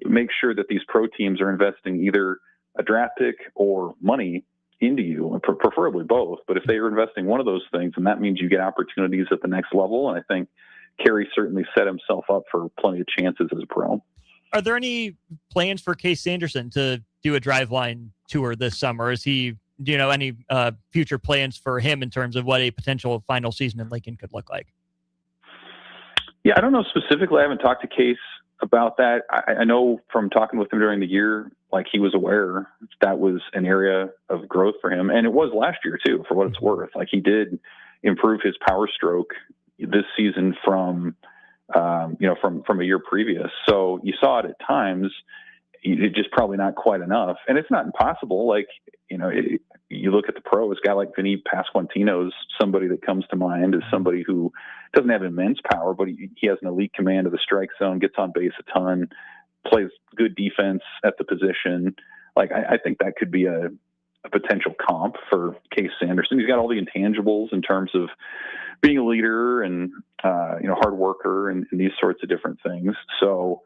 make sure that these pro teams are investing either a draft pick or money into you, preferably both. But if they are investing one of those things, then that means you get opportunities at the next level. And I think Carey certainly set himself up for plenty of chances as a pro. Are there any plans for Case Sanderson to do a driveline tour this summer? Is he, any future plans for him in terms of what a potential final season in Lincoln could look like? Yeah, I don't know specifically. I haven't talked to Case about that. I know from talking with him during the year, like he was aware that was an area of growth for him. And it was last year too, for what it's worth. Like he did improve his power stroke this season from a year previous. So you saw it at times. It's just probably not quite enough. And it's not impossible. Like, you look at the pros, a guy like Vinny Pasquantino's somebody that comes to mind as somebody who doesn't have immense power, but he has an elite command of the strike zone, gets on base a ton, plays good defense at the position. Like, I think that could be a potential comp for Case Sanderson. He's got all the intangibles in terms of being a leader and, hard worker and these sorts of different things. So,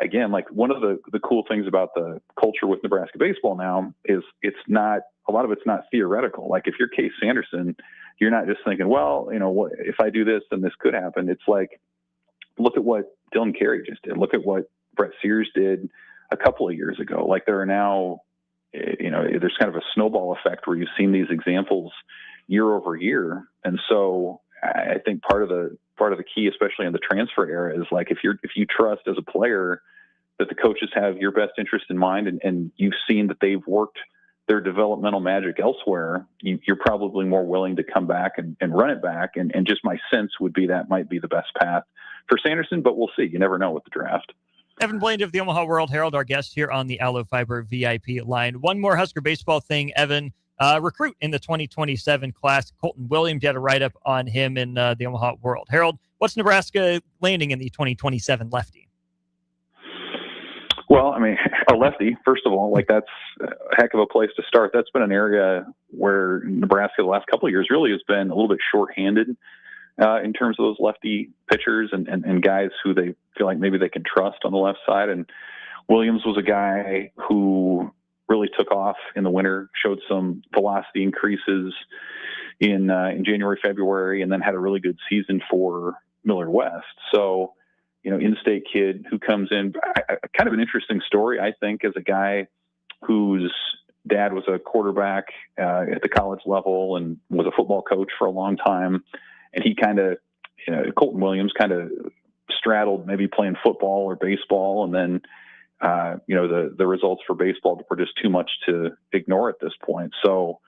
again, like one of the cool things about the culture with Nebraska baseball now is a lot of it's not theoretical. Like if you're Case Sanderson, you're not just thinking, well, what if I do this, then this could happen. It's like, look at what Dylan Carey just did. Look at what Brett Sears did a couple of years ago. Like there are now, there's kind of a snowball effect where you've seen these examples year over year. And so I think part of the key, especially in the transfer era, is like if you trust as a player that the coaches have your best interest in mind and you've seen that they've worked their developmental magic elsewhere, you're probably more willing to come back and run it back. And just my sense would be that might be the best path for Sanderson, but we'll see. You never know with the draft. Evan Bland of the Omaha World Herald, our guest here on the Aloe Fiber VIP line. One more Husker baseball thing, Evan. Recruit in the 2027 class, Colton Williams. You had a write-up on him in the Omaha World Herald. What's Nebraska landing in the 2027 lefty? Well, I mean, a lefty, first of all, like that's a heck of a place to start. That's been an area where Nebraska the last couple of years really has been a little bit shorthanded in terms of those lefty pitchers and guys who they feel like maybe they can trust on the left side. And Williams was a guy who really took off in the winter, showed some velocity increases in January, February, and then had a really good season for Millard West. So, in-state kid who comes in, kind of an interesting story, I think, as a guy whose dad was a quarterback at the college level and was a football coach for a long time. And he kind of, Colton Williams kind of straddled maybe playing football or baseball. And then, the results for baseball were just too much to ignore at this point. So,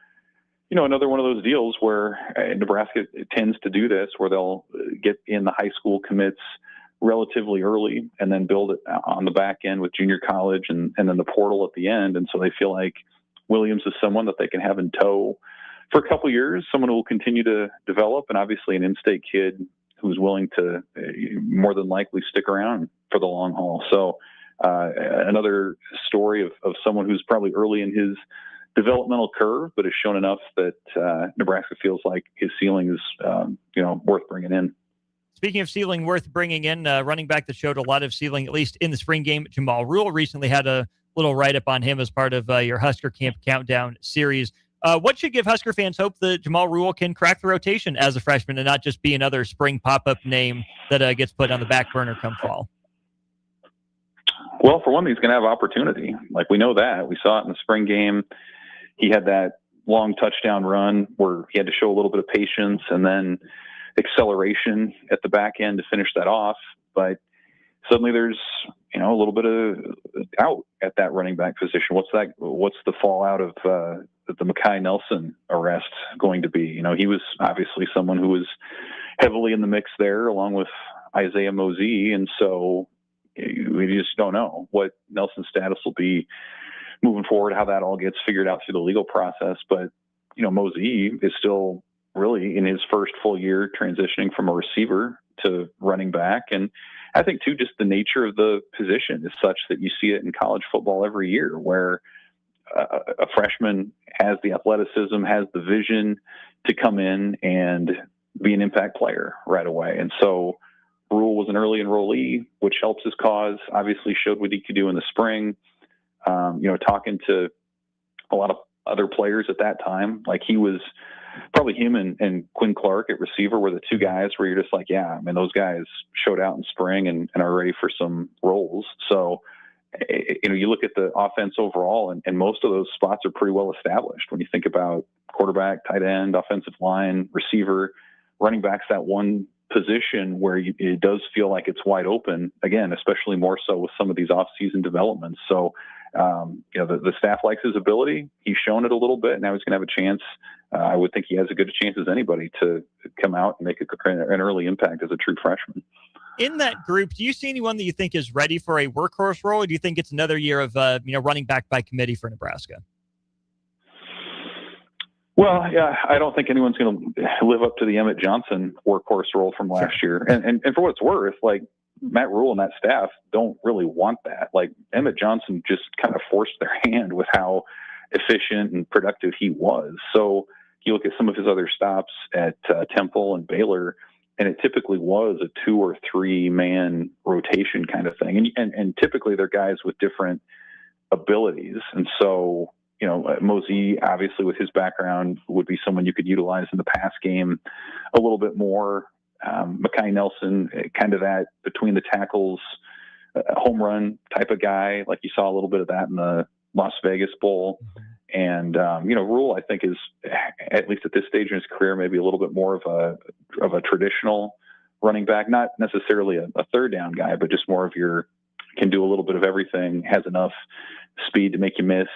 another one of those deals where Nebraska tends to do this, where they'll get in the high school commits relatively early and then build it on the back end with junior college and then the portal at the end. And so they feel like Williams is someone that they can have in tow for a couple of years, someone who will continue to develop, and obviously an in-state kid who's willing to more than likely stick around for the long haul. So another story of someone who's probably early in his developmental curve, but has shown enough that Nebraska feels like his ceiling is, worth bringing in. Speaking of ceiling worth bringing in, running back that showed a lot of ceiling, at least in the spring game, Jamal Rule recently had a little write-up on him as part of your Husker Camp Countdown series. What should give Husker fans hope that Jamal Rule can crack the rotation as a freshman and not just be another spring pop-up name that gets put on the back burner come fall? Well, for one, he's going to have opportunity. Like, we know that. We saw it in the spring game. He had that long touchdown run where he had to show a little bit of patience and then acceleration at the back end to finish that off. But suddenly there's, a little bit of doubt at that running back position. What's the fallout of the Mekhi Nelson arrest going to be? He was obviously someone who was heavily in the mix there along with Isaiah Mosey. And so we just don't know what Nelson's status will be moving forward, how that all gets figured out through the legal process. But, Mosey is still really in his first full year transitioning from a receiver to running back. And I think too, just the nature of the position is such that you see it in college football every year where a freshman has the athleticism, has the vision to come in and be an impact player right away. And so Rule was an early enrollee, which helps his cause, obviously showed what he could do in the spring. Talking to a lot of other players at that time, like he was probably him and Quinn Clark at receiver were the two guys where you're just like, yeah, I mean, those guys showed out in spring and are ready for some roles. So, you look at the offense overall, and most of those spots are pretty well established. When you think about quarterback, tight end, offensive line, receiver, running back's that one position where it does feel like it's wide open, again, especially more so with some of these off-season developments. So, the staff likes his ability. He's shown it a little bit. Now he's going to have a chance. I would think he has as good a chance as anybody to come out and make an early impact as a true freshman. In that group, do you see anyone that you think is ready for a workhorse role, or do you think it's another year of running back by committee for Nebraska? Well, yeah, I don't think anyone's going to live up to the Emmett Johnson workhorse role from last year. And for what it's worth, like Matt Rule and that staff don't really want that. Like Emmett Johnson just kind of forced their hand with how efficient and productive he was. So you look at some of his other stops at Temple and Baylor, and it typically was a 2 or 3 man rotation kind of thing. And typically they're guys with different abilities. And so, Mosey, obviously with his background, would be someone you could utilize in the pass game a little bit more. Mekhi Nelson, kind of that between the tackles, home run type of guy. Like you saw a little bit of that in the Las Vegas Bowl. And, Rule, I think, is, at least at this stage in his career, maybe a little bit more of a traditional running back, not necessarily a third down guy, but just more of can do a little bit of everything, has enough speed to make you miss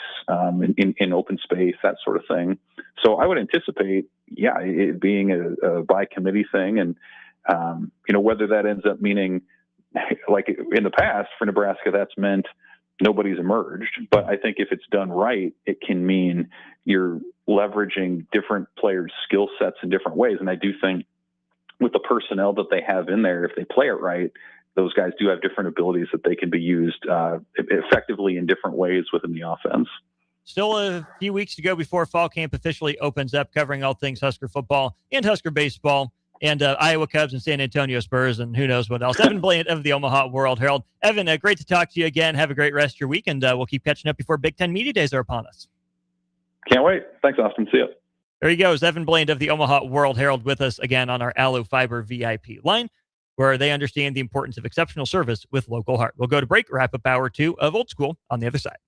in open space, that sort of thing. So I would anticipate, it being a by committee thing. And, whether that ends up meaning, like in the past for Nebraska, that's meant nobody's emerged. But I think if it's done right, it can mean you're leveraging different players' skill sets in different ways. And I do think with the personnel that they have in there, if they play it right, those guys do have different abilities that they can be used effectively in different ways within the offense. Still a few weeks to go before fall camp officially opens up, covering all things Husker football and Husker baseball and Iowa Cubs and San Antonio Spurs and who knows what else. Evan Bland of the Omaha World Herald. Evan, great to talk to you again. Have a great rest of your week, and we'll keep catching up before Big Ten Media Days are upon us. Can't wait. Thanks, Austin. See you. There he goes, Evan Bland of the Omaha World Herald with us again on our Aloe Fiber VIP line, where they understand the importance of exceptional service with local heart. We'll go to break, wrap up hour 2 of Old School on the other side.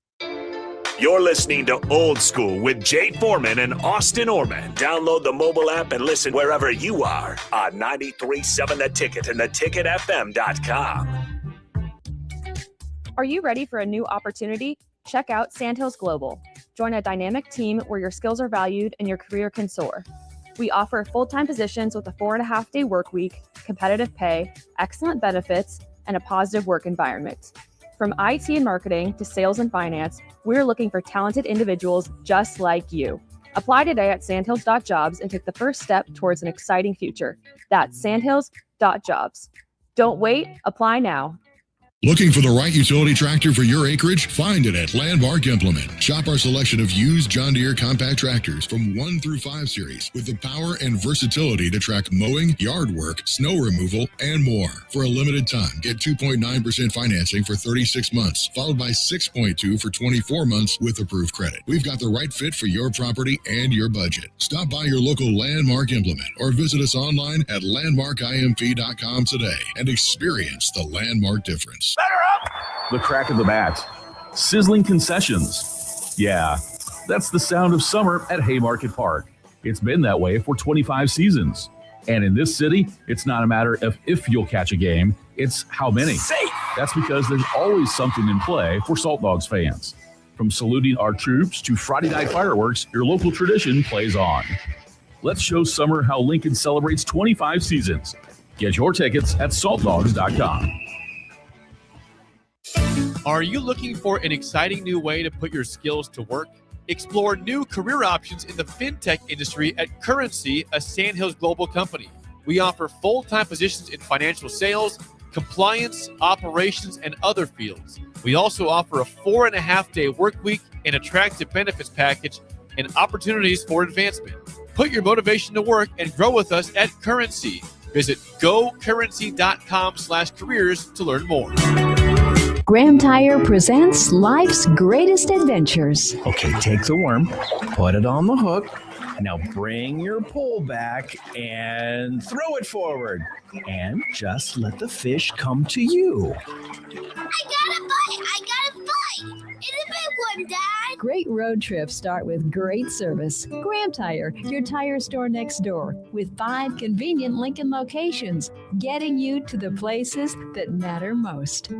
You're listening to Old School with Jay Foreman and Austin Orman. Download the mobile app and listen wherever you are on 93.7 The Ticket and theticketfm.com. Are you ready for a new opportunity? Check out Sandhills Global. Join a dynamic team where your skills are valued and your career can soar. We offer full-time positions with a 4.5-day work week, competitive pay, excellent benefits, and a positive work environment. From IT and marketing to sales and finance, we're looking for talented individuals just like you. Apply today at sandhills.jobs and take the first step towards an exciting future. That's sandhills.jobs. Don't wait, apply now. Looking for the right utility tractor for your acreage? Find it at Landmark Implement. Shop our selection of used John Deere compact tractors from 1 through 5 series with the power and versatility to track mowing, yard work, snow removal, and more. For a limited time, get 2.9% financing for 36 months, followed by 6.2 for 24 months with approved credit. We've got the right fit for your property and your budget. Stop by your local Landmark Implement or visit us online at landmarkimp.com today and experience the Landmark difference. The crack of the bat. Sizzling concessions. Yeah, that's the sound of summer at Haymarket Park. It's been that way for 25 seasons. And in this city, it's not a matter of if you'll catch a game, it's how many. Safe. That's because there's always something in play for Salt Dogs fans. From saluting our troops to Friday night fireworks, your local tradition plays on. Let's show summer how Lincoln celebrates 25 seasons. Get your tickets at saltdogs.com. Are you looking for an exciting new way to put your skills to work? Explore new career options in the fintech industry at Currency, a Sandhills Global company. We offer full-time positions in financial sales, compliance, operations, and other fields. We also offer a 4.5-day work week, an attractive benefits package, and opportunities for advancement. Put your motivation to work and grow with us at Currency. Visit gocurrency.com/careers to learn more. Graham Tire presents life's greatest adventures. Okay, take the worm, put it on the hook. Now bring your pole back and throw it forward. And just let the fish come to you. I got a bite! It's a big one, Dad! Great road trips start with great service. Graham Tire, your tire store next door, with 5 convenient Lincoln locations, getting you to the places that matter most.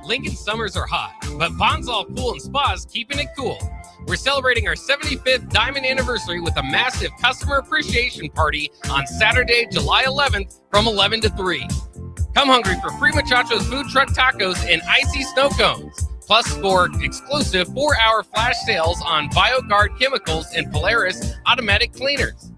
Lincoln summers are hot, but Bonsall Pool and Spa is keeping it cool. We're celebrating our 75th diamond anniversary with a massive customer appreciation party on Saturday, July 11th from 11 to 3. Come hungry for free Muchachos food truck tacos and icy snow cones. Plus, for exclusive 4-hour flash sales on BioGuard chemicals and Polaris automatic cleaners.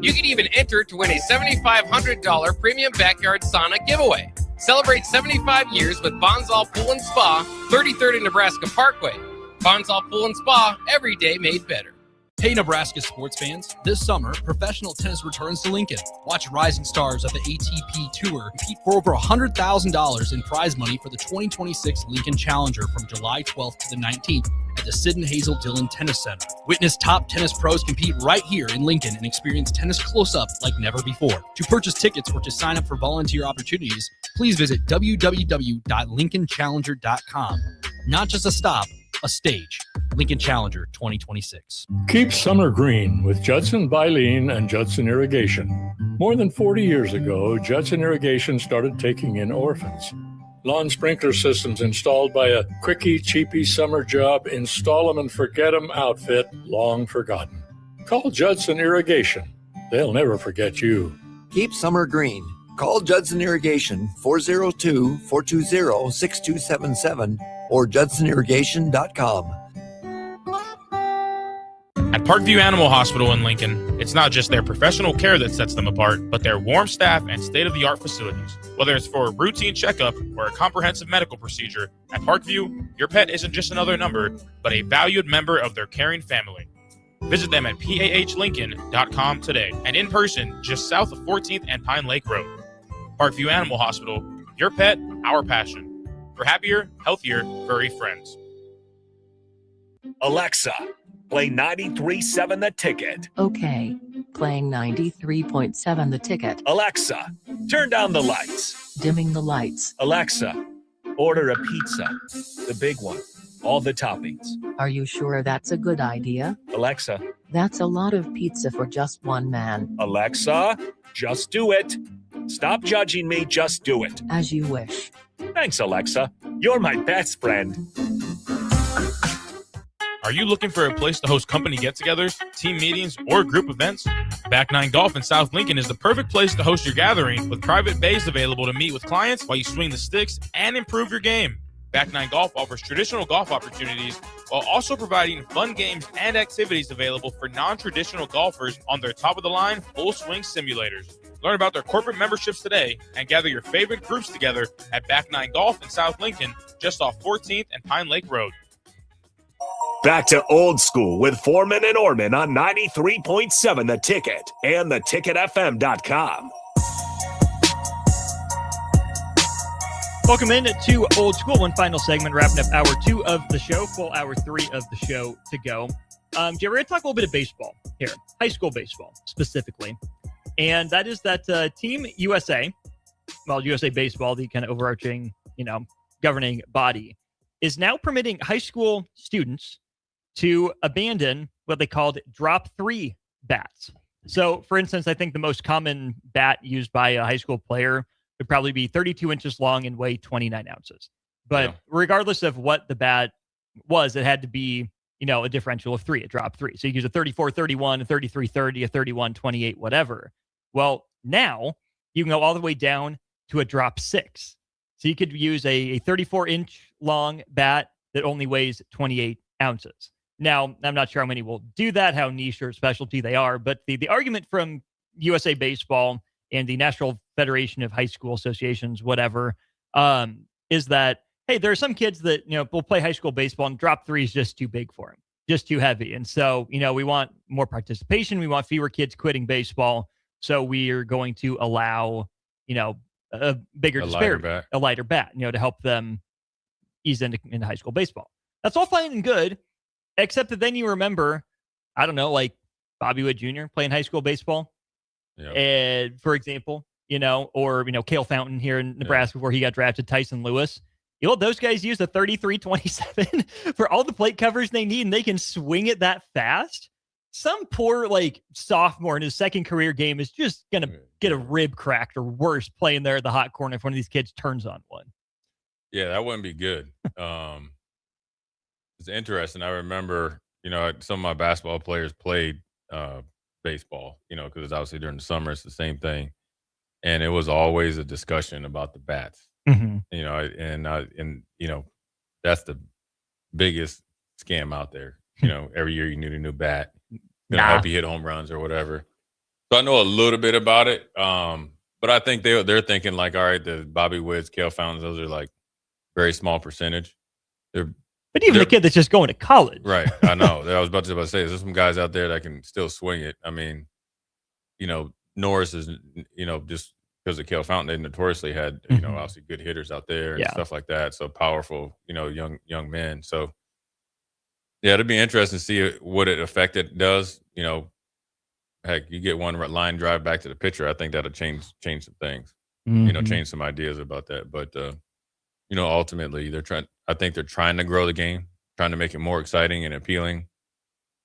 You can even enter to win a $7,500 premium backyard sauna giveaway. Celebrate 75 years with Bonsall Pool and Spa, 33rd Nebraska Parkway. Bonsall Pool and Spa, every day made better. Hey, Nebraska sports fans. This summer, professional tennis returns to Lincoln. Watch rising stars of the ATP Tour compete for over $100,000 in prize money for the 2026 Lincoln Challenger from July 12th to the 19th at the Sid and Hazel Dillon Tennis Center. Witness top tennis pros compete right here in Lincoln and experience tennis close-up like never before. To purchase tickets or to sign up for volunteer opportunities, please visit www.lincolnchallenger.com. Not just a stop, a stage. Lincoln Challenger 2026. Keep summer green with Judson Baleen and Judson Irrigation. More than 40 years ago, Judson Irrigation started taking in orphans. Lawn sprinkler systems installed by a quickie, cheapy summer job, install 'em and forget 'em outfit, long forgotten. Call Judson Irrigation. They'll never forget you. Keep summer green. Call Judson Irrigation 402-420-6277 or judsonirrigation.com. At Parkview Animal Hospital in Lincoln, it's not just their professional care that sets them apart, but their warm staff and state-of-the-art facilities. Whether it's for a routine checkup or a comprehensive medical procedure, at Parkview, your pet isn't just another number, but a valued member of their caring family. Visit them at pahlincoln.com today and in person just south of 14th and Pine Lake Road. Parkview Animal Hospital, your pet, our passion. For happier, healthier, furry friends. Alexa, play 93.7 The Ticket. Okay, playing 93.7 The Ticket. Alexa, turn down the lights. Dimming the lights. Alexa, order a pizza. The big one. All the toppings. Are you sure that's a good idea? Alexa. That's a lot of pizza for just one man. Alexa, just do it. Stop judging me, just do it. As you wish. Thanks, Alexa. You're my best friend. Are you looking for a place to host company get-togethers, team meetings, or group events? Back 9 Golf in South Lincoln is the perfect place to host your gathering, with private bays available to meet with clients while you swing the sticks and improve your game. Back 9 Golf offers traditional golf opportunities while also providing fun games and activities available for non-traditional golfers on their top-of-the-line full-swing simulators. Learn about their corporate memberships today and gather your favorite groups together at Back 9 Golf in South Lincoln, just off 14th and Pine Lake Road. Back to old school with Foreman and Orman on 93.7 The Ticket and theticketfm.com. Welcome in to Old School. One final segment, wrapping up hour 2 of the show, full hour 3 of the show to go. Jay, we're going to talk a little bit of baseball here, high school baseball specifically. And that is that Team USA, well, USA Baseball, the kind of overarching, governing body, is now permitting high school students to abandon what they called drop 3 bats. So, for instance, I think the most common bat used by a high school player would probably be 32 inches long and weigh 29 ounces. But regardless of what the bat was, it had to be, a differential of 3, a drop 3. So you use a 34-31, a 33-30, a 31-28, whatever. Well, now you can go all the way down to a drop 6. So you could use a 34-inch long bat that only weighs 28 ounces. Now, I'm not sure how many will do that, how niche or specialty they are, but the argument from USA Baseball and the National Federation of High School Associations, whatever, is that, hey, there are some kids that, will play high school baseball and drop 3 is just too big for them, just too heavy. And so, we want more participation. We want fewer kids quitting baseball. So we are going to allow, a bigger disparity, bat. a lighter bat, to help them ease into high school baseball. That's all fine and good, except that then you remember, I don't know, like Bobby Witt Jr. playing high school baseball, for example, or Cale Fountain here in Nebraska before he got drafted, Tyson Lewis. Those guys use a 33-27 for all the plate coverage they need, and they can swing it that fast. Some poor sophomore in his second career game is just gonna get a rib cracked or worse playing there at the hot corner if one of these kids turns on one. Yeah, that wouldn't be good. It's interesting. I remember, some of my basketball players played baseball, because it's obviously during the summer, it's the same thing. And it was always a discussion about the bats, and that's the biggest scam out there. Every year you need a new bat, help you hit home runs or whatever. So I know a little bit about it. But I think they're thinking all right, the Bobby Witts, Cale Fountains, those are very small percentage. But even the kid that's just going to college. Right. I know. I was about to say, there's some guys out there that can still swing it. I mean, Norris is, just because of Cale Fountain, they notoriously had, obviously good hitters out there and stuff like that. So powerful, young men. So, yeah, it'd be interesting to see what effect it does. Heck, you get one line drive back to the pitcher. I think that'll change some things, change some ideas about that. But, ultimately I think they're trying to grow the game, trying to make it more exciting and appealing.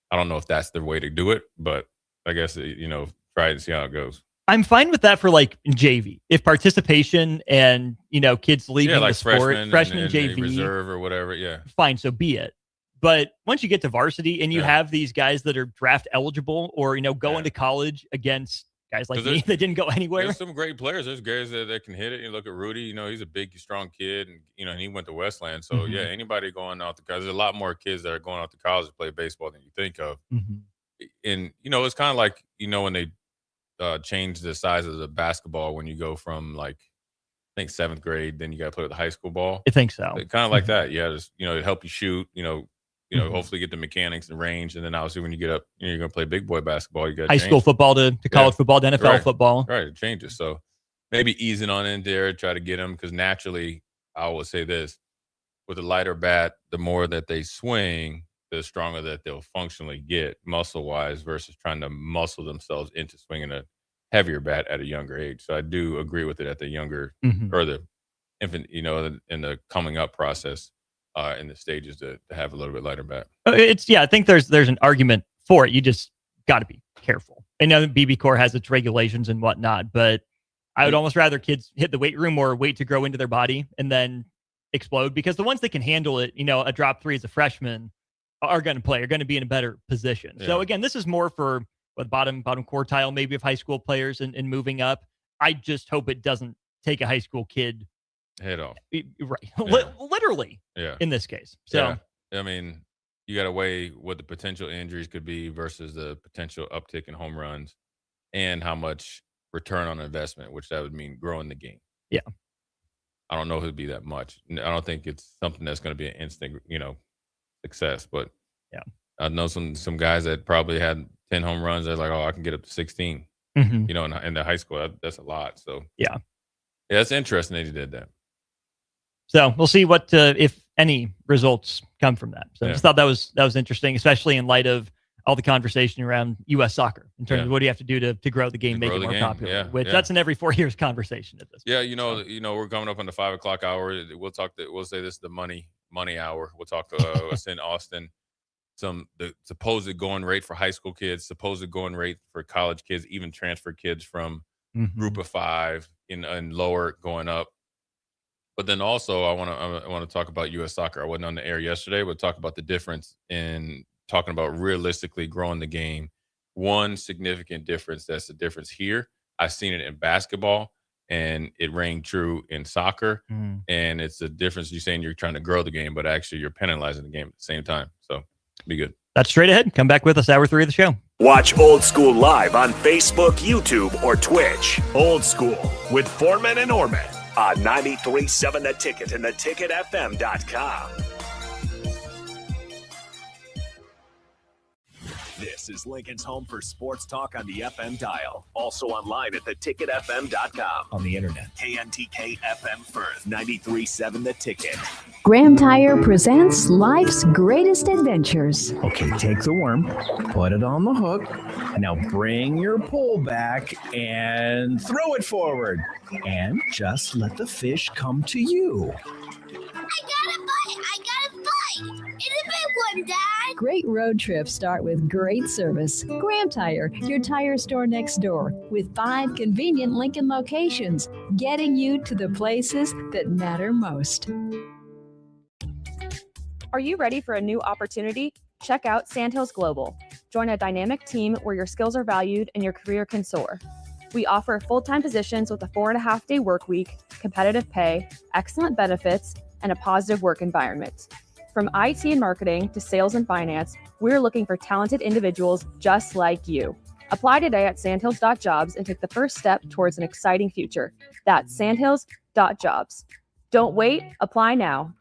I don't know if that's the way to do it, but I guess, try it and see how it goes. I'm fine with that for JV. If participation and, kids leaving the sport, freshman JV, reserve or whatever. Yeah. Fine. So be it. But once you get to varsity and you have these guys that are draft eligible or, go into college against guys like me that didn't go anywhere. There's some great players. There's guys that can hit it. You look at Rudy, he's a big, strong kid, and, and he went to Westland. So, anybody going out to college, there's a lot more kids that are going out to college to play baseball than you think of. And, it's kind of like, when they changed the size of the basketball when you go from, I think 7th grade, then you got to play with the high school ball. I think so. Kind of like that. Yeah, just, it help you shoot, hopefully get the mechanics and range. And then obviously when you get up, you're going to play big boy basketball. You got high school football to college football to NFL football. Right. It changes. So maybe easing on in there, try to get them. Because naturally, I will say this, with a lighter bat, the more that they swing, the stronger that they'll functionally get muscle wise versus trying to muscle themselves into swinging a heavier bat at a younger age. So I do agree with it at the younger or the infant, in the coming up process. In the stages to have a little bit lighter bat. I think there's an argument for it. You just got to be careful. I know BB Corps has its regulations and whatnot, but I would almost rather kids hit the weight room or wait to grow into their body and then explode, because the ones that can handle it, a drop 3 as a freshman are going to be in a better position. Yeah. So again, this is more for the bottom quartile maybe of high school players and moving up. I just hope it doesn't take a high school kid head off. Right. Yeah. Literally. Yeah. In this case. So, I mean, you got to weigh what the potential injuries could be versus the potential uptick in home runs and how much return on investment, which that would mean growing the game. Yeah. I don't know if it'd be that much. I don't think it's something that's going to be an instant, success, but I know some guys that probably had 10 home runs. They're like, oh, I can get up to 16, in the high school. That's a lot. So yeah, it's interesting that he did that. So we'll see what, if any, results come from that. So I just thought that was interesting, especially in light of all the conversation around U.S. soccer in terms of what do you have to do to grow the game, make it more popular. Which that's an every 4 years conversation at this point. Yeah, we're coming up on the 5 o'clock hour. We'll say this is the money hour. We'll talk to us in Austin. The supposed going rate for high school kids, supposed going rate for college kids, even transfer kids from group of 5 and lower going up. But then also I want to talk about U.S. soccer. I wasn't on the air yesterday, but talk about the difference in talking about realistically growing the game. One significant difference, that's the difference here. I've seen it in basketball, and it rang true in soccer. And it's the difference. You're saying you're trying to grow the game, but actually you're penalizing the game at the same time. So be good. That's straight ahead. Come back with us, hour 3 of the show. Watch Old School live on Facebook, YouTube, or Twitch. Old School with Foreman and Orman on 93.7 The Ticket and theticketfm.com. This is Lincoln's home for sports talk on the FM dial. Also online at theticketfm.com. On the internet. KNTK FM Firth, 93.7 The Ticket. Graham Tire presents life's greatest adventures. Okay, take the worm, put it on the hook. Now bring your pole back and throw it forward. And just let the fish come to you. I got a bite! It's a big one, Dad! Great road trips start with great service. Graham Tire, your tire store next door, with 5 convenient Lincoln locations, getting you to the places that matter most. Are you ready for a new opportunity? Check out Sandhills Global. Join a dynamic team where your skills are valued and your career can soar. We offer full-time positions with a 4.5-day work week, competitive pay, excellent benefits, and a positive work environment. From IT and marketing to sales and finance, we're looking for talented individuals just like you. Apply today at sandhills.jobs and take the first step towards an exciting future. That's sandhills.jobs. Don't wait, apply now.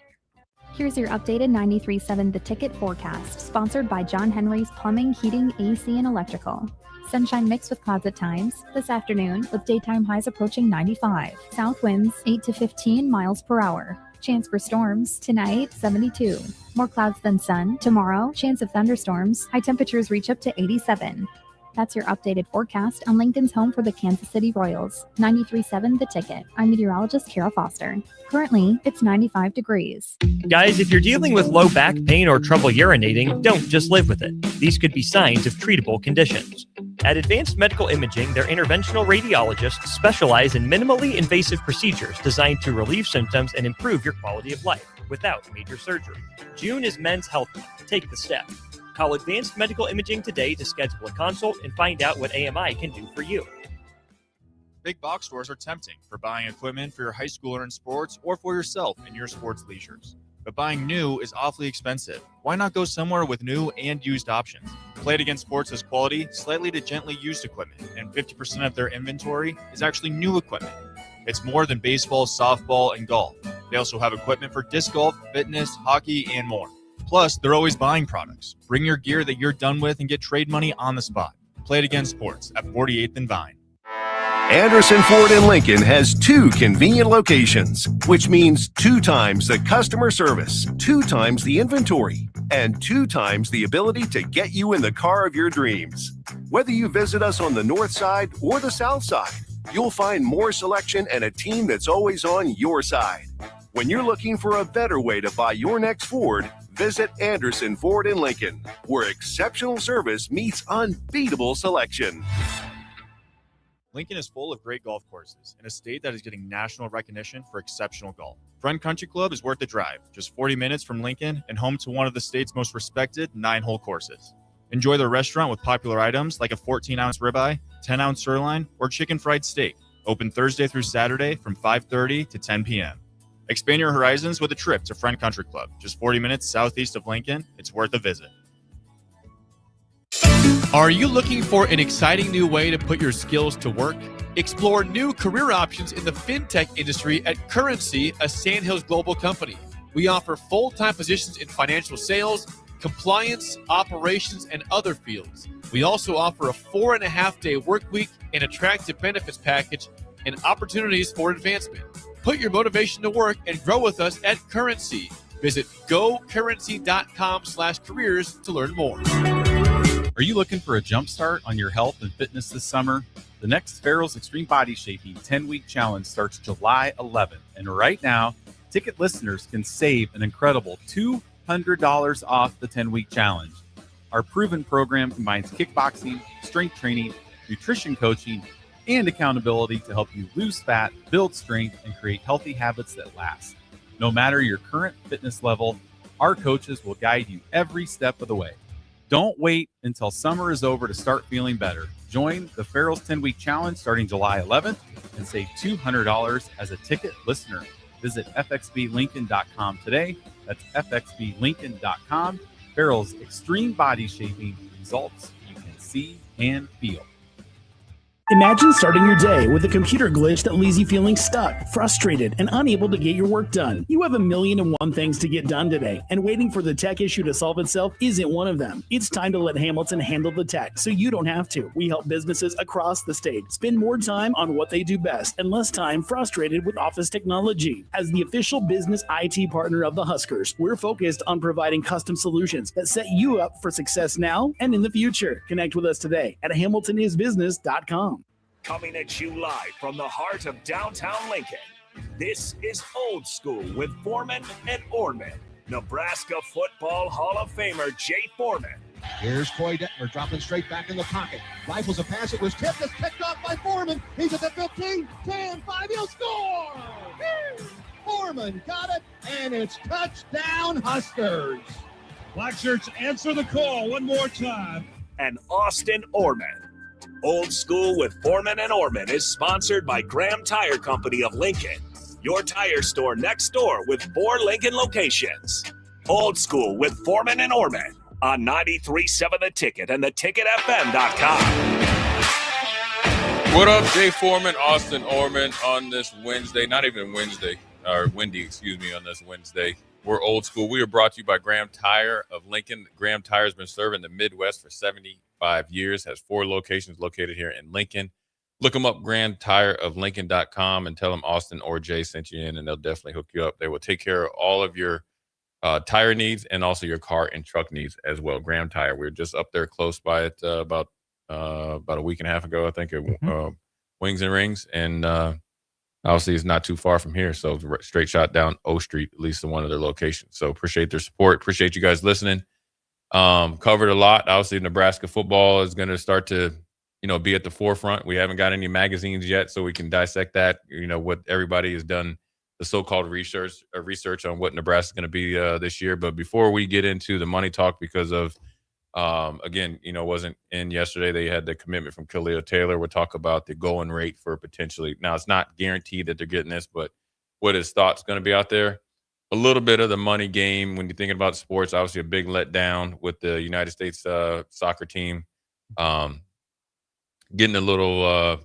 Here's your updated 93.7 The Ticket forecast, sponsored by John Henry's Plumbing, Heating, AC, and Electrical. Sunshine mixed with clouds at times this afternoon, with daytime highs approaching 95. South winds 8 to 15 miles per hour. Chance for storms tonight, 72. More clouds than sun. Tomorrow, chance of thunderstorms. High temperatures reach up to 87. That's your updated forecast on Lincoln's home for the Kansas City Royals. 93.7 The Ticket. I'm meteorologist Kara Foster. Currently, it's 95 degrees. Guys, if you're dealing with low back pain or trouble urinating, don't just live with it. These could be signs of treatable conditions. At Advanced Medical Imaging, their interventional radiologists specialize in minimally invasive procedures designed to relieve symptoms and improve your quality of life without major surgery. June is Men's Health Month. Take the step. Call Advanced Medical Imaging today to schedule a consult and find out what AMI can do for you. Big box stores are tempting for buying equipment for your high schooler in sports or for yourself in your sports leisures. But buying new is awfully expensive. Why not go somewhere with new and used options? Play It Again Sports has quality, slightly to gently used equipment, and 50% of their inventory is actually new equipment. It's more than baseball, softball, and golf. They also have equipment for disc golf, fitness, hockey, and more. Plus, they're always buying products. Bring your gear that you're done with and get trade money on the spot. Play It Again Sports at 48th and Vine. Anderson Ford in Lincoln has 2 convenient locations, which means 2 times the customer service, 2 times the inventory, and 2 times the ability to get you in the car of your dreams. Whether you visit us on the north side or the south side, you'll find more selection and a team that's always on your side. When you're looking for a better way to buy your next Ford, visit Anderson Ford in Lincoln, where exceptional service meets unbeatable selection. Lincoln is full of great golf courses in a state that is getting national recognition for exceptional golf. Friend Country Club is worth the drive, just 40 minutes from Lincoln and home to one of the state's most respected 9-hole courses. Enjoy their restaurant with popular items like a 14-ounce ribeye, 10-ounce sirloin, or chicken fried steak. Open Thursday through Saturday from 5:30 to 10 p.m. Expand your horizons with a trip to Friend Country Club, just 40 minutes southeast of Lincoln. It's worth a visit. Are you looking for an exciting new way to put your skills to work? Explore new career options in the fintech industry at Currency, a Sandhills Global company. We offer full-time positions in financial sales, compliance, operations, and other fields. We also offer a 4.5-day work week, an attractive benefits package, and opportunities for advancement. Put your motivation to work and grow with us at Currency. Visit gocurrency.com/careers to learn more. Are you looking for a jump start on your health and fitness this summer? The next Farrell's Extreme Body Shaping 10-week challenge starts July 11th. And right now, ticket listeners can save an incredible $200 off the 10-week challenge. Our proven program combines kickboxing, strength training, nutrition coaching, and accountability to help you lose fat, build strength, and create healthy habits that last. No matter your current fitness level, our coaches will guide you every step of the way. Don't wait until summer is over to start feeling better. Join the Farrell's 10-week challenge starting July 11th and save $200 as a ticket listener. Visit fxblincoln.com today. That's fxblincoln.com. Farrell's Extreme Body Shaping, results you can see and feel. Imagine starting your day with a computer glitch that leaves you feeling stuck, frustrated, and unable to get your work done. You have 1,000,001 things to get done today, and waiting for the tech issue to solve itself isn't one of them. It's time to let Hamilton handle the tech so you don't have to. We help businesses across the state spend more time on what they do best and less time frustrated with office technology. As the official business IT partner of the Huskers, we're focused on providing custom solutions that set you up for success now and in the future. Connect with us today at hamiltonisbusiness.com. Coming at you live from the heart of downtown Lincoln. This is Old School with Foreman and Orman. Nebraska Football Hall of Famer Jay Foreman. Here's Coy Detmer dropping straight back in the pocket. Rifles a pass. It was tipped. It's picked off by Foreman. He's at the 15, 10, 5. He'll score! Foreman got it, and it's touchdown Huskers. Black shirts answer the call one more time. And Austin Orman. Old School with Foreman and Orman is sponsored by Graham Tire Company of Lincoln, your tire store next door with 4 Lincoln locations. Old School with Foreman and Orman on 93.7 The Ticket and theticketfm.com. What up, Jay Foreman, Austin Orman on this Wednesday, not even Wednesday, or Wendy, excuse me, on this Wednesday. We're Old School. We are brought to you by Graham Tire of Lincoln. Graham Tire has been serving the Midwest for 75 years, has 4 locations located here in Lincoln. Look them up, GrahamTireOfLincoln.com, and tell them Austin or Jay sent you in, and they'll definitely hook you up. They will take care of all of your tire needs and also your car and truck needs as well. Graham Tire. We were just up there close by it about a week and a half ago, I think, at Wings and Rings, and obviously it's not too far from here, so straight shot down O Street, at least in one of their locations. So appreciate their support. Appreciate you guys listening. Covered a lot. Obviously, Nebraska football is going to start to, be at the forefront. We haven't got any magazines yet, so we can dissect that. What everybody has done, the so-called research on what Nebraska is going to be this year. But before we get into the money talk, because of again, wasn't in yesterday. They had the commitment from Khalil Taylor. We'll talk about the going rate for potentially. Now, it's not guaranteed that they're getting this, but what his thoughts going to be out there. A little bit of the money game when you're thinking about sports. Obviously, a big letdown with the United States soccer team. Getting a little,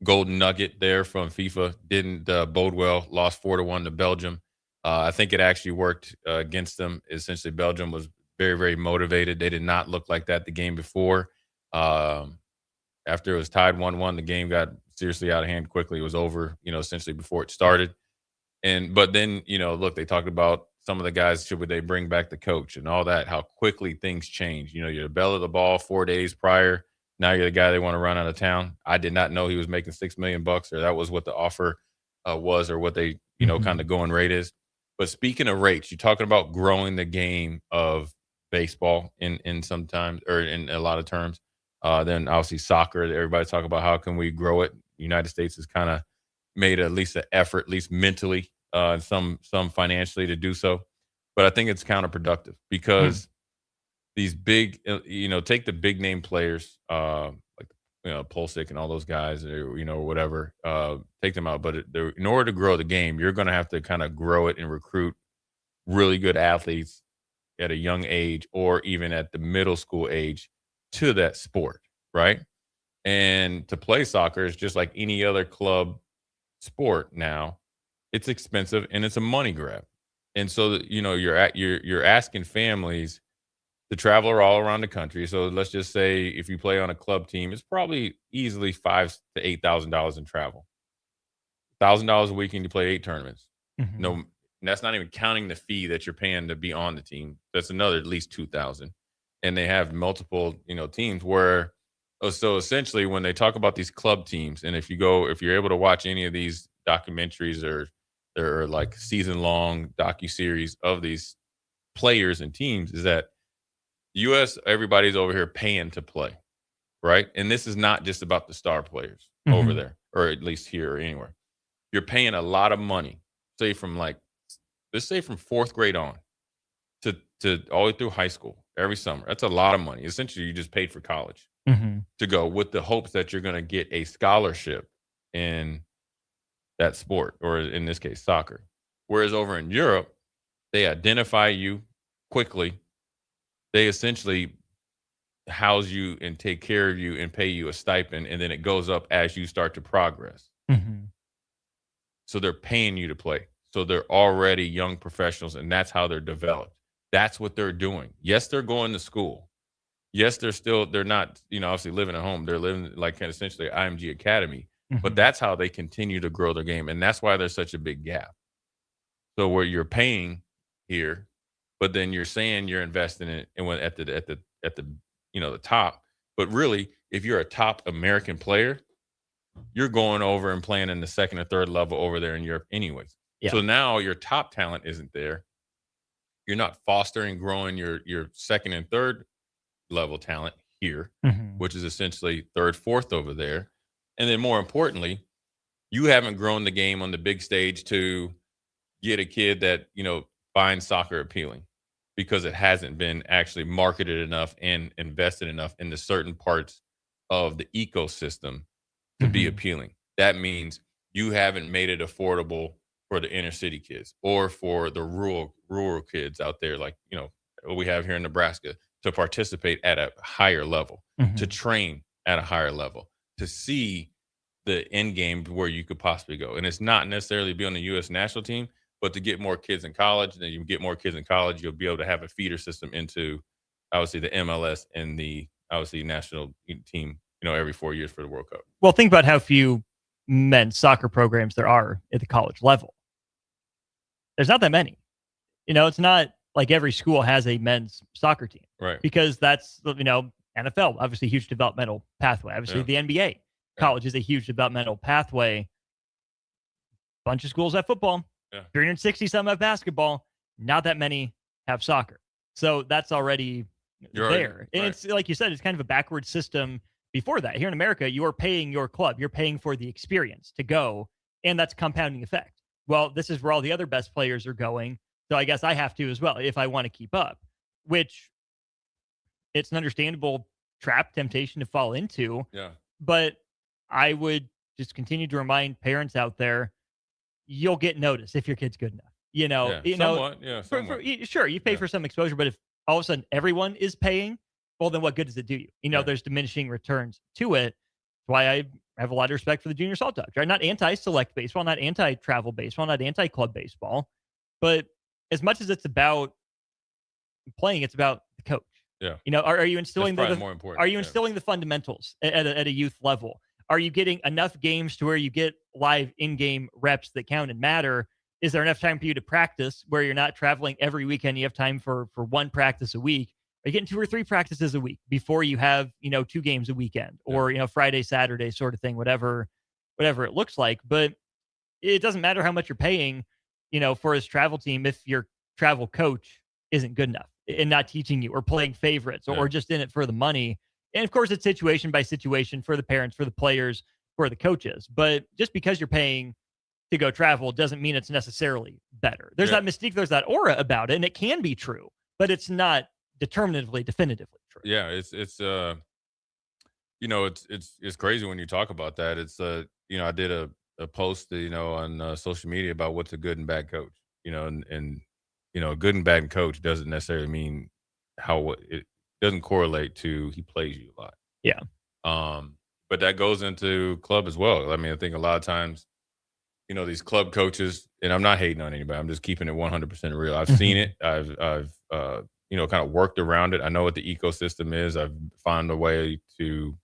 golden nugget there from FIFA. Didn't bode well. Lost 4-1 to Belgium. I think it actually worked against them. Essentially, Belgium was very, very motivated. They did not look like that the game before. After it was tied 1-1, the game got seriously out of hand quickly. It was over, essentially before it started. But then, look, they talked about some of the guys, should they bring back the coach and all that, how quickly things change. You're the belle of the ball 4 days prior. Now you're the guy they want to run out of town. I did not know he was making $6 million, or that was what the offer was, or what they, kind of going rate is. But speaking of rates, you're talking about growing the game of baseball in sometimes, or in a lot of terms. Then obviously soccer, everybody's talking about how can we grow it. The United States has kind of made at least an effort, at least mentally, some financially to do so. But I think it's counterproductive because these big, take the big name players, like, Pulisic and all those guys, or, whatever, take them out. But in order to grow the game, you're going to have to kind of grow it and recruit really good athletes at a young age, or even at the middle school age, to that sport, right? And to play soccer is just like any other club sport now. It's expensive and it's a money grab. And so, you're asking families to travel all around the country. So let's just say if you play on a club team, it's probably easily $5,000 to $8,000 in travel. $1,000 a week and you play 8 tournaments. No, and that's not even counting the fee that you're paying to be on the team. That's another at least $2,000. And they have multiple, teams where, so essentially when they talk about these club teams, and if you're able to watch any of these documentaries or like season-long docuseries of these players and teams, is that U.S., everybody's over here paying to play, right? And this is not just about the star players over there, or at least here or anywhere. You're paying a lot of money, let's say from 4th grade on to all the way through high school every summer. That's a lot of money. Essentially, you just paid for college to go, with the hopes that you're going to get a scholarship in that sport, or in this case, soccer. Whereas over in Europe, they identify you quickly. They essentially house you and take care of you and pay you a stipend, and then it goes up as you start to progress. Mm-hmm. So they're paying you to play. So they're already young professionals, and that's how they're developed. That's what they're doing. Yes, they're going to school. Yes, they're not, obviously living at home. They're living like essentially IMG Academy, but that's how they continue to grow their game. And that's why there's such a big gap. So where you're paying here, but then you're saying you're investing in it and when at the the top, but really if you're a top American player, you're going over and playing in the second or third level over there in Europe anyways. Yeah. So now your top talent isn't there. You're not fostering, growing your second and third level talent here, which is essentially third, fourth over there. And then more importantly, you haven't grown the game on the big stage to get a kid that, finds soccer appealing because it hasn't been actually marketed enough and invested enough in the certain parts of the ecosystem to be appealing. That means you haven't made it affordable for the inner city kids or for the rural kids out there, like, what we have here in Nebraska, to participate at a higher level, to train at a higher level, to see the end game where you could possibly go. And it's not necessarily be on the U.S. national team, but to get more kids in college. And then you get more kids in college, you'll be able to have a feeder system into, obviously, the MLS and the, obviously, national team, every 4 years for the World Cup. Well, think about how few men's soccer programs there are at the college level. There's not that many. It's not like every school has a men's soccer team. Right. Because that's, NFL, obviously a huge developmental pathway. Obviously the NBA, college is a huge developmental pathway. Bunch of schools have football. 360 some have basketball. Not that many have soccer. So that's already there. And it's like you said, it's kind of a backward system before that. Here in America, you are paying your club. You're paying for the experience to go. And that's compounding effect. Well, this is where all the other best players are going. So I guess I have to as well if I want to keep up, which it's an understandable trap, temptation to fall into. Yeah. But I would just continue to remind parents out there, you'll get noticed if your kid's good enough. Somewhat. Sure, you pay for some exposure, but if all of a sudden everyone is paying, well, then what good does it do you? There's diminishing returns to it. That's why I have a lot of respect for the Junior Salt Dogs. Right? Not anti-select baseball, not anti-travel baseball, not anti-club baseball, but as much as it's about playing, it's about the coach. Yeah. Are you instilling more important. Are you instilling the fundamentals at a youth level? Are you getting enough games to where you get live in-game reps that count and matter? Is there enough time for you to practice where you're not traveling every weekend? You have time for one practice a week. Are you getting 2 or 3 practices a week before you have, 2 games a weekend or, Friday, Saturday sort of thing, whatever it looks like. But it doesn't matter how much you're paying, for his travel team if your travel coach isn't good enough and not teaching you or playing favorites or just in it for the money. And of course, it's situation by situation for the parents, for the players, for the coaches. But just because you're paying to go travel doesn't mean it's necessarily better. There's that mystique, there's that aura about it, and it can be true, but it's not determinatively, definitively true. Yeah, it's crazy when you talk about that. It's I did a post on social media about what's a good and bad coach. And a good and bad coach doesn't necessarily mean it doesn't correlate to he plays you a lot. Yeah. But that goes into club as well. I mean, I think a lot of times, these club coaches, and I'm not hating on anybody. I'm just keeping it 100% real. I've seen it. I've kind of worked around it. I know what the ecosystem is. I've found a way to,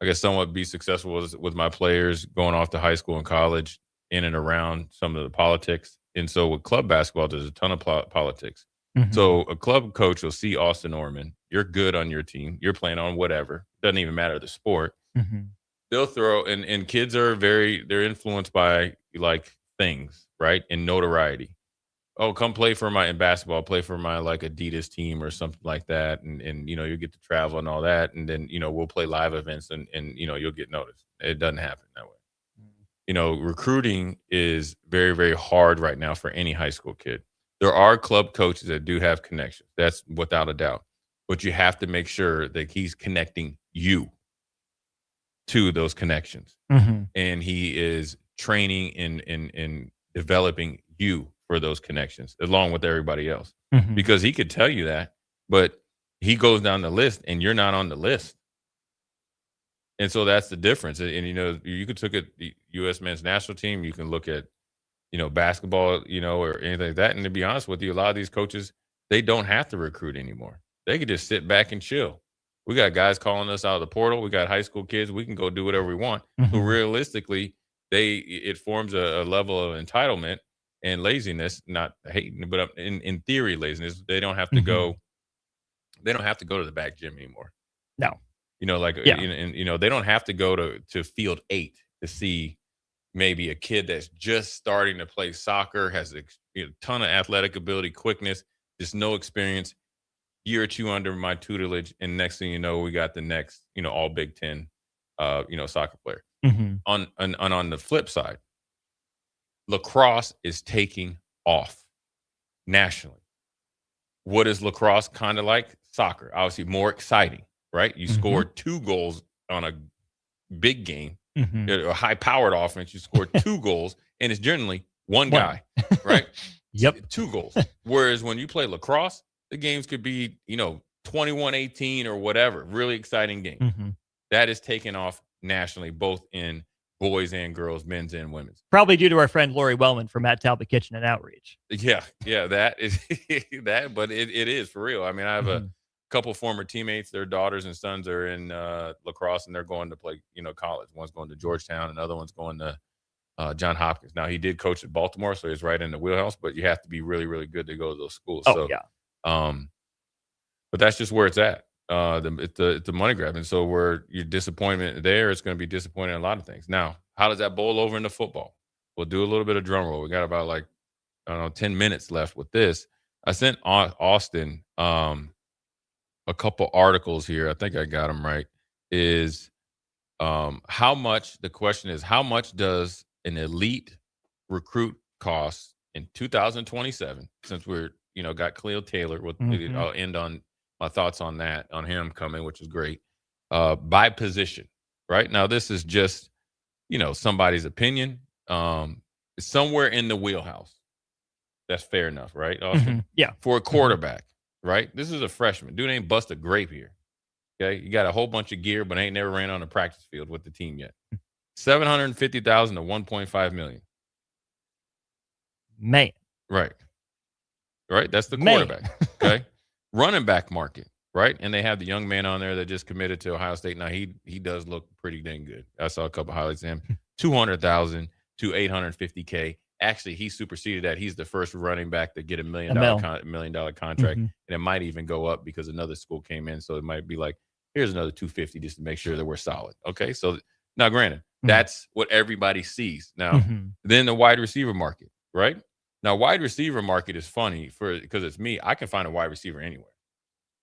I guess, somewhat be successful with my players going off to high school and college in and around some of the politics. And so with club basketball, there's a ton of politics. So a club coach will see Austin Orman. You're good on your team. You're playing on whatever. Doesn't even matter the sport. They'll throw, and kids are they're influenced by like things, right? And notoriety. Oh, come play for in basketball, play for my like Adidas team or something like that. And you get to travel and all that. And then, we'll play live events and you'll get noticed. It doesn't happen that way. Recruiting is very, very hard right now for any high school kid. There are club coaches that do have connections. That's without a doubt. But you have to make sure that he's connecting you to those connections. And he is training and developing you for those connections along with everybody else. Because he could tell you that, but He goes down the list, and you're not on the list. And so that's the difference. And you could look at the U.S. men's national team. You can look at, basketball, or anything like that. And to be honest with you, a lot of these coaches, they don't have to recruit anymore. They could just sit back and chill. We got guys calling us out of the portal. We got high school kids. We can go do whatever we want. So realistically, it forms a level of entitlement and laziness, not hating, but in theory, laziness. They don't have to go. They don't have to go to the back gym anymore. No. They don't have to go to field 8 to see maybe a kid that's just starting to play soccer, has a ton of athletic ability, quickness, just no experience, year or two under my tutelage, and next thing you know, we got the next, all Big Ten, soccer player. On the flip side, lacrosse is taking off nationally. What is lacrosse kind of like? Soccer, obviously more exciting, right? You score 2 goals on a big game, a high-powered offense. You score 2 goals, and it's generally one guy, right? Yep. 2 goals. Whereas when you play lacrosse, the games could be, 21-18 or whatever. Really exciting game. That is taking off nationally, both in boys and girls, men's and women's. Probably due to our friend Lori Wellman from Matt Talbot Kitchen and Outreach. Yeah, that is that, but it is for real. I mean, I have a couple former teammates. Their daughters and sons are in lacrosse, and they're going to play, college. One's going to Georgetown, and another one's going to John Hopkins. Now, he did coach at Baltimore, so he's right in the wheelhouse, but you have to be really, really good to go to those schools. But that's just where it's at. It's a money grab. And so where your disappointment there, it's going to be disappointing in a lot of things. Now, how does that boil over into football? We'll do a little bit of drum roll. We got about 10 minutes left with this. I sent Austin a couple articles here. I think I got them right. The question is, how much does an elite recruit cost in 2027, since we're, got Khalil Taylor. I'll end on my thoughts on that, on him coming, which is great, by position, right? Now, this is just, somebody's opinion. It's somewhere in the wheelhouse. That's fair enough, right, Austin? Yeah. For a quarterback, right? This is a freshman. Dude ain't bust a grape here, okay? You got a whole bunch of gear, but ain't never ran on a practice field with the team yet. $750,000 to $1.5 million. Man. Right. That's the quarterback. Okay. Running back market, right? And they have the young man on there that just committed to Ohio State. Now he does look pretty dang good. I saw a couple highlights of him. $200,000 to $850K. Actually, he superseded that. He's the first running back to get $1 million contract, and it might even go up because another school came in. So it might be like, here's another $250 just to make sure that we're solid. Okay. So now, granted, that's what everybody sees. Now, then the wide receiver market, right? Now, wide receiver market is funny because it's me. I can find a wide receiver anywhere.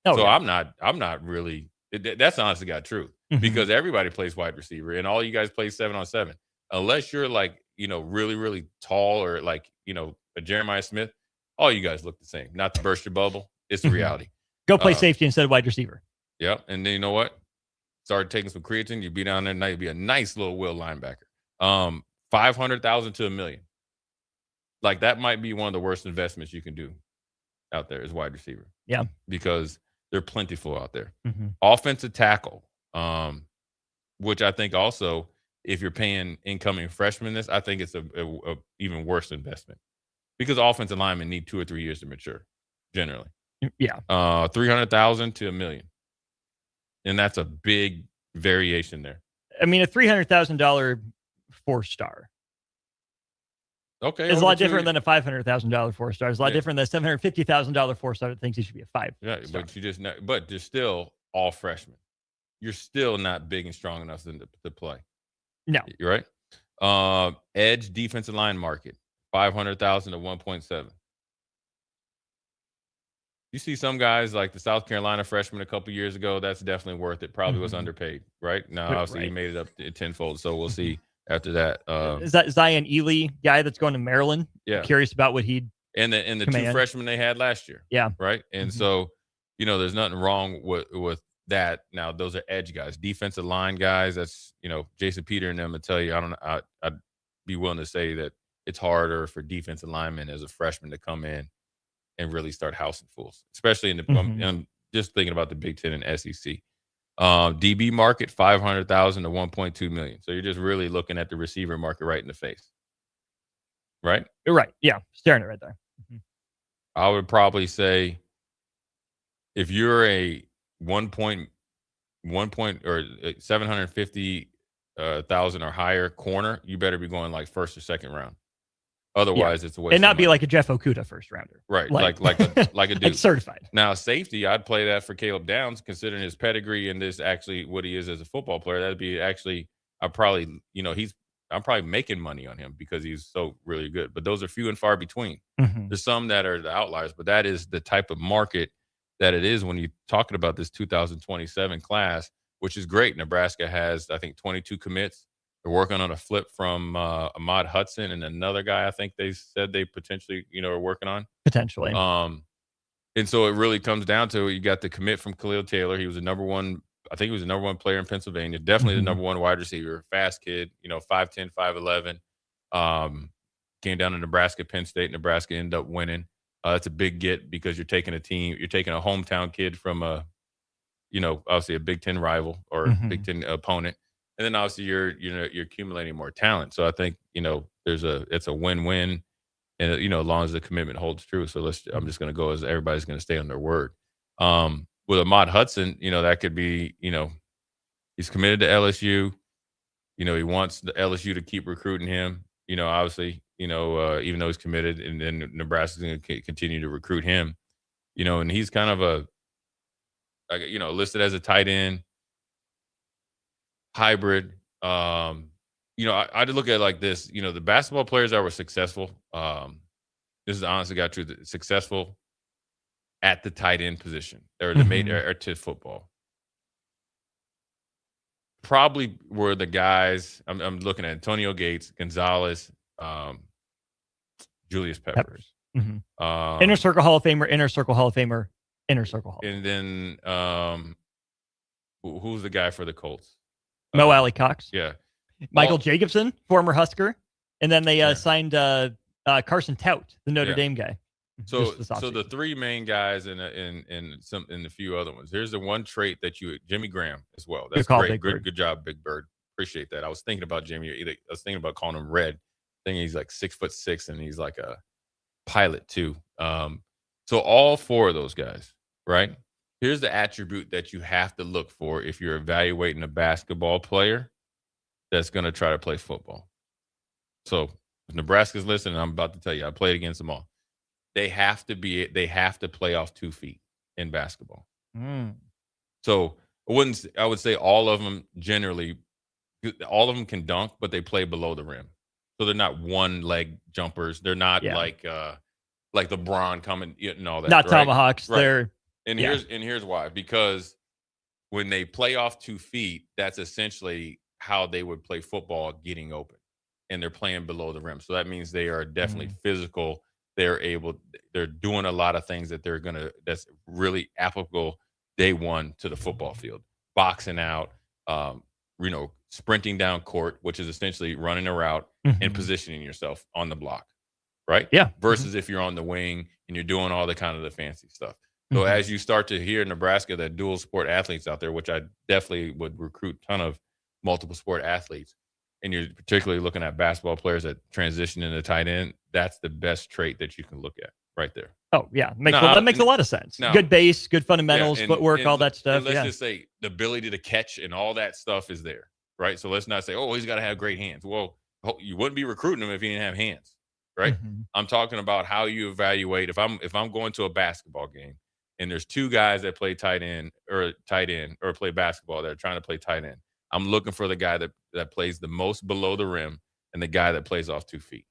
I'm not really. That's honestly got truth because everybody plays wide receiver, and all you guys play 7-on-7. Unless you're really, really tall or a Jeremiah Smith, all you guys look the same. Not to burst your bubble, it's the reality. Go play safety instead of wide receiver. Yep, and then you know what? Start taking some creatine. You'd be down there, now you'd be a nice little will linebacker. $500,000 to $1 million. That might be one of the worst investments you can do out there is wide receiver. Yeah. Because they're plentiful out there. Offensive tackle, which I think also, if you're paying incoming freshmen this, I think it's a even worse investment because offensive linemen need 2 or 3 years to mature, generally. Yeah. $300,000 to $1 million. And that's a big variation there. I mean, a $300,000 4-star. Okay, it's a lot different than a $500,000 4-star. It's a lot different than a $750,000 4-star that thinks he should be a 5-star. Yeah, but you're still all freshmen. You're still not big and strong enough to play. No, you're right. Edge defensive line market, $500,000 to $1.7. You see some guys like the South Carolina freshman a couple years ago. That's definitely worth it. Probably was underpaid, right? Now, obviously, he made it up to tenfold. So we'll see. After that, is that Zion Ely guy that's going to Maryland? Yeah, I'm curious about what he'd and the command. 2 freshmen they had last year. Yeah, right. And so, there's nothing wrong with that. Now, those are edge guys, defensive line guys. That's Jason Peter and them to tell you. I'd be willing to say that it's harder for defensive linemen as a freshman to come in and really start housing fools, especially in the just thinking about the Big Ten and SEC. DB market, 500,000 to 1.2 million. So you're just really looking at the receiver market right in the face. Right? You're right. Yeah. Staring it right there. I would probably say if you're a 750,000 or higher corner, you better be going like first or second round. Otherwise, it's a waste. And not of be money. like a Jeff Okuda first rounder. Right. Like a dude. like certified. Now, safety, I'd play that for Caleb Downs, considering his pedigree and this actually what he is as a football player. That'd be actually, I'm probably making money on him because he's so really good. But those are few and far between. Mhm. There's some that are the outliers, but that is the type of market that it is when you're talking about this 2027 class, which is great. Nebraska has, I think, 22 commits. They're working on a flip from Ahmad Hudson and another guy I think they said they potentially, are working on. Potentially. And so it really comes down to you got the commit from Khalil Taylor. He was the number one player in Pennsylvania. Definitely the number one wide receiver. Fast kid, 5'10", 5'11". Came down to Nebraska, Penn State. Nebraska ended up winning. That's a big get because you're taking a hometown kid from obviously a Big Ten rival or Big Ten opponent. And then obviously you're accumulating more talent. So I think, it's a win-win, and as long as the commitment holds true. So I'm just going to go as everybody's going to stay on their word. With Ahmad Hudson, that could be, he's committed to LSU. He wants the LSU to keep recruiting him, obviously, even though he's committed, and then Nebraska's going to continue to recruit him, and he's kind of listed as a tight end hybrid. I look at it like this, the basketball players that were successful, this is honestly got true, successful at the tight end position or to football. Probably were the guys I'm looking at: Antonio Gates, Gonzalez, Julius Peppers. Inner Circle Hall of Famer, Inner Circle Hall of Famer, Inner Circle Hall. And then who's the guy for the Colts? Mo Alley Cox. Yeah. Michael Jacobson, former Husker. And then they signed Carson Tout, the Notre Dame guy. So the three main guys and a few other ones. Here's the one trait that Jimmy Graham as well. That's great. Good job, Big Bird. Appreciate that. I was thinking about Jimmy. I was thinking about calling him Red. I think he's like 6'6" and he's like a pilot too. So all four of those guys, right? Here's the attribute that you have to look for if you're evaluating a basketball player that's going to try to play football. So if Nebraska's listening, I'm about to tell you, I played against them all. They have to play off 2 feet in basketball. So I would say all of them can dunk, but they play below the rim. So they're not one leg jumpers. They're not like LeBron coming and all that. Not tomahawks. Right. They're here's why. Because when they play off 2 feet, that's essentially how they would play football, getting open, and they're playing below the rim. So that means they are definitely physical. They're doing a lot of things that's really applicable day one to the football field. Boxing out, sprinting down court, which is essentially running a route and positioning yourself on the block. Right? Yeah. Versus if you're on the wing and you're doing all the kind of the fancy stuff. So as you start to hear Nebraska, that dual sport athletes out there, which I definitely would recruit a ton of multiple sport athletes, and you're particularly looking at basketball players that transition into tight end, that's the best trait that you can look at right there. Oh, yeah. That makes a lot of sense. Good base, good fundamentals, footwork, all that stuff. Let's just say the ability to catch and all that stuff is there, right? So let's not say, he's got to have great hands. Well, you wouldn't be recruiting him if he didn't have hands, right? I'm talking about how you evaluate. If I'm going to a basketball game and there's two guys that play tight end or play basketball that are trying to play tight end, I'm looking for the guy that plays the most below the rim and the guy that plays off 2 feet.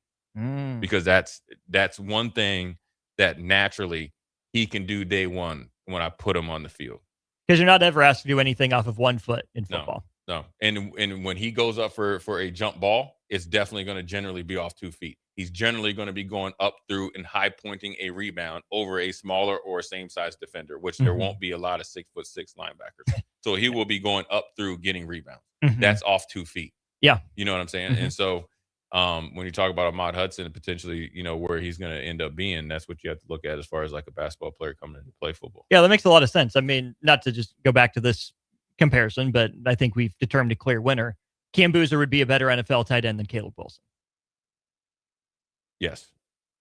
Because that's one thing that naturally he can do day one when I put him on the field. Because you're not ever asked to do anything off of 1 foot in football. No. And when he goes up for a jump ball, it's definitely going to generally be off 2 feet. He's generally going to be going up through and high pointing a rebound over a smaller or same size defender, which there won't be a lot of 6'6" linebackers. So he will be going up through getting rebounds. That's off 2 feet. Yeah. You know what I'm saying? And so When you talk about Ahmad Hudson and potentially, where he's going to end up being, that's what you have to look at as far as like a basketball player coming in to play football. Yeah, that makes a lot of sense. I mean, not to just go back to this comparison, but I think we've determined a clear winner. Cam Boozer would be a better NFL tight end than Caleb Wilson. Yes.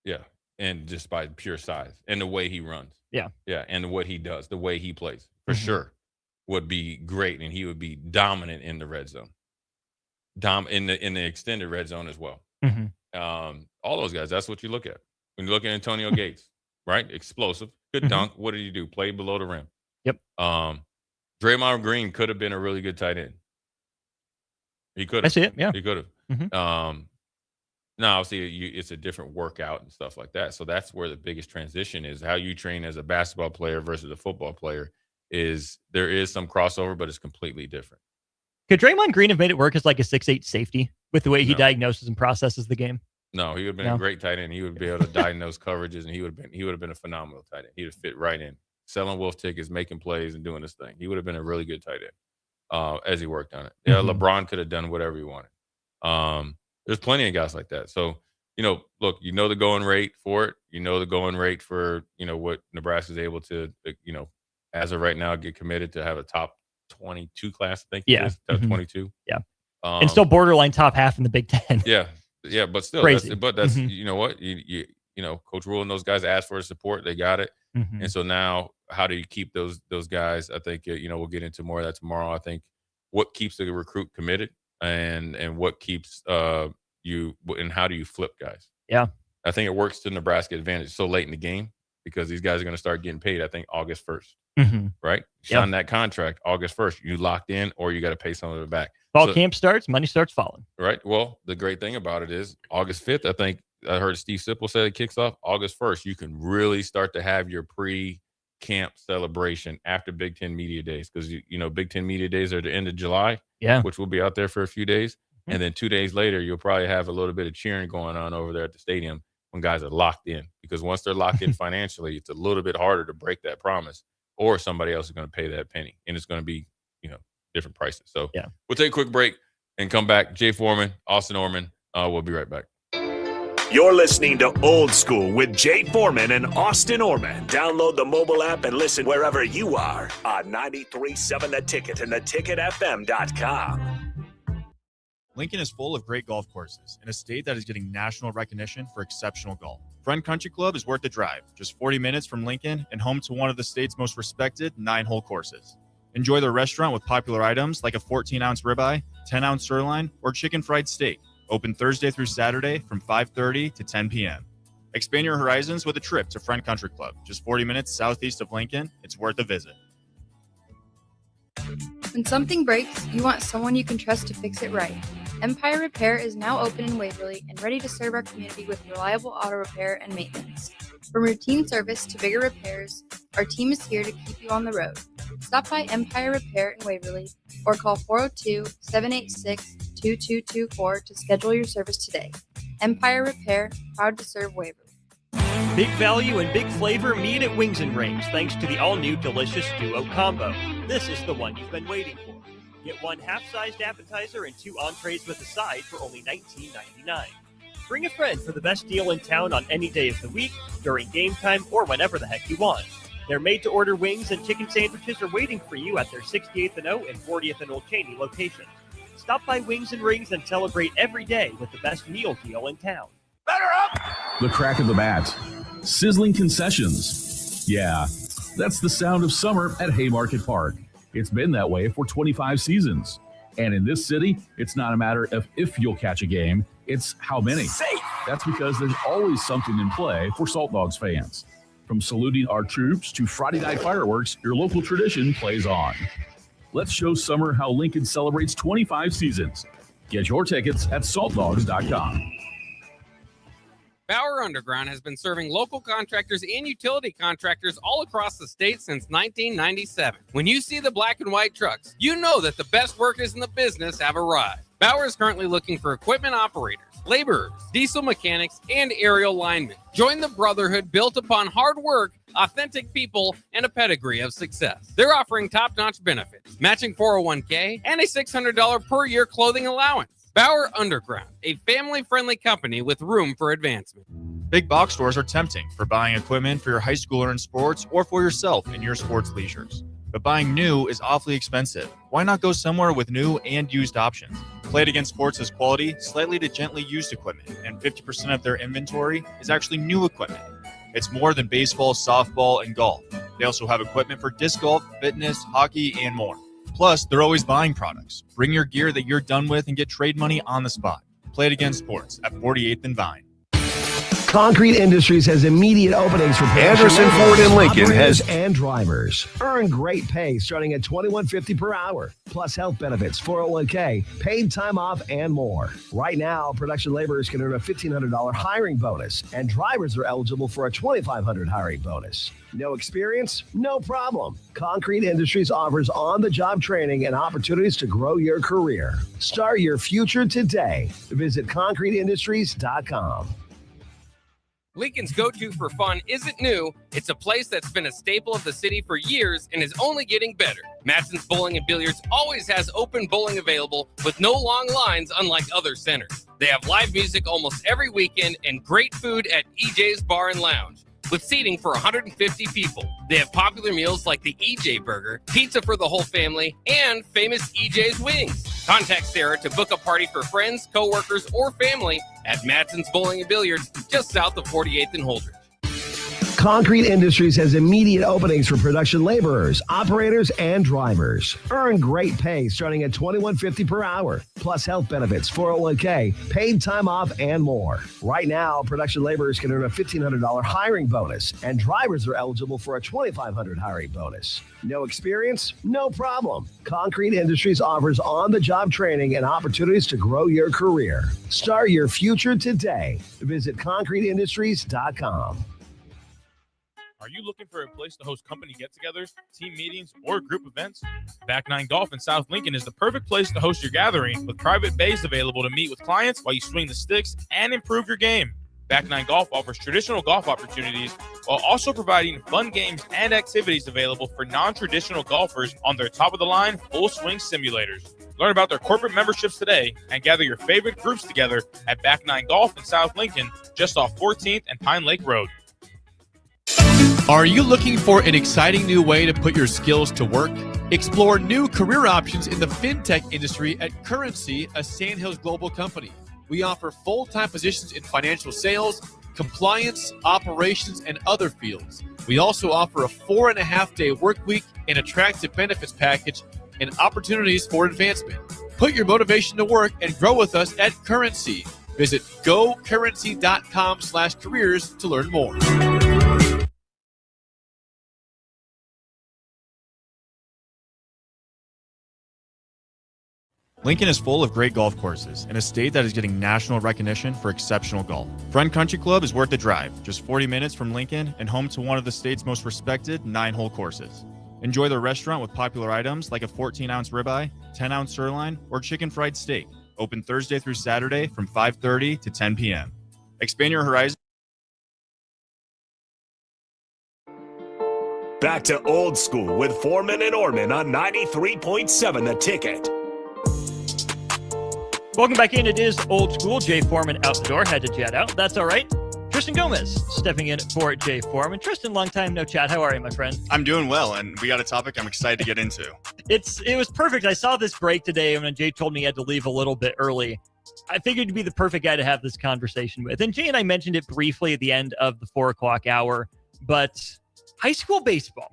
Yeah. And just by pure size and the way he runs. Yeah. Yeah. And what he does, the way he plays, for sure, would be great. And he would be dominant in the red zone. In the extended red zone as well. All those guys, that's what you look at. When you look at Antonio Gates, right? Explosive, good dunk. What did he do? Play below the rim. Yep. Draymond Green could have been a really good tight end. He could have. I see it, yeah. He could have. Now, obviously, it's a different workout and stuff like that. So that's where the biggest transition is. How you train as a basketball player versus a football player there is some crossover, but it's completely different. Could Draymond Green have made it work as like a 6'8" safety with the way he diagnoses and processes the game? No, he would have been a great tight end. He would be able to diagnose coverages, and he would have been a phenomenal tight end. He would have fit right in, selling wolf tickets, making plays, and doing this thing. He would have been a really good tight end as he worked on it. Yeah, LeBron could have done whatever he wanted. There's plenty of guys like that. So, look, the going rate for it. The going rate for what Nebraska's able to, as of right now, get committed to have a top 22 class. I think it is, top 22. Yeah, and still borderline top half in the Big Ten. Yeah, but still, Crazy. that's you know what you Coach Rule and those guys asked for the support, they got it, and so now how do you keep those guys? I think we'll get into more of that tomorrow. I think what keeps the recruit committed and what keeps you and how do you flip guys? Yeah, I think it works to Nebraska advantage so late in the game because these guys are going to start getting paid. I think August 1st, right? Sign that contract August 1st. You locked in, or you got to pay some of it back. Fall camp starts, money starts falling. Right. Well, the great thing about it is August 5th. I think I heard Steve Sipple say it kicks off August 1st. You can really start to have your pre-camp celebration after Big Ten Media Days because Big Ten Media Days are the end of July. Yeah, which will be out there for a few days, and then 2 days later, you'll probably have a little bit of cheering going on over there at the stadium when guys are locked in. Because once they're locked in financially, it's a little bit harder to break that promise, or somebody else is going to pay that penny, and it's going to be different prices. So we'll take a quick break and come back. Jay Foreman, Austin Orman. We'll be right back. You're listening to Old School with Jay Foreman and Austin Orman. Download the mobile app and listen wherever you are on 93.7 The Ticket and theticketfm.com. Lincoln is full of great golf courses in a state that is getting national recognition for exceptional golf. Friend Country Club is worth the drive, just 40 minutes from Lincoln and home to one of the state's most respected 9-hole courses. Enjoy their restaurant with popular items like a 14-ounce ribeye, 10-ounce sirloin, or chicken fried steak. Open Thursday through Saturday from 5:30 to 10 p.m. Expand your horizons with a trip to Friend Country Club, just 40 minutes southeast of Lincoln. It's worth a visit. When something breaks, you want someone you can trust to fix it right. Empire Repair is now open in Waverly and ready to serve our community with reliable auto repair and maintenance. From routine service to bigger repairs, our team is here to keep you on the road. Stop by Empire Repair in Waverly or call 402-786-2224 to schedule your service today. Empire Repair, proud to serve Waverly. Big value and big flavor meet at Wings and Rings thanks to the all-new delicious Duo Combo. This is the one you've been waiting for. Get one half-sized appetizer and 2 entrees with a side for only $19.99. Bring a friend for the best deal in town on any day of the week, during game time, or whenever the heck you want. Their made-to-order wings and chicken sandwiches are waiting for you at their 68th and O and 40th and Old Cheney locations. Stop by Wings and Rings and celebrate every day with the best meal deal in town. The crack of the bat. Sizzling concessions. Yeah, that's the sound of summer at Haymarket Park. It's been that way for 25 seasons. And in this city, it's not a matter of if you'll catch a game, it's how many. That's because there's always something in play for Salt Dogs fans. From saluting our troops to Friday night fireworks, your local tradition plays on. Let's show summer how Lincoln celebrates 25 seasons. Get your tickets at saltdogs.com. Bauer Underground has been serving local contractors and utility contractors all across the state since 1997. When you see the black and white trucks, you know that the best workers in the business have arrived. Bauer is currently looking for equipment operators, laborers, diesel mechanics, and aerial linemen. Join the brotherhood built upon hard work, authentic people, and a pedigree of success. They're offering top-notch benefits, matching 401k, and a $600 per year clothing allowance. Bauer Underground, a family-friendly company with room for advancement. Big box stores are tempting for buying equipment for your high schooler in sports or for yourself in your sports leisures. But buying new is awfully expensive. Why not go somewhere with new and used options? Played Against Sports has quality, slightly to gently used equipment, and 50% of their inventory is actually new equipment. It's more than baseball, softball, and golf. They also have equipment for disc golf, fitness, hockey, and more. Plus, they're always buying products. Bring your gear that you're done with and get trade money on the spot. Play Against Sports at 48th and Vine. Concrete Industries has immediate openings for Anderson Ford in Lincoln has and drivers. Earn great pay starting at $21.50 per hour, plus health benefits, 401k, paid time off, and more. Right now, production laborers can earn a $1,500 hiring bonus, and drivers are eligible for a $2,500 hiring bonus. No experience? No problem. Concrete Industries offers on-the-job training and opportunities to grow your career. Start your future today. Visit concreteindustries.com. Lincoln's go-to for fun isn't new. It's a place that's been a staple of the city for years and is only getting better. Matson's Bowling and Billiards always has open bowling available with no long lines, unlike other centers. They have live music almost every weekend and great food at EJ's Bar and Lounge, with seating for 150 people. They have popular meals like the EJ Burger, pizza for the whole family, and famous EJ's Wings. Contact Sarah to book a party for friends, coworkers, or family at Matson's Bowling and Billiards, just south of 48th and Holdridge. Concrete Industries has immediate openings for production laborers, operators, and drivers. Earn great pay starting at $21.50 per hour, plus health benefits, 401k, paid time off, and more. Right now, production laborers can earn a $1,500 hiring bonus, and drivers are eligible for a $2,500 hiring bonus. No experience? No problem. Concrete Industries offers on-the-job training and opportunities to grow your career. Start your future today. Visit concreteindustries.com. Are you looking for a place to host company get-togethers, team meetings, or group events? Back Nine Golf in South Lincoln is the perfect place to host your gathering, with private bays available to meet with clients while you swing the sticks and improve your game. Back Nine Golf offers traditional golf opportunities while also providing fun games and activities available for non-traditional golfers on their top-of-the-line full-swing simulators. Learn about their corporate memberships today and gather your favorite groups together at Back Nine Golf in South Lincoln, just off 14th and Pine Lake Road. Are you looking for an exciting new way to put your skills to work? Explore new career options in the fintech industry at Currency, a Sandhills global company. We offer full-time positions in financial sales, compliance, operations, and other fields. We also offer a 4.5-day work week, an attractive benefits package, and opportunities for advancement. Put your motivation to work and grow with us at Currency. Visit gocurrency.com/careers to learn more. Lincoln is full of great golf courses in a state that is getting national recognition for exceptional golf. Friend Country Club is worth the drive, just 40 minutes from Lincoln and home to one of the state's most respected 9-hole courses. Enjoy their restaurant with popular items like a 14-ounce ribeye, 10-ounce sirloin, or chicken fried steak. Open Thursday through Saturday from 5:30 to 10 p.m. Expand your horizons. Back to old school with Foreman and Orman on 93.7 The Ticket. Welcome back in. It is Old School. Jay Foreman out the door. Had to jet out. That's all right. Tristan Gomez stepping in for Jay Foreman. Tristan, long time no chat. How are you, my friend? I'm doing well, and we got a topic I'm excited to get into. It was perfect. I saw this break today when Jay told me he had to leave a little bit early. I figured you'd be the perfect guy to have this conversation with. And Jay and I mentioned it briefly at the end of the 4 o'clock hour, but high school baseball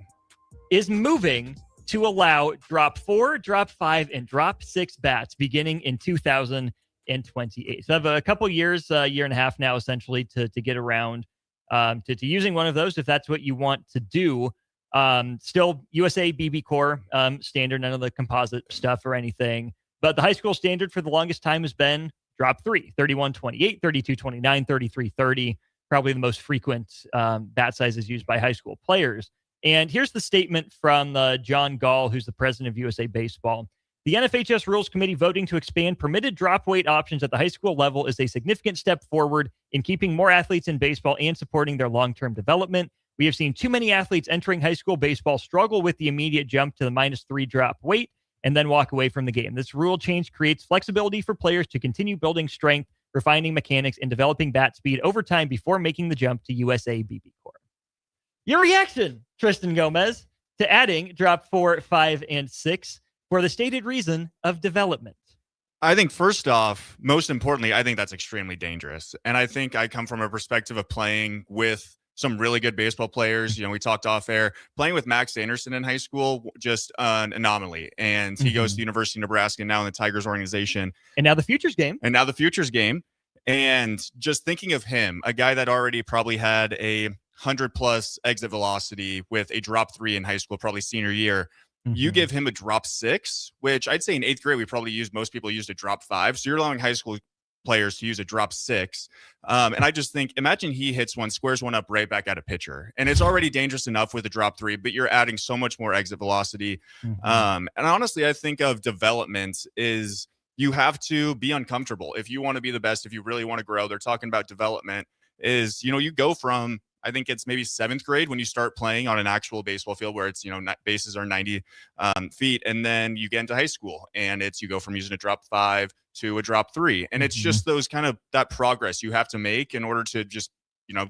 is moving to allow drop 4, drop 5, and drop 6 bats beginning in 2028. So I have a couple years, a year and a half now, essentially, to get around to using one of those if that's what you want to do. Still USA BB Core standard, none of the composite stuff or anything. But the high school standard for the longest time has been drop 3, 31-28, 32-29, 33-30, probably the most frequent bat sizes used by high school players. And here's the statement from John Gall, who's the president of USA Baseball. The NFHS Rules Committee voting to expand permitted drop weight options at the high school level is a significant step forward in keeping more athletes in baseball and supporting their long-term development. We have seen too many athletes entering high school baseball struggle with the immediate jump to the -3 drop weight. and then walk away from the game. This rule change creates flexibility for players to continue building strength, refining mechanics, and developing bat speed over time before making the jump to USA BB Corps. Your reaction, Tristan Gomez, to adding drop 4, 5, and 6 for the stated reason of development? I think first off, most importantly, I think that's extremely dangerous. And I think I come from a perspective of playing with some really good baseball players. We talked off air, playing with Max Anderson in high school, just an anomaly. And he goes to the University of Nebraska now in the Tigers organization. And now the Futures game. And just thinking of him, a guy that already probably had a 100+ exit velocity with a drop 3 in high school, probably senior year. You give him a drop 6, which I'd say in 8th grade, most people used a drop 5. So you're allowing high school players to use a drop 6. And I just think, imagine he hits one, squares one up right back at a pitcher. And it's already dangerous enough with a drop 3, but you're adding so much more exit velocity. And honestly, I think of development is you have to be uncomfortable. If you want to be the best, if you really want to grow, they're talking about development is, you go from, I think it's maybe 7th grade when you start playing on an actual baseball field where it's, bases are 90 feet. And then you get into high school and you go from using a drop 5 to a drop 3. And it's just those kind of that progress you have to make in order to just,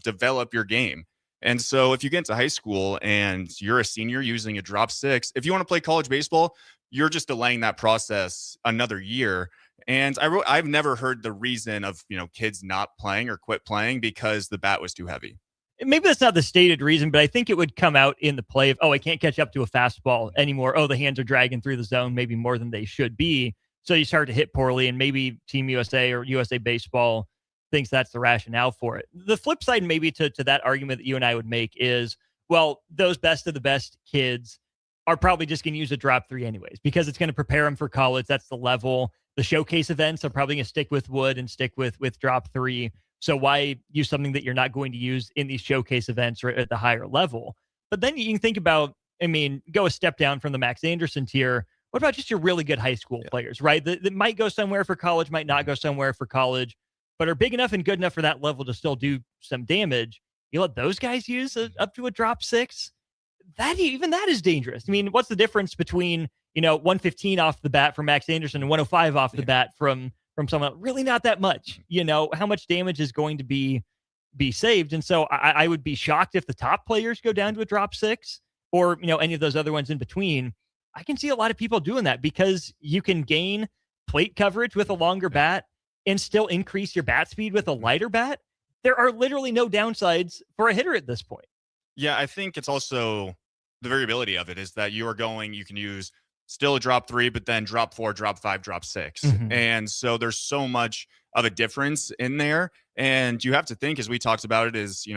develop your game. And so if you get into high school and you're a senior using a drop 6, if you want to play college baseball, you're just delaying that process another year. And I've never heard the reason of, kids not playing or quit playing because the bat was too heavy. Maybe that's not the stated reason, but I think it would come out in the play of, I can't catch up to a fastball anymore. The hands are dragging through the zone maybe more than they should be. So you start to hit poorly, and maybe Team USA or USA Baseball thinks that's the rationale for it. The flip side maybe to that argument that you and I would make is, those best of the best kids are probably just going to use a drop 3 anyways, because it's going to prepare them for college. That's the level. The showcase events are probably going to stick with wood and stick with drop 3. So why use something that you're not going to use in these showcase events or at the higher level? But then you can think about, go a step down from the Max Anderson tier. What about just your really good high school players, right? That might go somewhere for college, might not go somewhere for college, but are big enough and good enough for that level to still do some damage. You let those guys use up to a drop 6? That is dangerous. What's the difference between, 115 off the bat from Max Anderson and 105 off the bat from someone else? Really not that much. How much damage is going to be saved? And so I would be shocked if the top players go down to a drop 6 or, any of those other ones in between. I can see a lot of people doing that because you can gain plate coverage with a longer bat and still increase your bat speed with a lighter bat. There are literally no downsides for a hitter at this point. Yeah, I think it's also the variability of it is that you can use still a drop 3, but then drop 4, drop 5, drop 6. And so there's so much of a difference in there. And you have to think, as we talked about it, is,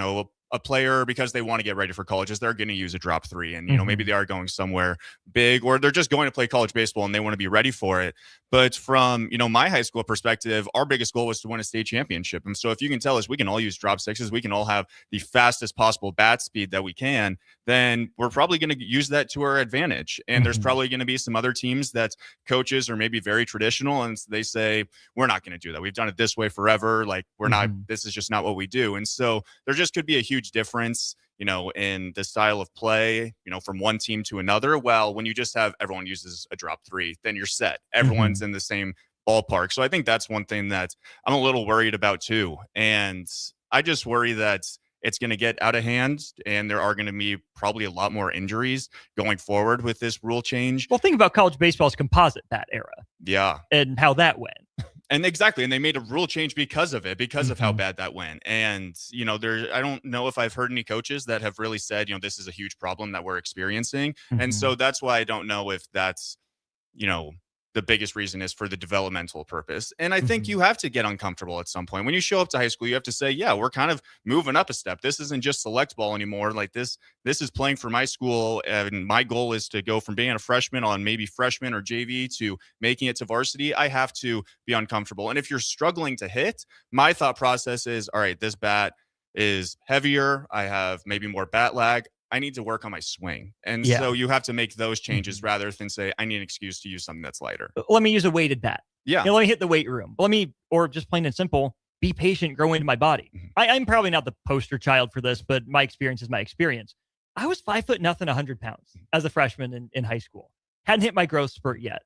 a player, because they want to get ready for colleges, they're going to use a drop 3. And, maybe they are going somewhere big, or they're just going to play college baseball and they want to be ready for it. But from, my high school perspective, our biggest goal was to win a state championship. And so if you can tell us we can all use drop 6s, we can all have the fastest possible bat speed that we can, then we're probably going to use that to our advantage. And there's probably going to be some other teams that coaches are maybe very traditional and they say, we're not going to do that. We've done it this way forever. Like we're not, this is just not what we do. And so there just could be a huge difference, in the style of play, from one team to another. Well, when you just have everyone uses a drop 3, then you're set. Everyone's in the same ballpark. So I think that's one thing that I'm a little worried about too. And I just worry that it's going to get out of hand and there are going to be probably a lot more injuries going forward with this rule change. Well, think about college baseball's composite bat era. Yeah. And how that went. And exactly. And they made a rule change because of it, because of how bad that went. And, I don't know if I've heard any coaches that have really said, this is a huge problem that we're experiencing. And so that's why I don't know if that's, the biggest reason is for the developmental purpose. And I think you have to get uncomfortable at some point. When you show up to high school, you have to say, yeah, we're kind of moving up a step. This isn't just select ball anymore. Like this is playing for my school. And my goal is to go from being a freshman on maybe freshman or JV to making it to varsity. I have to be uncomfortable. And if you're struggling to hit, my thought process is, all right, this bat is heavier. I have maybe more bat lag. I need to work on my swing. And so you have to make those changes rather than say, I need an excuse to use something that's lighter. Let me use a weighted bat. Yeah. Let me hit the weight room. Or just plain and simple, be patient, grow into my body. I'm probably not the poster child for this, but my experience is my experience. I was 5'0", 100 pounds as a freshman in high school. hadn't hit my growth spurt yet.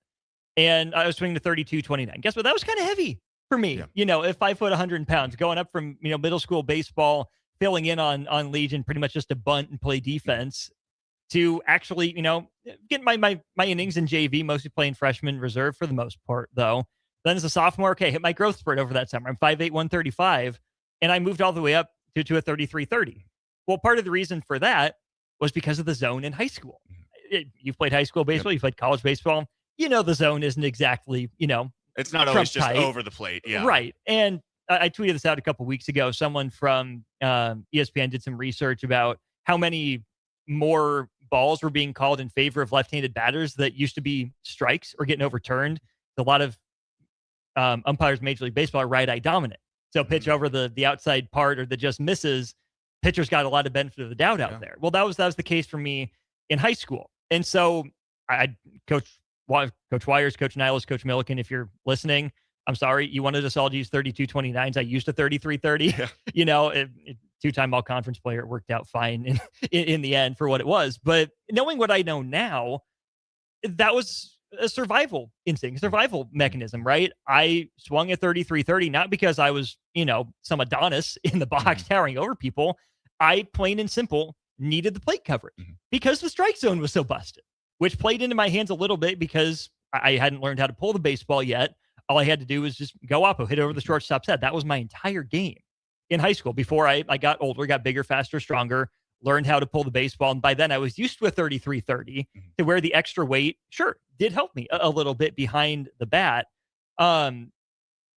And I was swinging to 32-29. Guess what? That was kind of heavy for me. At 5 foot, 100 pounds, going up from, middle school baseball, filling in on Legion, pretty much just to bunt and play defense, to actually, get my innings in JV, mostly playing freshman reserve for the most part, though. Then as a sophomore, hit my growth spurt over that summer. I'm 5'8", 135, and I moved all the way up to a 33-30. Well, part of the reason for that was because of the zone in high school. You've played high school baseball, you've played college baseball. The zone isn't exactly, it's not always just tight. Over the plate. Yeah. Right. And I tweeted this out a couple weeks ago. Someone from ESPN did some research about how many more balls were being called in favor of left-handed batters that used to be strikes or getting overturned. A lot of umpires in Major League Baseball are right-eye dominant. So pitch over the outside part or that just misses, pitchers got a lot of benefit of the doubt out there. Well, that was the case for me in high school. And so I Coach Wires, Coach Niles, Coach Milliken, if you're listening, I'm sorry. You wanted us all to use 32-29s. I used a 33-30. Yeah. Two-time all-conference player. It worked out fine in the end for what it was. But knowing what I know now, that was a survival instinct, survival mechanism, right? I swung at 33-30, not because I was, some Adonis in the box towering over people. I, plain and simple, needed the plate coverage because the strike zone was so busted, which played into my hands a little bit because I hadn't learned how to pull the baseball yet. All I had to do was just go up, hit over the shortstop's head. That was my entire game in high school before I got older, got bigger, faster, stronger, learned how to pull the baseball. And by then I was used to a 33-30 to where the extra weight, did help me a little bit behind the bat. All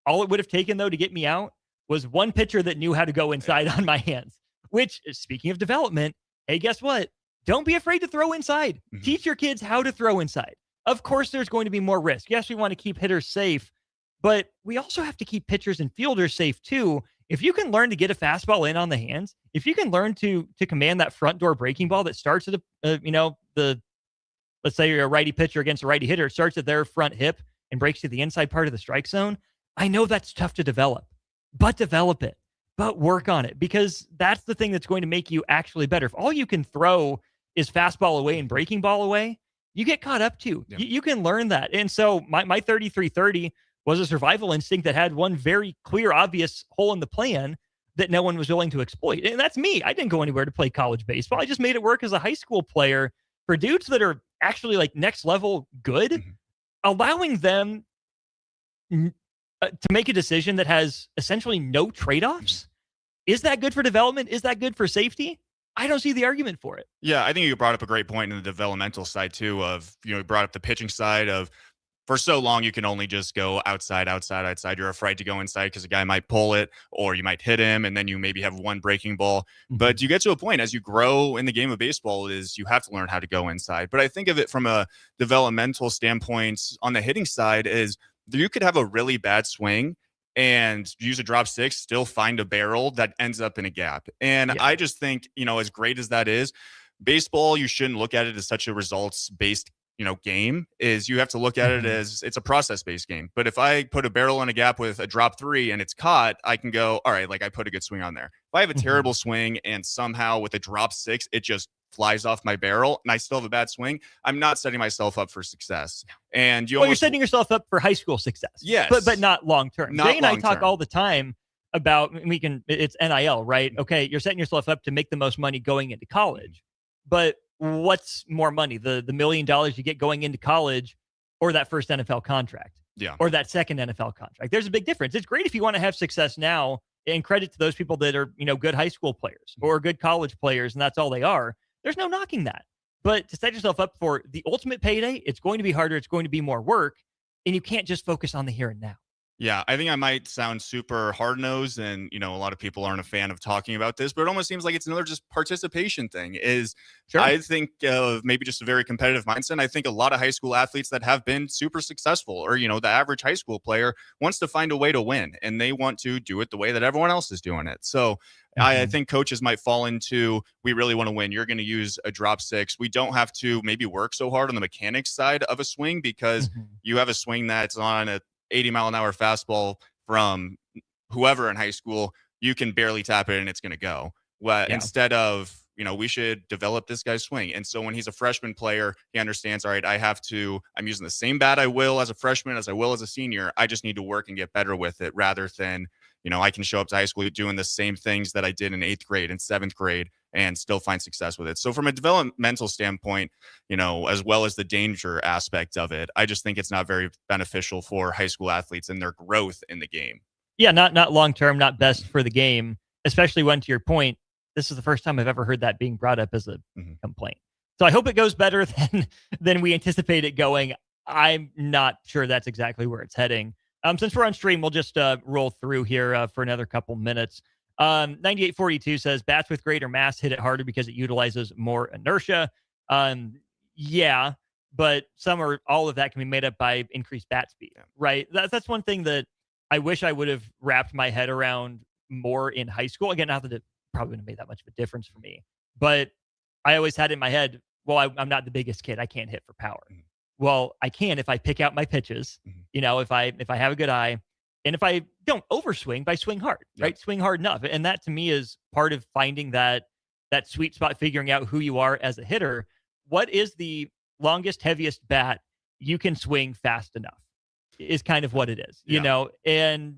it would have taken, though, to get me out was one pitcher that knew how to go inside on my hands, which, speaking of development, hey, guess what? Don't be afraid to throw inside. Teach your kids how to throw inside. Of course, there's going to be more risk. Yes, we want to keep hitters safe, but we also have to keep pitchers and fielders safe too. If you can learn to get a fastball in on the hands, if you can learn to command that front door breaking ball that starts at let's say you're a righty pitcher against a righty hitter, it starts at their front hip and breaks to the inside part of the strike zone. I know that's tough to develop, but develop it, but work on it, because that's the thing that's going to make you actually better. If all you can throw is fastball away and breaking ball away, you get caught up to. Yeah. You can learn that. And so my 33-30 was a survival instinct that had one very clear, obvious hole in the plan that no one was willing to exploit. And that's me. I didn't go anywhere to play college baseball. I just made it work as a high school player for dudes that are actually like next level good, allowing them to make a decision that has essentially no trade-offs. Is that good for development? Is that good for safety? I don't see the argument for it. Yeah, I think you brought up a great point in the developmental side too of, you brought up the pitching side of, for so long, you can only just go outside. You're afraid to go inside because a guy might pull it or you might hit him, and then you maybe have one breaking ball. But you get to a point as you grow in the game of baseball is you have to learn how to go inside. But I think of it from a developmental standpoint on the hitting side is you could have a really bad swing and use a drop six, still find a barrel that ends up in a gap. And I just think, as great as that is, baseball, you shouldn't look at it as such a results-based game. Is you have to look at it as it's a process-based game. But if I put a barrel in a gap with a drop three and it's caught, I can go, all right, like I put a good swing on there. If I have a terrible swing and somehow with a drop six, it just flies off my barrel and I still have a bad swing, I'm not setting myself up for success. And you're setting yourself up for high school success. Yes. But not long-term. Jay and I talk all the time about, it's NIL, right? Okay, you're setting yourself up to make the most money going into college. But what's more money, the $1 million you get going into college or that first NFL contract? Yeah. Or that second NFL contract? There's a big difference. It's great if you want to have success now, and credit to those people that are, good high school players or good college players, and that's all they are. There's no knocking that. But to set yourself up for the ultimate payday, it's going to be harder. It's going to be more work, and you can't just focus on the here and now. Yeah, I think I might sound super hard-nosed, and, a lot of people aren't a fan of talking about this, but it almost seems like it's another just participation thing. I think maybe just a very competitive mindset. I think a lot of high school athletes that have been super successful, or, the average high school player wants to find a way to win, and they want to do it the way that everyone else is doing it. So I think coaches might fall into, we really want to win. You're going to use a drop six. We don't have to maybe work so hard on the mechanics side of a swing because you have a swing that's on a 80-mile-an-hour fastball from whoever in high school, you can barely tap it and it's going to go. Well, instead of, we should develop this guy's swing. And so when he's a freshman player, he understands, all right, I'm using the same bat I will as a freshman as I will as a senior. I just need to work and get better with it rather than, I can show up to high school doing the same things that I did in 8th grade and 7th grade and still find success with it. So from a developmental standpoint, as well as the danger aspect of it, I just think it's not very beneficial for high school athletes and their growth in the game. Yeah, not long term, not best for the game, especially when, to your point, this is the first time I've ever heard that being brought up as a complaint. So I hope it goes better than we anticipate it going. I'm not sure that's exactly where it's heading. Since we're on stream, we'll just roll through here for another couple minutes. 9842 says bats with greater mass hit it harder because it utilizes more inertia. Yeah, but all of that can be made up by increased bat speed, right? That's one thing that I wish I would have wrapped my head around more in high school. Again, not that it probably wouldn't have made that much of a difference for me, but I always had in my head, well, I'm not the biggest kid. I can't hit for power. Well, I can if I pick out my pitches, if I have a good eye, and if I don't overswing, but I swing hard, right? Swing hard enough. And that to me is part of finding that sweet spot, figuring out who you are as a hitter. What is the longest, heaviest bat you can swing fast enough is kind of what it is, and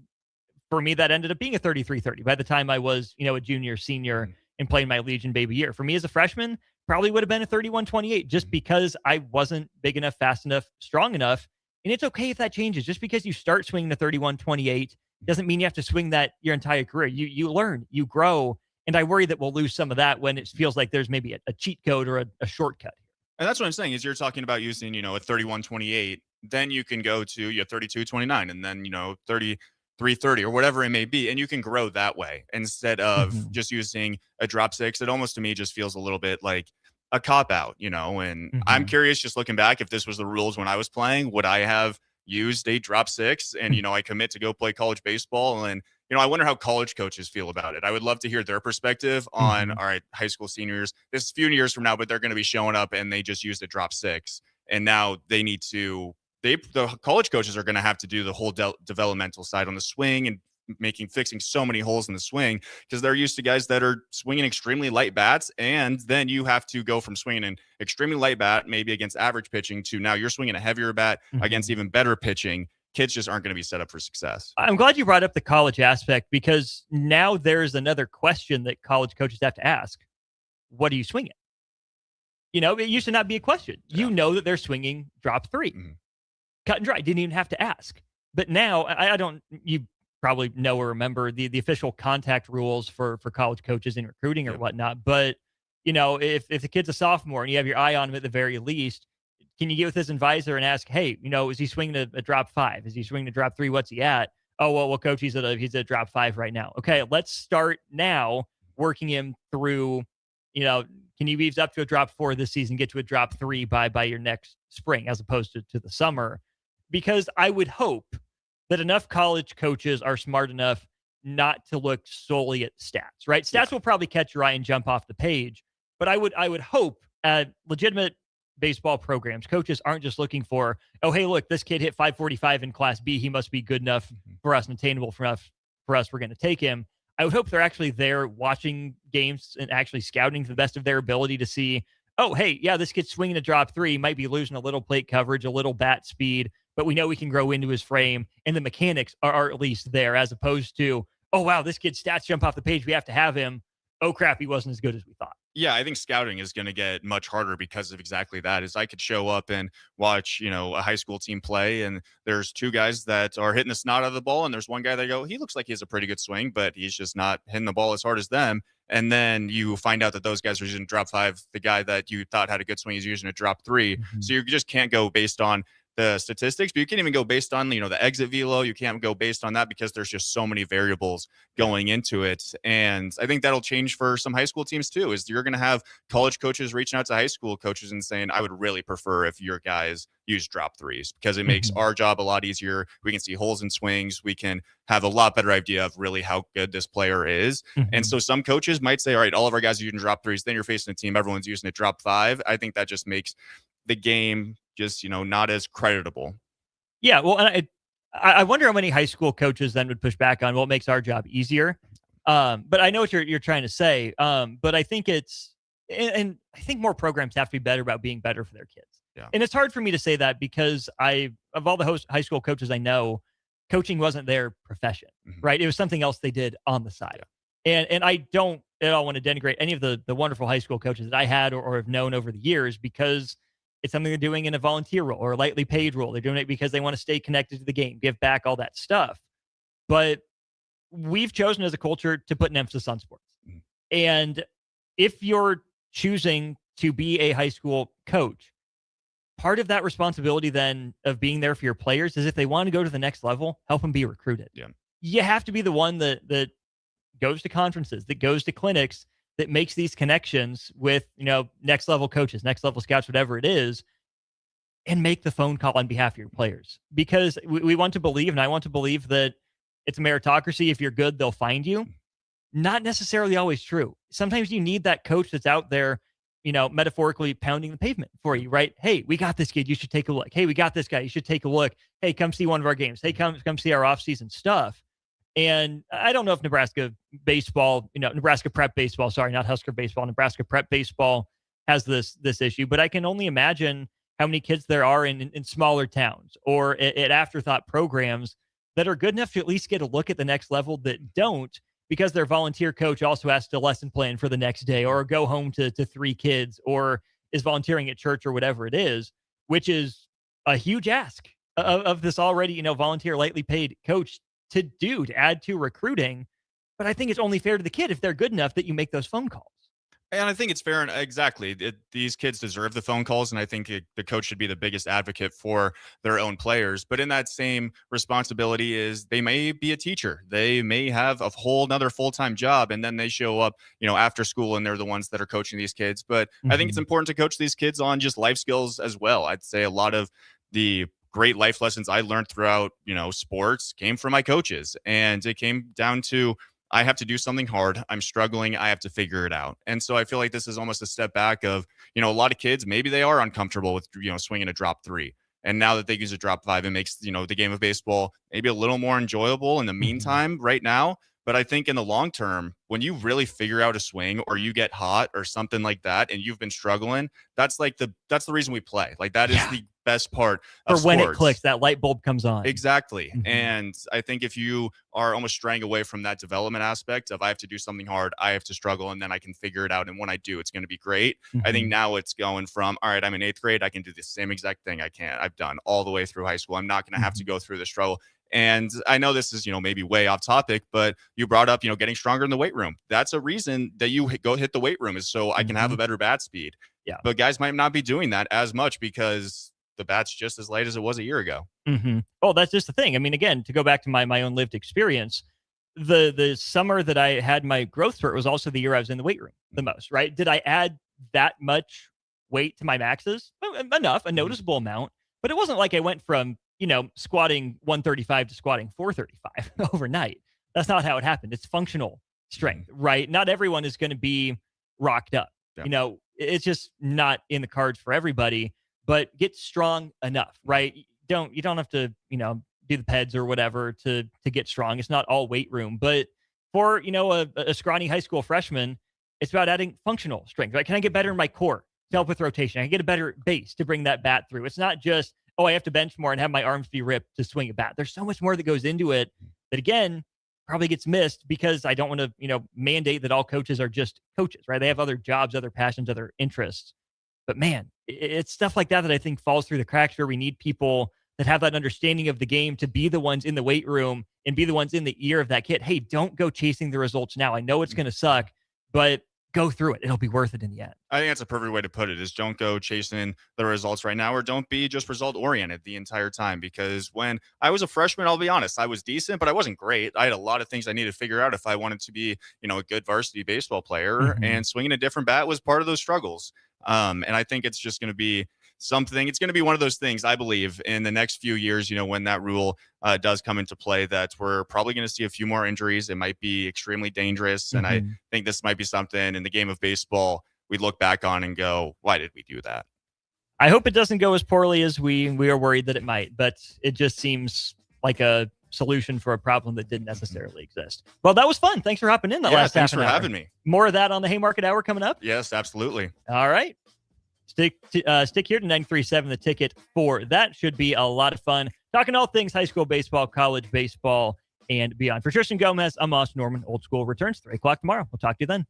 for me, that ended up being a 33-30 by the time I was, a junior, senior, and playing my Legion baby year. For me as a freshman, probably would have been a 31-28 just because I wasn't big enough, fast enough, strong enough. And it's okay if that changes. Just because you start swinging the 31-28 doesn't mean you have to swing that your entire career. You learn, you grow. And I worry that we'll lose some of that when it feels like there's maybe a cheat code or a shortcut. And that's what I'm saying is you're talking about using, a 31-28. Then you can go to 32-29 and then, 33-30 or whatever it may be. And you can grow that way instead of just using a drop six. It almost to me just feels a little bit like a cop out, and I'm curious, just looking back, if this was the rules when I was playing, would I have used a drop six and, I commit to go play college baseball? And, I wonder how college coaches feel about it. I would love to hear their perspective on, all right, high school seniors, this is a few years from now, but they're going to be showing up and they just used a drop six. And now they need to, the college coaches are going to have to do the whole developmental side on the swing and fixing so many holes in the swing because they're used to guys that are swinging extremely light bats, and then you have to go from swinging an extremely light bat maybe against average pitching to now you're swinging a heavier bat against even better pitching. Kids just aren't going to be set up for success. I'm glad you brought up the college aspect because now there's another question that college coaches have to ask. What are you swinging? It used to not be a question. You know that they're swinging drop three. Cut and dry. Didn't even have to ask. But now you probably know or remember the official contact rules for college coaches in recruiting or whatnot. But, if the kid's a sophomore and you have your eye on him at the very least, can you get with his advisor and ask, hey, is he swinging a drop five? Is he swinging a drop three? What's he at? Oh, well, coach, he's at a drop five right now. Okay, let's start now working him through, can you ease up to a drop four this season, get to a drop three by your next spring as opposed to the summer? Because I would hope that enough college coaches are smart enough not to look solely at stats, right? Stats will probably catch your eye and jump off the page, but I would hope legitimate baseball programs, coaches aren't just looking for, oh, hey, look, this kid hit 545 in Class B. He must be good enough for us and attainable for us. We're going to take him. I would hope they're actually there watching games and actually scouting to the best of their ability to see, oh, hey, yeah, this kid's swinging a drop three, might be losing a little plate coverage, a little bat speed, but we know we can grow into his frame, and the mechanics are at least there, as opposed to, oh, wow, this kid's stats jump off the page. We have to have him. Oh, crap, he wasn't as good as we thought. Yeah, I think scouting is going to get much harder because of exactly that. Is I could show up and watch, a high school team play, and there's two guys that are hitting the snot out of the ball, and there's one guy that go, he looks like he has a pretty good swing, but he's just not hitting the ball as hard as them. And then you find out that those guys are using drop five. The guy that you thought had a good swing is using a drop three. So you just can't go based on the statistics, but you can't even go based on, the exit velo. You can't go based on that because there's just so many variables going into it. And I think that'll change for some high school teams too, is you're going to have college coaches reaching out to high school coaches and saying, I would really prefer if your guys use drop threes because it makes our job a lot easier. We can see holes in swings. We can have a lot better idea of really how good this player is. And so some coaches might say, all right, all of our guys are using drop threes. Then you're facing a team, everyone's using a drop five. I think that just makes the game just, not as creditable. Yeah. Well, and I wonder how many high school coaches then would push back on, well, it makes our job easier. But I know what you're trying to say. But I think it's And I think more programs have to be better about being better for their kids. Yeah. And it's hard for me to say that because of all the high school coaches I know, coaching wasn't their profession, right? It was something else they did on the side. Yeah. And I don't at all want to denigrate any of the wonderful high school coaches that I had or have known over the years, because it's something they're doing in a volunteer role or a lightly paid role. They're doing it because they want to stay connected to the game, give back, all that stuff. But we've chosen as a culture to put an emphasis on sports. And if you're choosing to be a high school coach, part of that responsibility then of being there for your players is if they want to go to the next level, help them be recruited. Yeah. You have to be the one that goes to conferences, that goes to clinics, that makes these connections with, next level coaches, next level scouts, whatever it is, and make the phone call on behalf of your players. Because we want to believe, and I want to believe, that it's a meritocracy. If you're good, they'll find you. Not necessarily always true. Sometimes you need that coach that's out there, metaphorically pounding the pavement for you, right? Hey, we got this kid. You should take a look. Hey, we got this guy. You should take a look. Hey, come see one of our games. Hey, come see our off-season stuff. And I don't know if Nebraska baseball, Nebraska prep baseball, sorry, not Husker baseball, Nebraska prep baseball has this issue, but I can only imagine how many kids there are in smaller towns or at afterthought programs that are good enough to at least get a look at the next level that don't, because their volunteer coach also has to lesson plan for the next day or go home to 3 kids or is volunteering at church or whatever it is, which is a huge ask of this already, volunteer lightly paid coach to add to recruiting. But I think it's only fair to the kid if they're good enough that you make those phone calls. And I think it's fair. And exactly. These kids deserve the phone calls. And I think the coach should be the biggest advocate for their own players. But in that same responsibility is they may be a teacher. They may have a whole nother full-time job. And then they show up, after school and they're the ones that are coaching these kids. But I think it's important to coach these kids on just life skills as well. I'd say a lot of the great life lessons I learned throughout, sports came from my coaches. And it came down to, I have to do something hard. I'm struggling. I have to figure it out. And so I feel like this is almost a step back of, a lot of kids, maybe they are uncomfortable with, swinging a drop 3. And now that they use a drop 5, it makes, the game of baseball maybe a little more enjoyable in the meantime right now. But I think in the long term, when you really figure out a swing or you get hot or something like that, and you've been struggling, that's the reason we play. Like that is the best part of For when sports. it clicks, that light bulb comes on. Exactly. And I think if you are almost straying away from that development aspect of I have to do something hard, I have to struggle, and then I can figure it out. And when I do, it's going to be great. I think now it's going from, all right, I'm in 8th grade. I can do the same exact thing I've done all the way through high school. I'm not going to have to go through the struggle. And I know this is, maybe way off topic, but you brought up, getting stronger in the weight room. That's a reason that you go hit the weight room, is so I can have a better bat speed. Yeah. But guys might not be doing that as much because the bat's just as light as it was a year ago. Oh, that's just the thing. I mean, again, to go back to my own lived experience, the summer that I had my growth spurt was also the year I was in the weight room the most, right? Did I add that much weight to my maxes? Well, enough, a noticeable amount, but it wasn't like I went from, squatting 135 to squatting 435 overnight. That's not how it happened. It's functional strength, right? Not everyone is going to be rocked up. Yeah. It's just not in the cards for everybody, but get strong enough, right? You don't have to, do the peds or whatever to get strong. It's not all weight room, but for, a scrawny high school freshman, it's about adding functional strength, right? Can I get better in my core to help with rotation? I can get a better base to bring that bat through. It's not just, I have to bench more and have my arms be ripped to swing a bat. There's so much more that goes into it that, again, probably gets missed because I don't want to, mandate that all coaches are just coaches, right? They have other jobs, other passions, other interests. But man, it's stuff like that I think falls through the cracks, where we need people that have that understanding of the game to be the ones in the weight room and be the ones in the ear of that kid. Hey, don't go chasing the results now. I know it's going to suck, but go through it. It'll be worth it in the end. I think that's a perfect way to put it, is don't go chasing the results right now, or don't be just result oriented the entire time. Because when I was a freshman, I'll be honest, I was decent, but I wasn't great. I had a lot of things I needed to figure out if I wanted to be, a good varsity baseball player, and swinging a different bat was part of those struggles. And I think it's just going to be something. It's going to be one of those things, I believe, in the next few years, when that rule does come into play, that we're probably going to see a few more injuries. It might be extremely dangerous. And I think this might be something in the game of baseball we look back on and go, why did we do that? I hope it doesn't go as poorly as we are worried that it might, but it just seems like a solution for a problem that didn't necessarily exist. Well, that was fun. Thanks for hopping in that Yeah, last half thanks an for hour. having me. More of that on the Haymarket Hour coming up. Yes, absolutely. All right. Stick here to 93.7 The Ticket for that. Should be a lot of fun. Talking all things high school baseball, college baseball, and beyond. For Tristan Gomez, I'm Austin Norman. Old School returns 3 o'clock tomorrow. We'll talk to you then.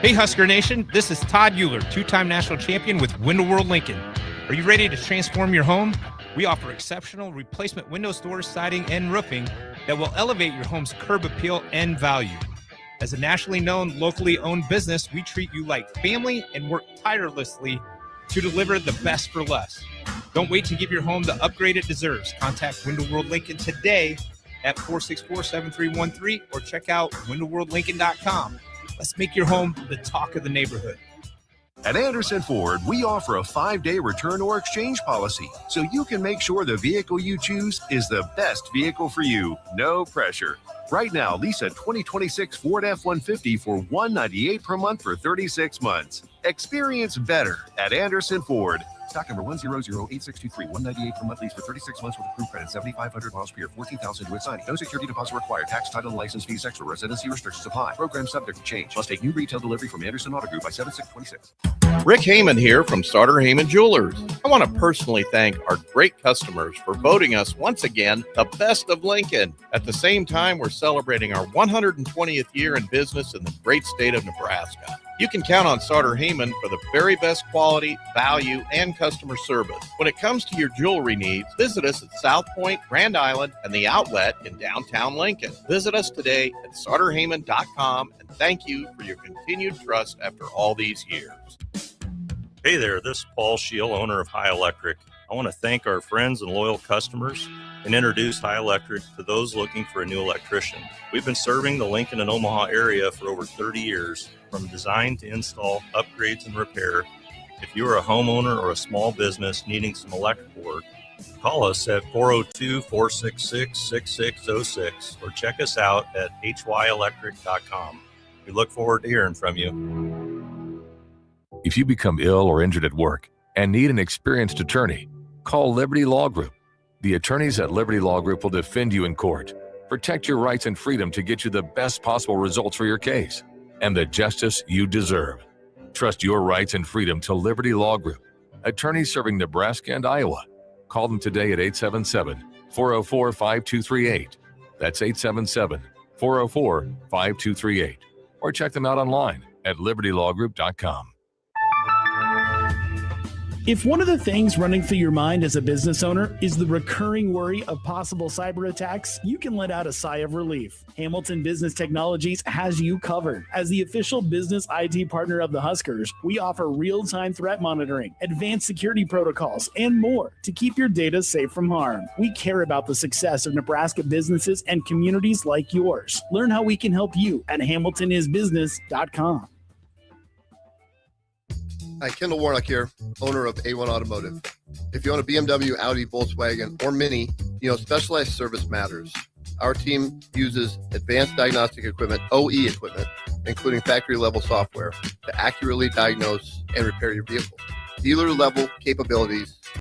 Hey Husker Nation, this is Todd Euler, two-time national champion with Window World Lincoln. Are you ready to transform your home? We offer exceptional replacement windows, doors, siding, and roofing that will elevate your home's curb appeal and value. As a nationally known, locally owned business, we treat you like family and work tirelessly to deliver the best for less. Don't wait to give your home the upgrade it deserves. Contact Window World Lincoln today at 464-7313 or check out windowworldlincoln.com. Let's make your home the talk of the neighborhood. At Anderson Ford, we offer a 5-day return or exchange policy, so you can make sure the vehicle you choose is the best vehicle for you. No pressure. Right now, lease a 2026 Ford F-150 for $198 per month for 36 months. Experience better at Anderson Ford. Stock number 1008623, $198 per month lease for 36 months with approved credit, 7,500 miles per year, 14,000 with signing. No security deposit required. Tax, title, and license fees extra. Residency restrictions apply. Program subject to change. Must take new retail delivery from Anderson Auto Group by 7/6/26. Rick Heyman here from Starter Heyman Jewelers. I want to personally thank our great customers for voting us once again the best of Lincoln. At the same time, we're celebrating our 120th year in business in the great state of Nebraska. You can count on Starter Heyman for the very best quality, value, and customer service. When it comes to your jewelry needs, visit us at South Point, Grand Island, and the Outlet in downtown Lincoln. Visit us today at starterheyman.com, and thank you for your continued trust after all these years. Hey there, this is Paul Scheel, owner of High Electric. I want to thank our friends and loyal customers and introduce High Electric to those looking for a new electrician. We've been serving the Lincoln and Omaha area for over 30 years, from design to install, upgrades, and repair. If you are a homeowner or a small business needing some electrical work, call us at 402-466-6606 or check us out at hyelectric.com. We look forward to hearing from you. If you become ill or injured at work and need an experienced attorney, call Liberty Law Group. The attorneys at Liberty Law Group will defend you in court, protect your rights and freedom to get you the best possible results for your case and the justice you deserve. Trust your rights and freedom to Liberty Law Group, attorneys serving Nebraska and Iowa. Call them today at 877-404-5238. That's 877-404-5238. Or check them out online at libertylawgroup.com. If one of the things running through your mind as a business owner is the recurring worry of possible cyber attacks, you can let out a sigh of relief. Hamilton Business Technologies has you covered. As the official business IT partner of the Huskers, we offer real-time threat monitoring, advanced security protocols, and more to keep your data safe from harm. We care about the success of Nebraska businesses and communities like yours. Learn how we can help you at hamiltonisbusiness.com. Hi, Kendall Warnock here, owner of A1 Automotive. If you own a BMW, Audi, Volkswagen, or Mini, you know specialized service matters. Our team uses advanced diagnostic equipment, OE equipment, including factory-level software, to accurately diagnose and repair your vehicle. Dealer-level capabilities